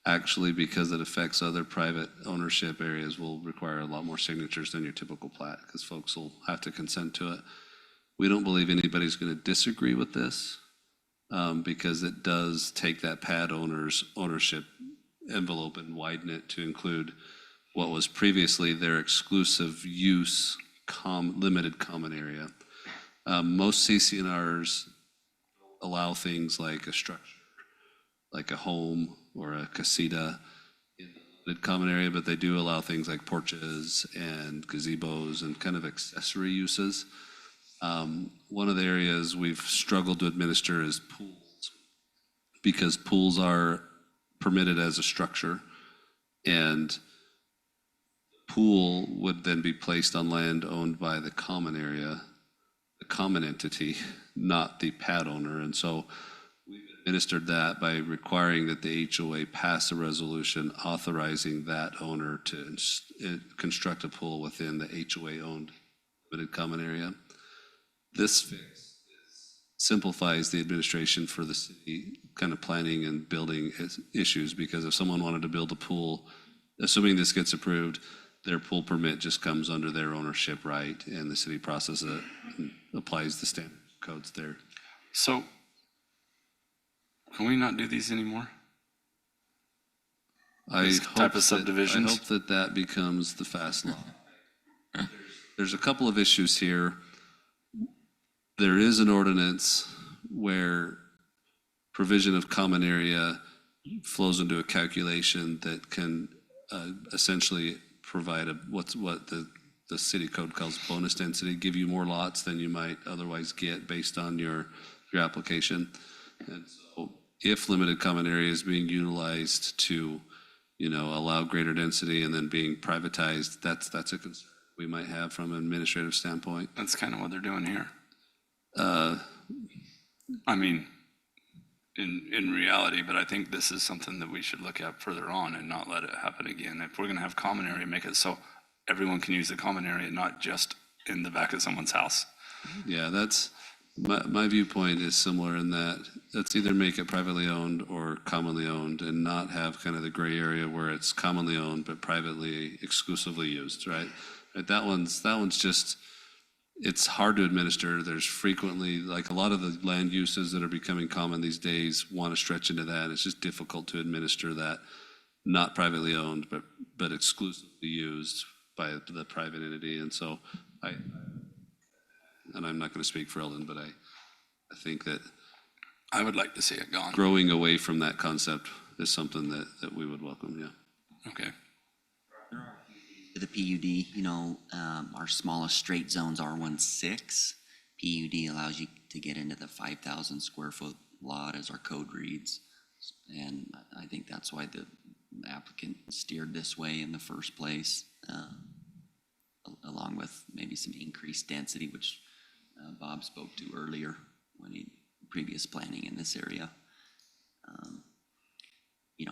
actually, because it affects other private ownership areas, will require a lot more signatures than your typical plat, because folks will have to consent to it. We don't believe anybody's going to disagree with this because it does take that pad owner's ownership envelope and widen it to include what was previously their exclusive use limited common area. Most CCNRs allow things like a structure, like a home or a casita in the common area, but they do allow things like porches and gazebos and kind of accessory uses. One of the areas we've struggled to administer is pools, because pools are permitted as a structure, and pool would then be placed on land owned by the common area, the common entity, not the pad owner. And so we've administered that by requiring that the HOA pass a resolution authorizing that owner to construct a pool within the HOA-owned limited common area. This fix simplifies the administration for the city kind of planning and building issues, because if someone wanted to build a pool, assuming this gets approved, their pool permit just comes under their ownership right, and the city processes it and applies the standard codes there. So can we not do these anymore? These type of subdivisions? I hope that that becomes the fast law. There's a couple of issues here. There is an ordinance where provision of common area flows into a calculation that can essentially provide what the city code calls bonus density, give you more lots than you might otherwise get based on your application. And so if limited common area is being utilized to, allow greater density and then being privatized, that's a concern we might have from an administrative standpoint. That's kind of what they're doing here. I mean, in reality, but I think this is something that we should look at further on and not let it happen again. If we're going to have common area, make it so everyone can use the common area, not just in the back of someone's house. Yeah, that's my viewpoint is similar in that let's either make it privately owned or commonly owned and not have kind of the gray area where it's commonly owned but privately exclusively used, right? That one's just, it's hard to administer. There's frequently, like a lot of the land uses that are becoming common these days want to stretch into that. It's just difficult to administer that, not privately owned, but exclusively used by the private entity. And so and I'm not going to speak for Eldon, but I think that I would like to see it gone. Growing away from that concept is something that we would welcome, yeah. Okay. The PUD, our smallest straight zones are 1.6. PUD allows you to get into the 5,000 square foot lot as our code reads. And I think that's why the applicant steered this way in the first place, along with maybe some increased density, which Bob spoke to earlier when previous planning in this area.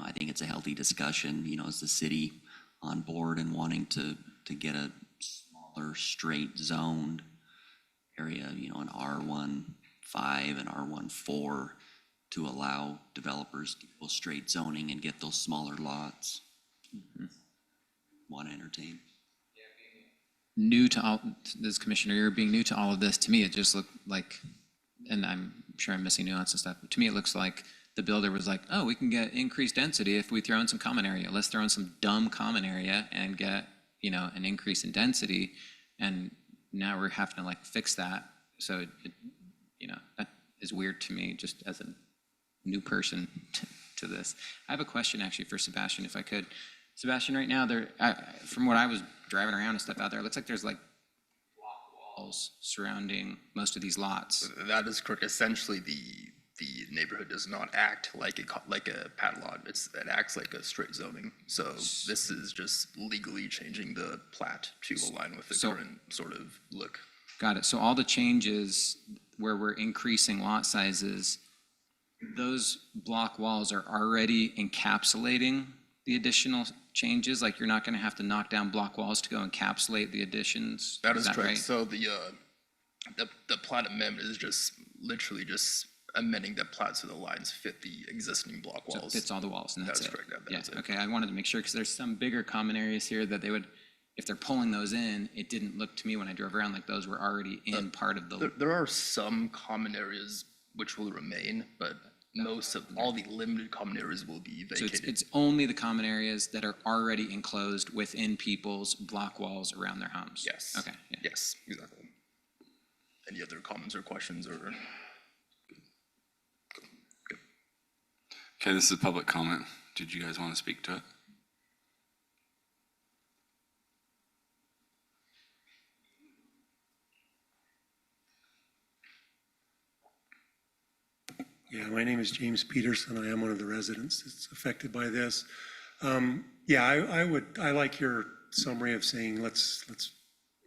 I think it's a healthy discussion, is the city on board and wanting to get a smaller straight zoned area, an R1.5 and R1.4 to allow developers to go straight zoning and get those smaller lots. Want to entertain. New to all this, Commissioner, you're being new to all of this. To me, it just looked like, and I'm sure I'm missing nuance and stuff, but to me, it looks like the builder was like, oh, we can get increased density if we throw in some common area. Let's throw in some dumb common area and get, an increase in density. And now we're having to fix that. So, that is weird to me just as a new person to this. I have a question actually for Sebastian, if I could. Sebastian, right now, from what I was driving around and stuff out there, it looks like there's block walls surrounding most of these lots. That is correct. Essentially, the neighborhood does not act like a pad lot. It acts like a straight zoning. So this is just legally changing the plat to align with the current sort of look. Got it. So all the changes where we're increasing lot sizes, those block walls are already encapsulating the additional changes? Like you're not going to have to knock down block walls to go encapsulate the additions? That is correct. Right? So the plat amendment is just literally just amending the plat so the lines fit the existing block walls. So it fits all the walls, and that's it. Correct. That's it. Okay, I wanted to make sure because there's some bigger common areas here that they would if they're pulling those in, it didn't look to me when I drove around like those were already in part of the. There are some common areas which will remain, but most of, all the limited common areas will be So vacated. it's only the common areas that are already enclosed within people's block walls around their homes? Yes. Okay, yeah. Yes, exactly. Any other comments or questions or? Okay, this is public comment. Did you guys want to speak to it? Yeah, my name is James Peterson. I am one of the residents that's affected by this. Yeah, I like your summary of saying, let's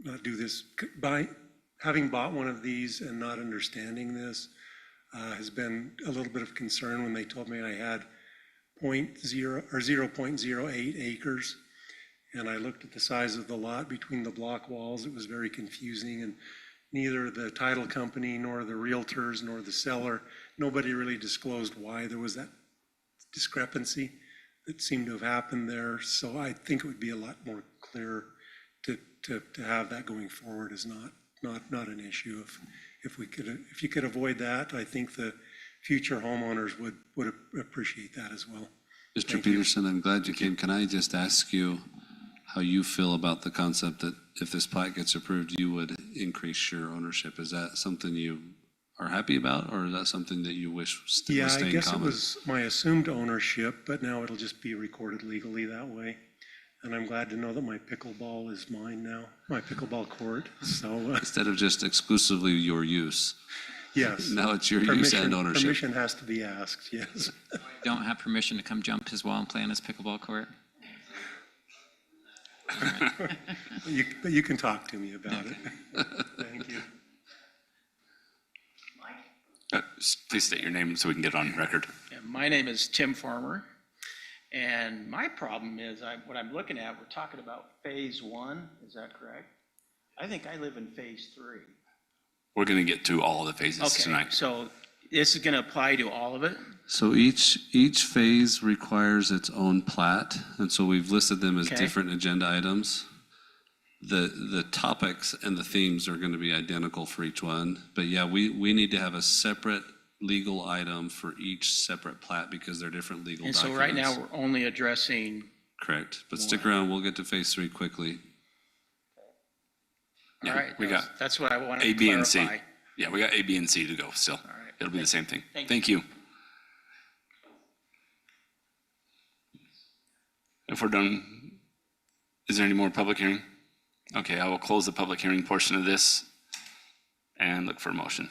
not do this. By having bought one of these and not understanding this, has been a little bit of concern when they told me I had 0.08 acres. And I looked at the size of the lot between the block walls. It was very confusing, and neither the title company nor the realtors nor the seller, nobody really disclosed why there was that discrepancy that seemed to have happened there. So I think it would be a lot more clear to have that going forward is not an issue. If you could avoid that, I think the future homeowners would appreciate that as well. Mr. Peterson, I'm glad you came. Can I just ask you how you feel about the concept that if this plat gets approved, you would increase your ownership? Is that something you are happy about, or is that something that you wish was Yeah, staying I guess it common? was my assumed ownership, but now it'll just be recorded legally that way. And I'm glad to know that my pickleball is mine now, my pickleball court. So, Instead of just exclusively your use. yes. Now it's your use and ownership. Permission has to be asked, yes. Don't have permission to come jump his wall and play on his pickleball court? But you can talk to me about it. Thank you. Please state your name so we can get it on record. Yeah, my name is Tim Farmer, and my problem is, what I'm looking at, we're talking about phase one, is that correct? I think I live in phase 3. We're going to get to all the phases Okay, tonight. so this is gonna apply to all of it? So each phase requires its own plat, and so we've listed them as Okay. different agenda items. The topics and the themes are going to be identical for each one, but yeah, we need to have a separate legal item for each separate plat because they're different legal And documents. so right now, we're only addressing, Correct, but stick around, we'll get to phase 3 quickly. all Yeah, right, we got that's what I wanted A, to B, and C. clarify. Yeah, we got A, B, and C to go still. right. It'll be the same thing. Thank Thank you. If we're done, is there any more public hearing? Okay, I will close the public hearing portion of this and look for a motion.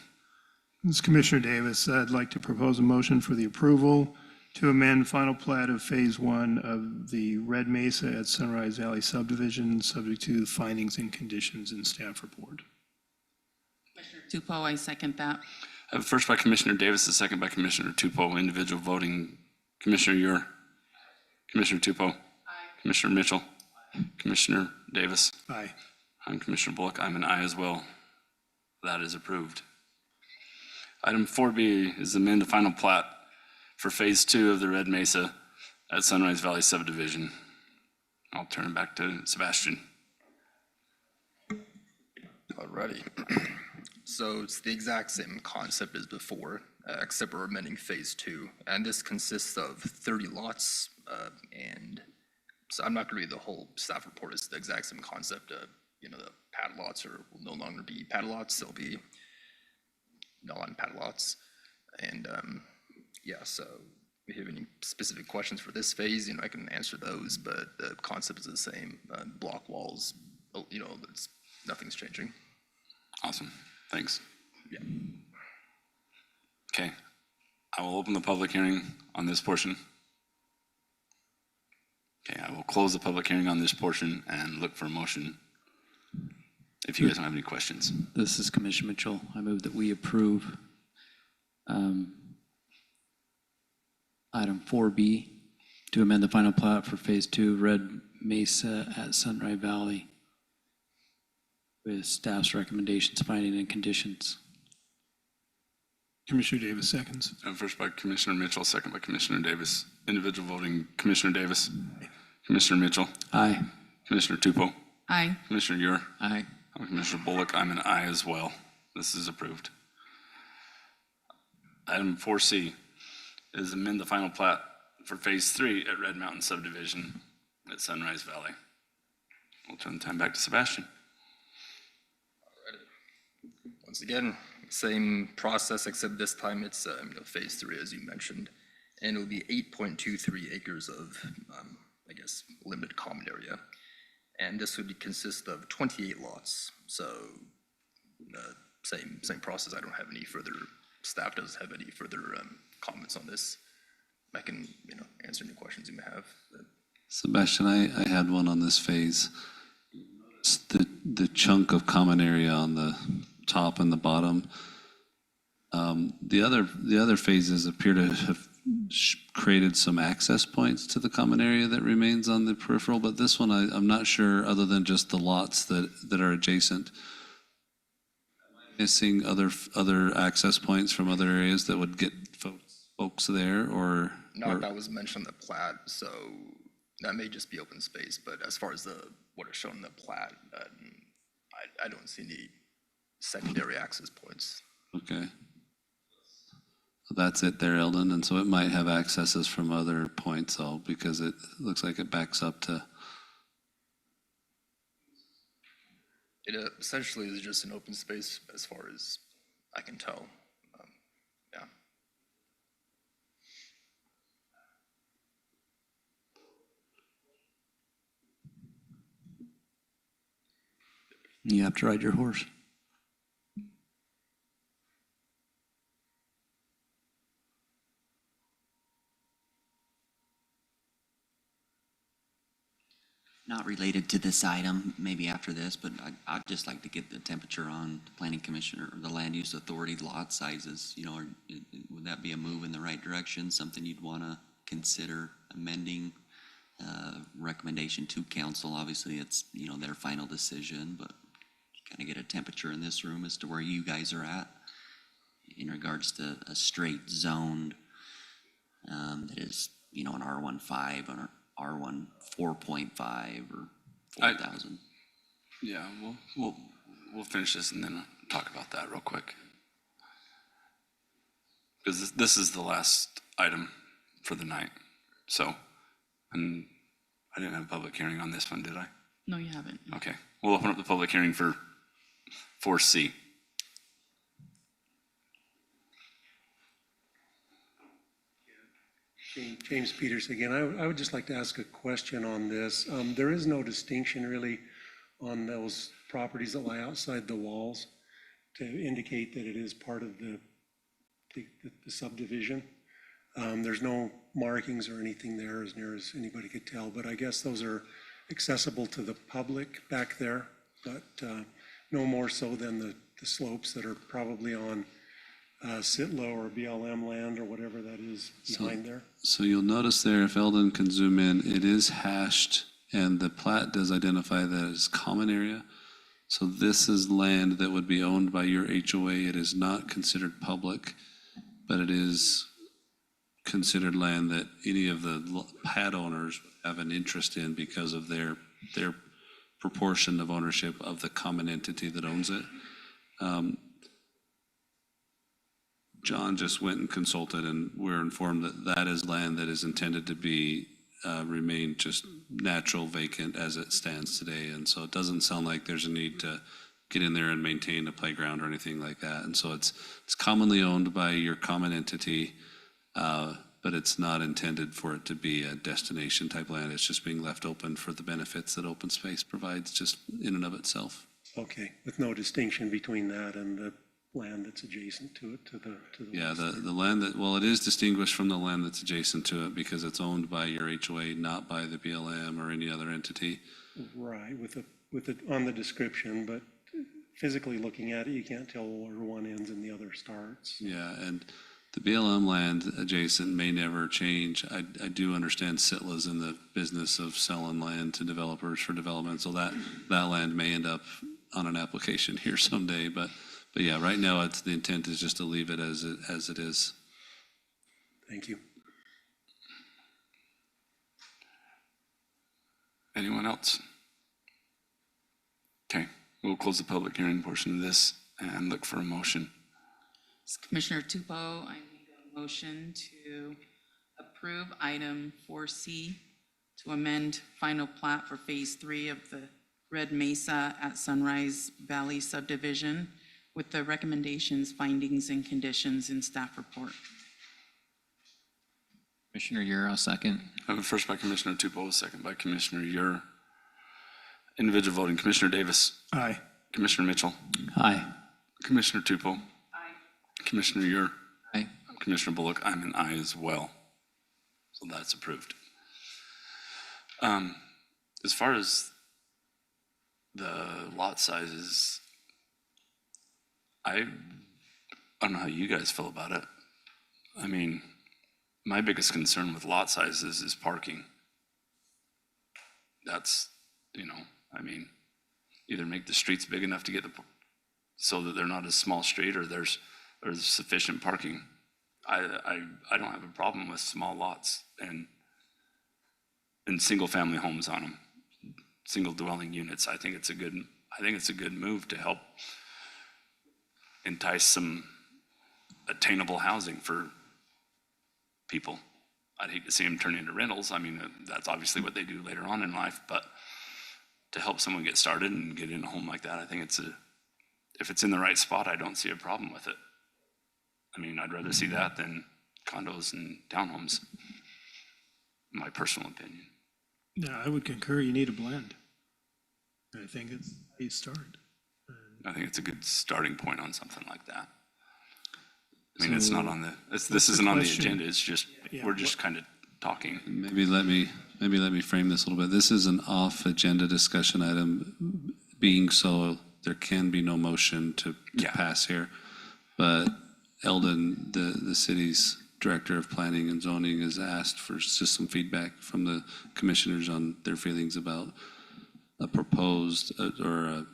This is Commissioner Davis. I'd like to propose a motion for the approval to amend final plat of Phase 1 of the Red Mesa at Sunrise Valley subdivision, subject to the findings and conditions in staff report. Tupo, I second that. I have a first by Commissioner Davis, a second by Commissioner Tupou. Individual voting, Commissioner Tupou. Aye. Commissioner Mitchell. Commissioner Davis. Aye. I'm Commissioner Bullock. I'm an aye as well. That is approved. Item 4B is amend the final plat for Phase 2 of the Red Mesa at Sunrise Valley subdivision. I'll turn it back to Sebastian. Alrighty. So it's the exact same concept as before, except we're amending phase 2. And this consists of 30 lots, and so I'm not gonna read the whole staff report. It's the exact same concept. The pad lots will no longer be pad lots. They'll be non-pad lots. And yeah, so if you have any specific questions for this phase, I can answer those, but the concept is the same. Block walls, nothing's changing. Awesome. Thanks. Yeah. Okay. I will open the public hearing on this portion. Okay, I will close the public hearing on this portion and look for a motion if you guys don't have any questions. This is Commissioner Mitchell. I move that we approve item 4B to amend the final plat for Phase 2 Red Mesa at Sunrise Valley with staff's recommendations, finding, and conditions. Commissioner Davis seconds. First by Commissioner Mitchell, second by Commissioner Davis. Individual voting, Commissioner Davis. Commissioner Mitchell. Aye. Commissioner Tupou. Aye. Commissioner Buer? Aye. Commissioner Bullock, I'm an aye as well. This is approved. Item 4C is amend the final plat for Phase 3 at Red Mountain subdivision at Sunrise Valley. We'll turn the time back to Sebastian. Once again, same process, except this time it's phase 3, as you mentioned, and it'll be 8.23 acres of, I guess, limited common area. And this would consist of 28 lots. So same process. I don't have any further, staff doesn't have any further comments on this. I can, answer any questions you may have. Sebastian, I had one on this phase. It's the chunk of common area on the top and the bottom. The other phases appear to have created some access points to the common area that remains on the peripheral, but this one I'm not sure, other than just the lots that are adjacent. Missing other access points from other areas that would get folks there, or? That was mentioned in the plat, so that may just be open space, but as far as what is shown in the plat, I don't see any secondary access points. Okay. That's it there, Eldon, and so it might have accesses from other points, though, because it looks like it backs up to. It essentially is just an open space as far as I can tell. Yeah. You have to ride your horse. Not related to this item, maybe after this, but I'd just like to get the temperature on the planning commission or the land use authority lot sizes. Would that be a move in the right direction? Something you'd want to consider amending? Recommendation to council, obviously it's, their final decision, but kind of get a temperature in this room as to where you guys are at in regards to a straight zoned, that is, an R15 or R1 4.5 or 4,000. Yeah, we'll finish this and then talk about that real quick. Because this is the last item for the night. So, and I didn't have a public hearing on this one, did I? No, you haven't. Okay, we'll open up the public hearing for 4C. James Peters again. I would just like to ask a question on this. There is no distinction really on those properties that lie outside the walls to indicate that it is part of the subdivision. There's no markings or anything there as near as anybody could tell, but I guess those are accessible to the public back there, but no more so than the slopes that are probably on Sitlo or BLM land or whatever that is behind there. So you'll notice there, if Eldon can zoom in, it is hashed, and the plat does identify that as common area. So this is land that would be owned by your HOA. It is not considered public, but it is considered land that any of the pad owners have an interest in because of their proportion of ownership of the common entity that owns it. John just went and consulted, and we're informed that that is land that is intended to be remain just natural vacant as it stands today. And so it doesn't sound like there's a need to get in there and maintain a playground or anything like that. And so it's commonly owned by your common entity, but it's not intended for it to be a destination type land. It's just being left open for the benefits that open space provides just in and of itself. Okay, with no distinction between that and the land that's adjacent to it, to the Yeah, west. the land that, well, it is distinguished from the land that's adjacent to it because it's owned by your HOA, not by the BLM or any other entity. Right, on the description, but physically looking at it, you can't tell where one ends and the other starts. Yeah, and the BLM land adjacent may never change. I do understand Sitla's in the business of selling land to developers for development, so that land may end up on an application here someday, but yeah, right now the intent is just to leave it as it is. Thank you. Anyone else? We'll close the public hearing portion of this and look for a motion. Commissioner Tupou, I make a motion to approve item 4C to amend final plat for Phase 3 of the Red Mesa at Sunrise Valley subdivision with the recommendations, findings, and conditions in staff report. Commissioner Euro, second. I have a first by Commissioner Tupou, a second by Commissioner Ure. Individual voting, Commissioner Davis. Aye. Commissioner Mitchell. Aye. Commissioner Tupou. Aye. Commissioner Ure. Aye. Commissioner Bullock, I'm an aye as well. So that's approved. As far as the lot sizes, I don't know how you guys feel about it. I mean, my biggest concern with lot sizes is parking. That's, I mean, either make the streets big enough to get so that they're not a small street or there's sufficient parking. I don't have a problem with small lots and single family homes on them, single dwelling units. I think it's a good move to help entice some attainable housing for people. I'd hate to see them turn into rentals. I mean, that's obviously what they do later on in life, but to help someone get started and get in a home like that, I think if it's in the right spot, I don't see a problem with it. I mean, I'd rather see that than condos and townhomes, in my personal opinion. Yeah, I would concur, you need a blend. I think it's a start. I think it's a good starting point on something like that. I mean, it's not on this isn't on the agenda, it's just, we're just kind of talking. Maybe let me frame this a little bit. This is an off-agenda discussion item, being so there can be no motion to pass here. But Eldon, the city's director of planning and zoning, has asked for just some feedback from the commissioners on their feelings about a proposed or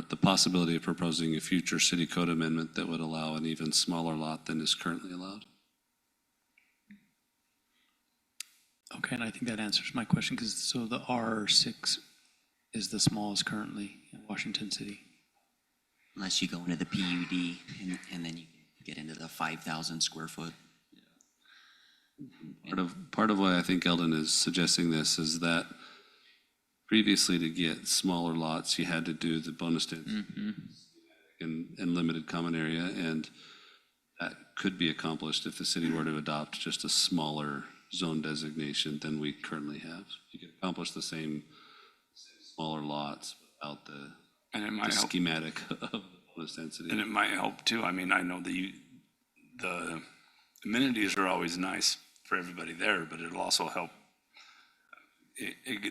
the possibility of proposing a future city code amendment that would allow an even smaller lot than is currently allowed. Okay, and I think that answers my question, because so the R6 is the smallest currently in Washington City. Unless you go into the PUD and then you get into the 5,000 square foot. Part of why I think Eldon is suggesting this is that previously, to get smaller lots, you had to do the bonus density and limited common area, and that could be accomplished if the city were to adopt just a smaller zone designation than we currently have. You could accomplish the same smaller lots without the schematic of the bonus density. And it might help too. I mean, I know the amenities are always nice for everybody there, but it'll also help.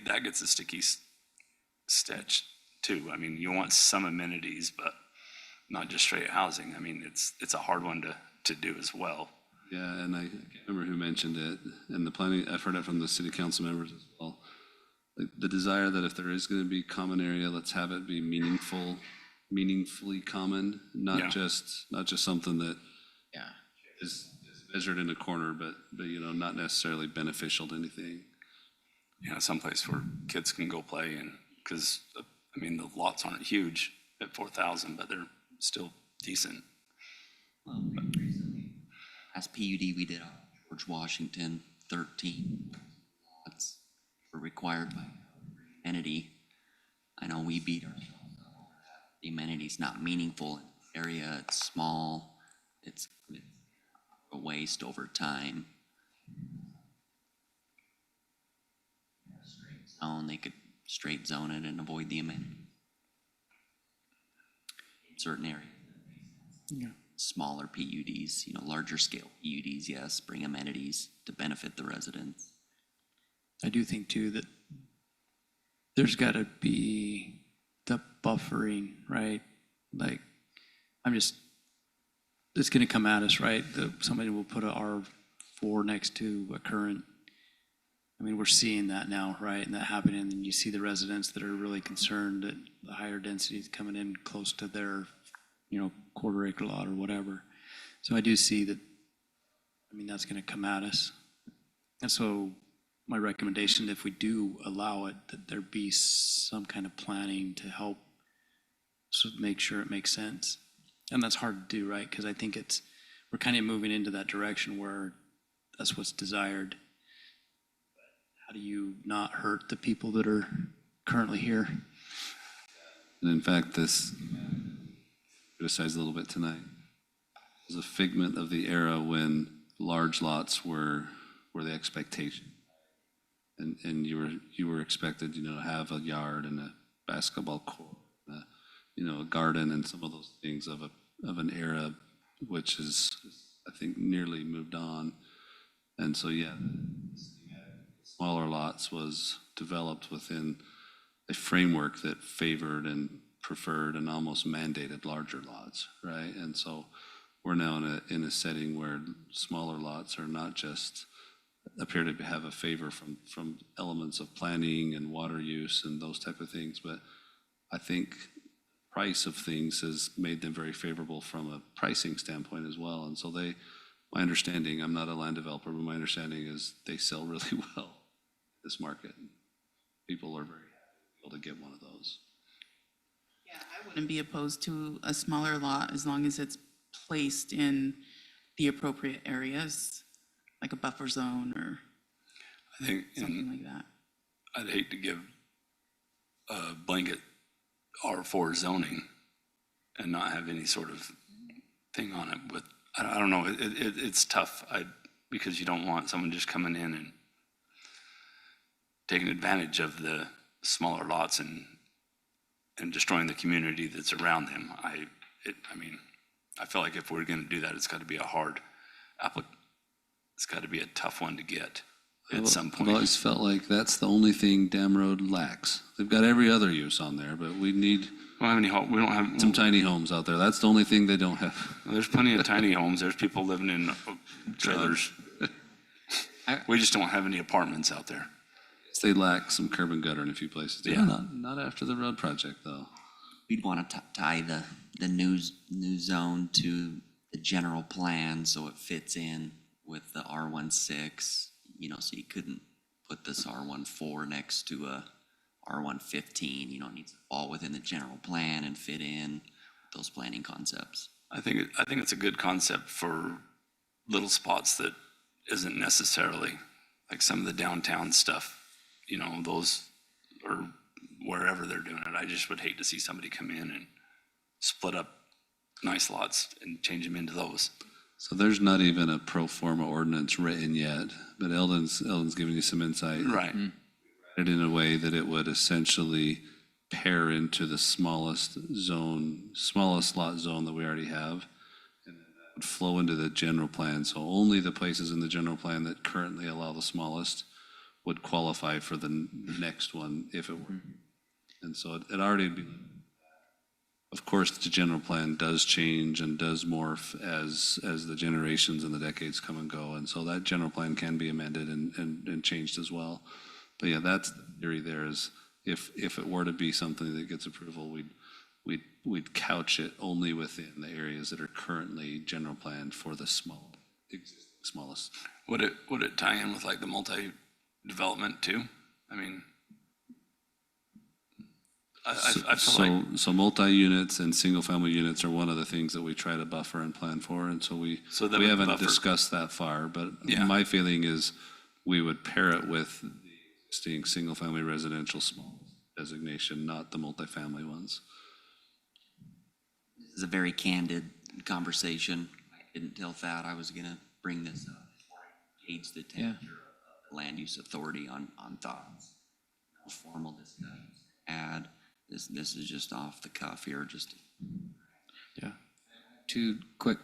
That gets a sticky stitch too. I mean, you want some amenities, but not just straight housing. I mean, it's a hard one to do as well. Yeah, and I can't remember who mentioned it, and the planning, I've heard it from the city council members as well. Like the desire that if there is going to be common area, let's have it be meaningfully common, not just something that is measured in a corner, but not necessarily beneficial to anything. Yeah, someplace where kids can go play, and because I mean the lots aren't huge at 4,000, but they're still decent. As PUD, we did on George Washington, 13 lots were required by amenity. I know we beat ourselves up. The amenity's not meaningful in the area. It's small. It's a waste over time. They could straight zone it and avoid the amenity. In certain areas. Yeah. Smaller PUDs, larger scale PUDs, yes, bring amenities to benefit the residents. I do think too that there's got to be the buffering, right? Like, it's going to come at us, right? Somebody will put a R4 next to a current. I mean, we're seeing that now, right? And that happening, and then you see the residents that are really concerned that the higher density is coming in close to their, quarter acre lot or whatever. So I do see that, that's going to come at us. And so my recommendation, if we do allow it, that there be some kind of planning to help so make sure it makes sense. And that's hard to do, right? Because I think we're kind of moving into that direction where that's what's desired. How do you not hurt the people that are currently here? And in fact, this, criticized a little bit tonight, is a figment of the era when large lots were the expectation. And you were expected, to have a yard and a basketball court, a garden and some of those things of an era which is, I think, nearly moved on. And so, yeah, smaller lots was developed within a framework that favored and preferred and almost mandated larger lots, right? And so we're now in a setting where smaller lots are not just appear to have a favor from elements of planning and water use and those type of things, but I think price of things has made them very favorable from a pricing standpoint as well. And so my understanding, I'm not a land developer, but my understanding is they sell really well in this market. People are very able to get one of those. Yeah, I wouldn't be opposed to a smaller lot as long as it's placed in the appropriate areas, like a buffer zone or I think something like that. I'd hate to give a blanket R4 zoning and not have any sort of thing on it. But I don't know, it's tough because you don't want someone just coming in and taking advantage of the smaller lots and destroying the community that's around them. I feel like if we're going to do that, it's got to be it's got to be a tough one to get at some point. I've always felt like that's the only thing Dam Road lacks. They've got every other use on there, but we need we don't have some tiny homes out there. That's the only thing they don't have. Well, there's plenty of tiny homes. There's people living in trailers. We just don't have any apartments out there. They lack some curb and gutter in a few places. Yeah. Not after the road project, though. We'd want to tie the new zone to the general plan so it fits in with the R16, so you couldn't put this R14 next to a R115, it needs to fall within the general plan and fit in those planning concepts. I think it's a good concept for little spots that isn't necessarily like some of the downtown stuff, those or wherever they're doing it. I just would hate to see somebody come in and split up nice lots and change them into those. So there's not even a pro forma ordinance written yet, but Eldon's giving you some insight. Right. It in a way that it would essentially pair into the smallest lot zone that we already have, and that would flow into the general plan. So only the places in the general plan that currently allow the smallest would qualify for the next one if it were. And so it already be. Of course, the general plan does change and does morph as the generations and the decades come and go. And so that general plan can be amended and changed as well. But yeah, that's the theory there is if it were to be something that gets approval, we'd couch it only within the areas that are currently general planned for the smallest. Would it tie in with like the multi-development too? I mean, I feel like So multi-units and single-family units are one of the things that we try to buffer and plan for, and so we haven't discussed that far, but my feeling is we would pair it with the existing single-family residential small designation, not the multifamily ones. This is a very candid conversation. I didn't tell Thad I was gonna bring this up. Gauge the temperature of the land use authority on thoughts. No formal discussions. This is just off the cuff here, Yeah. Two quick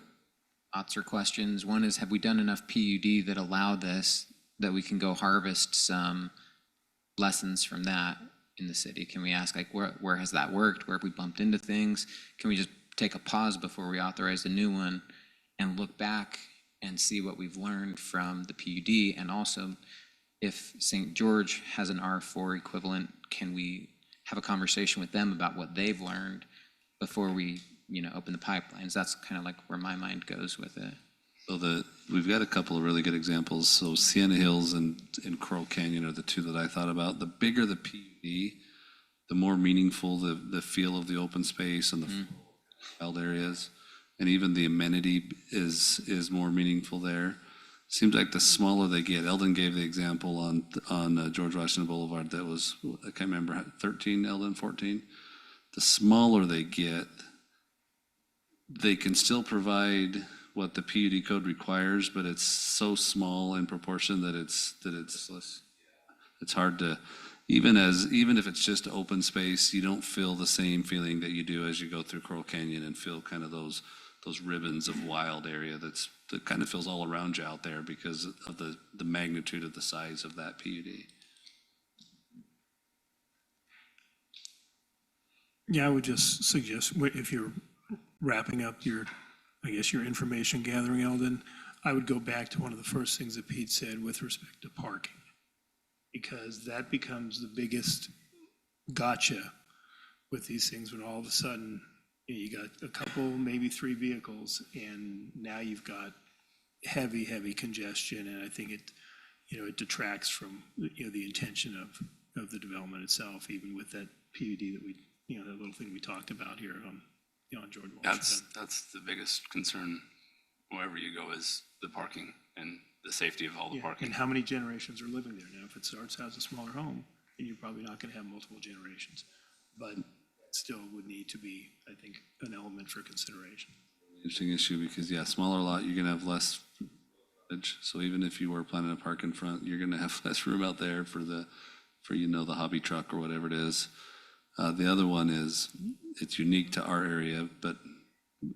thoughts or questions. One is, have we done enough PUD that allow this, that we can go harvest some lessons from that in the city? Can we ask, like, where has that worked? Where have we bumped into things? Can we just take a pause before we authorize a new one and look back and see what we've learned from the PUD? And also, if St. George has an R4 equivalent, can we have a conversation with them about what they've learned before we, open the pipelines? That's kind of like where my mind goes with it. So we've got a couple of really good examples. So Sienna Hills and Coral Canyon are the two that I thought about. The bigger the PUD, the more meaningful the feel of the open space and the wild areas. And even the amenity is more meaningful there. Seems like the smaller they get, Eldon gave the example on George Washington Boulevard that was, I can't remember, 13, Eldon, 14? The smaller they get, they can still provide what the PUD code requires, but it's so small in proportion that it's hard to, even if it's just open space, you don't feel the same feeling that you do as you go through Coral Canyon and feel kind of those ribbons of wild area that kind of feels all around you out there because of the magnitude of the size of that PUD. Yeah, I would just suggest, if you're wrapping up your information gathering, Eldon, I would go back to one of the first things that Pete said with respect to parking, because that becomes the biggest gotcha with these things when all of a sudden you got a couple, maybe 3 vehicles, and now you've got heavy congestion, and I think it detracts from, the intention of the development itself, even with that PUD that that little thing we talked about here on George Washington. That's the biggest concern wherever you go is the parking and the safety of all the Yeah, parking. and how many generations are living there? Now, if it starts as a smaller home, then you're probably not going to have multiple generations. But still would need to be, I think, an element for consideration. Interesting issue because, smaller lot, you're going to have less footage. So even if you were planning to park in front, you're going to have less room out there for the hobby truck or whatever it is. The other one is, it's unique to our area, but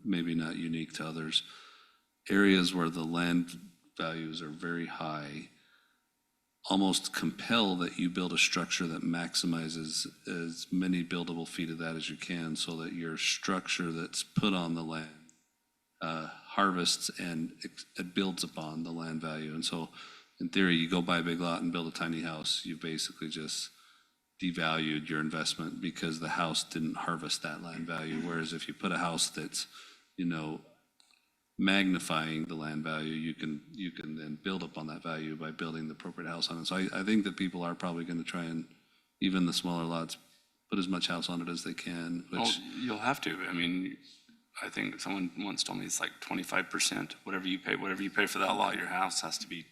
maybe not unique to others. Areas where the land values are very high almost compel that you build a structure that maximizes as many buildable feet of that as you can, so that your structure that's put on the land harvests and it builds upon the land value. And so in theory, you go buy a big lot and build a tiny house, you basically just devalued your investment because the house didn't harvest that land value. Whereas if you put a house that's, magnifying the land value, you can then build upon that value by building the appropriate house on it. So I think that people are probably going to try and, even the smaller lots, put as much house on it as they can, which You'll have to. I mean, I think someone once told me it's like 25%. Whatever you pay for that lot, your house has to be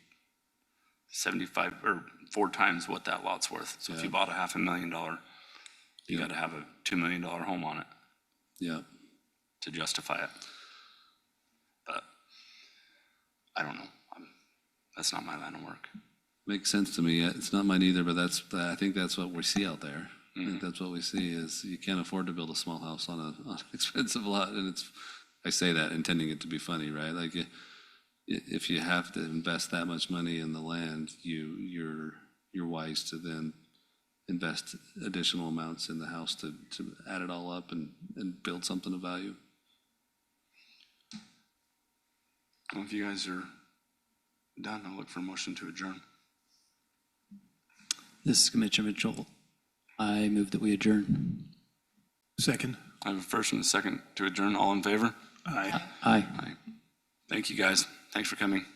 75 or 4 times what that lot's worth. So if you bought a $500,000, you got to have a $2 million home on it. Yeah. To justify it. But I don't know. That's not my line of work. makes sense to me. It's not mine either, but I think that's what we see out there. I think that's what we see is you can't afford to build a small house on an expensive lot. And I say that intending it to be funny, right? Like if you have to invest that much money in the land, you're wise to then invest additional amounts in the house to add it all up and build something of value. Well, if you guys are done, I'll look for a motion to adjourn. This is Commissioner Mitchell. I move that we adjourn. Second. I have a first and a second to adjourn. All in favor? Aye. Aye. Thank you, guys. Thanks for coming.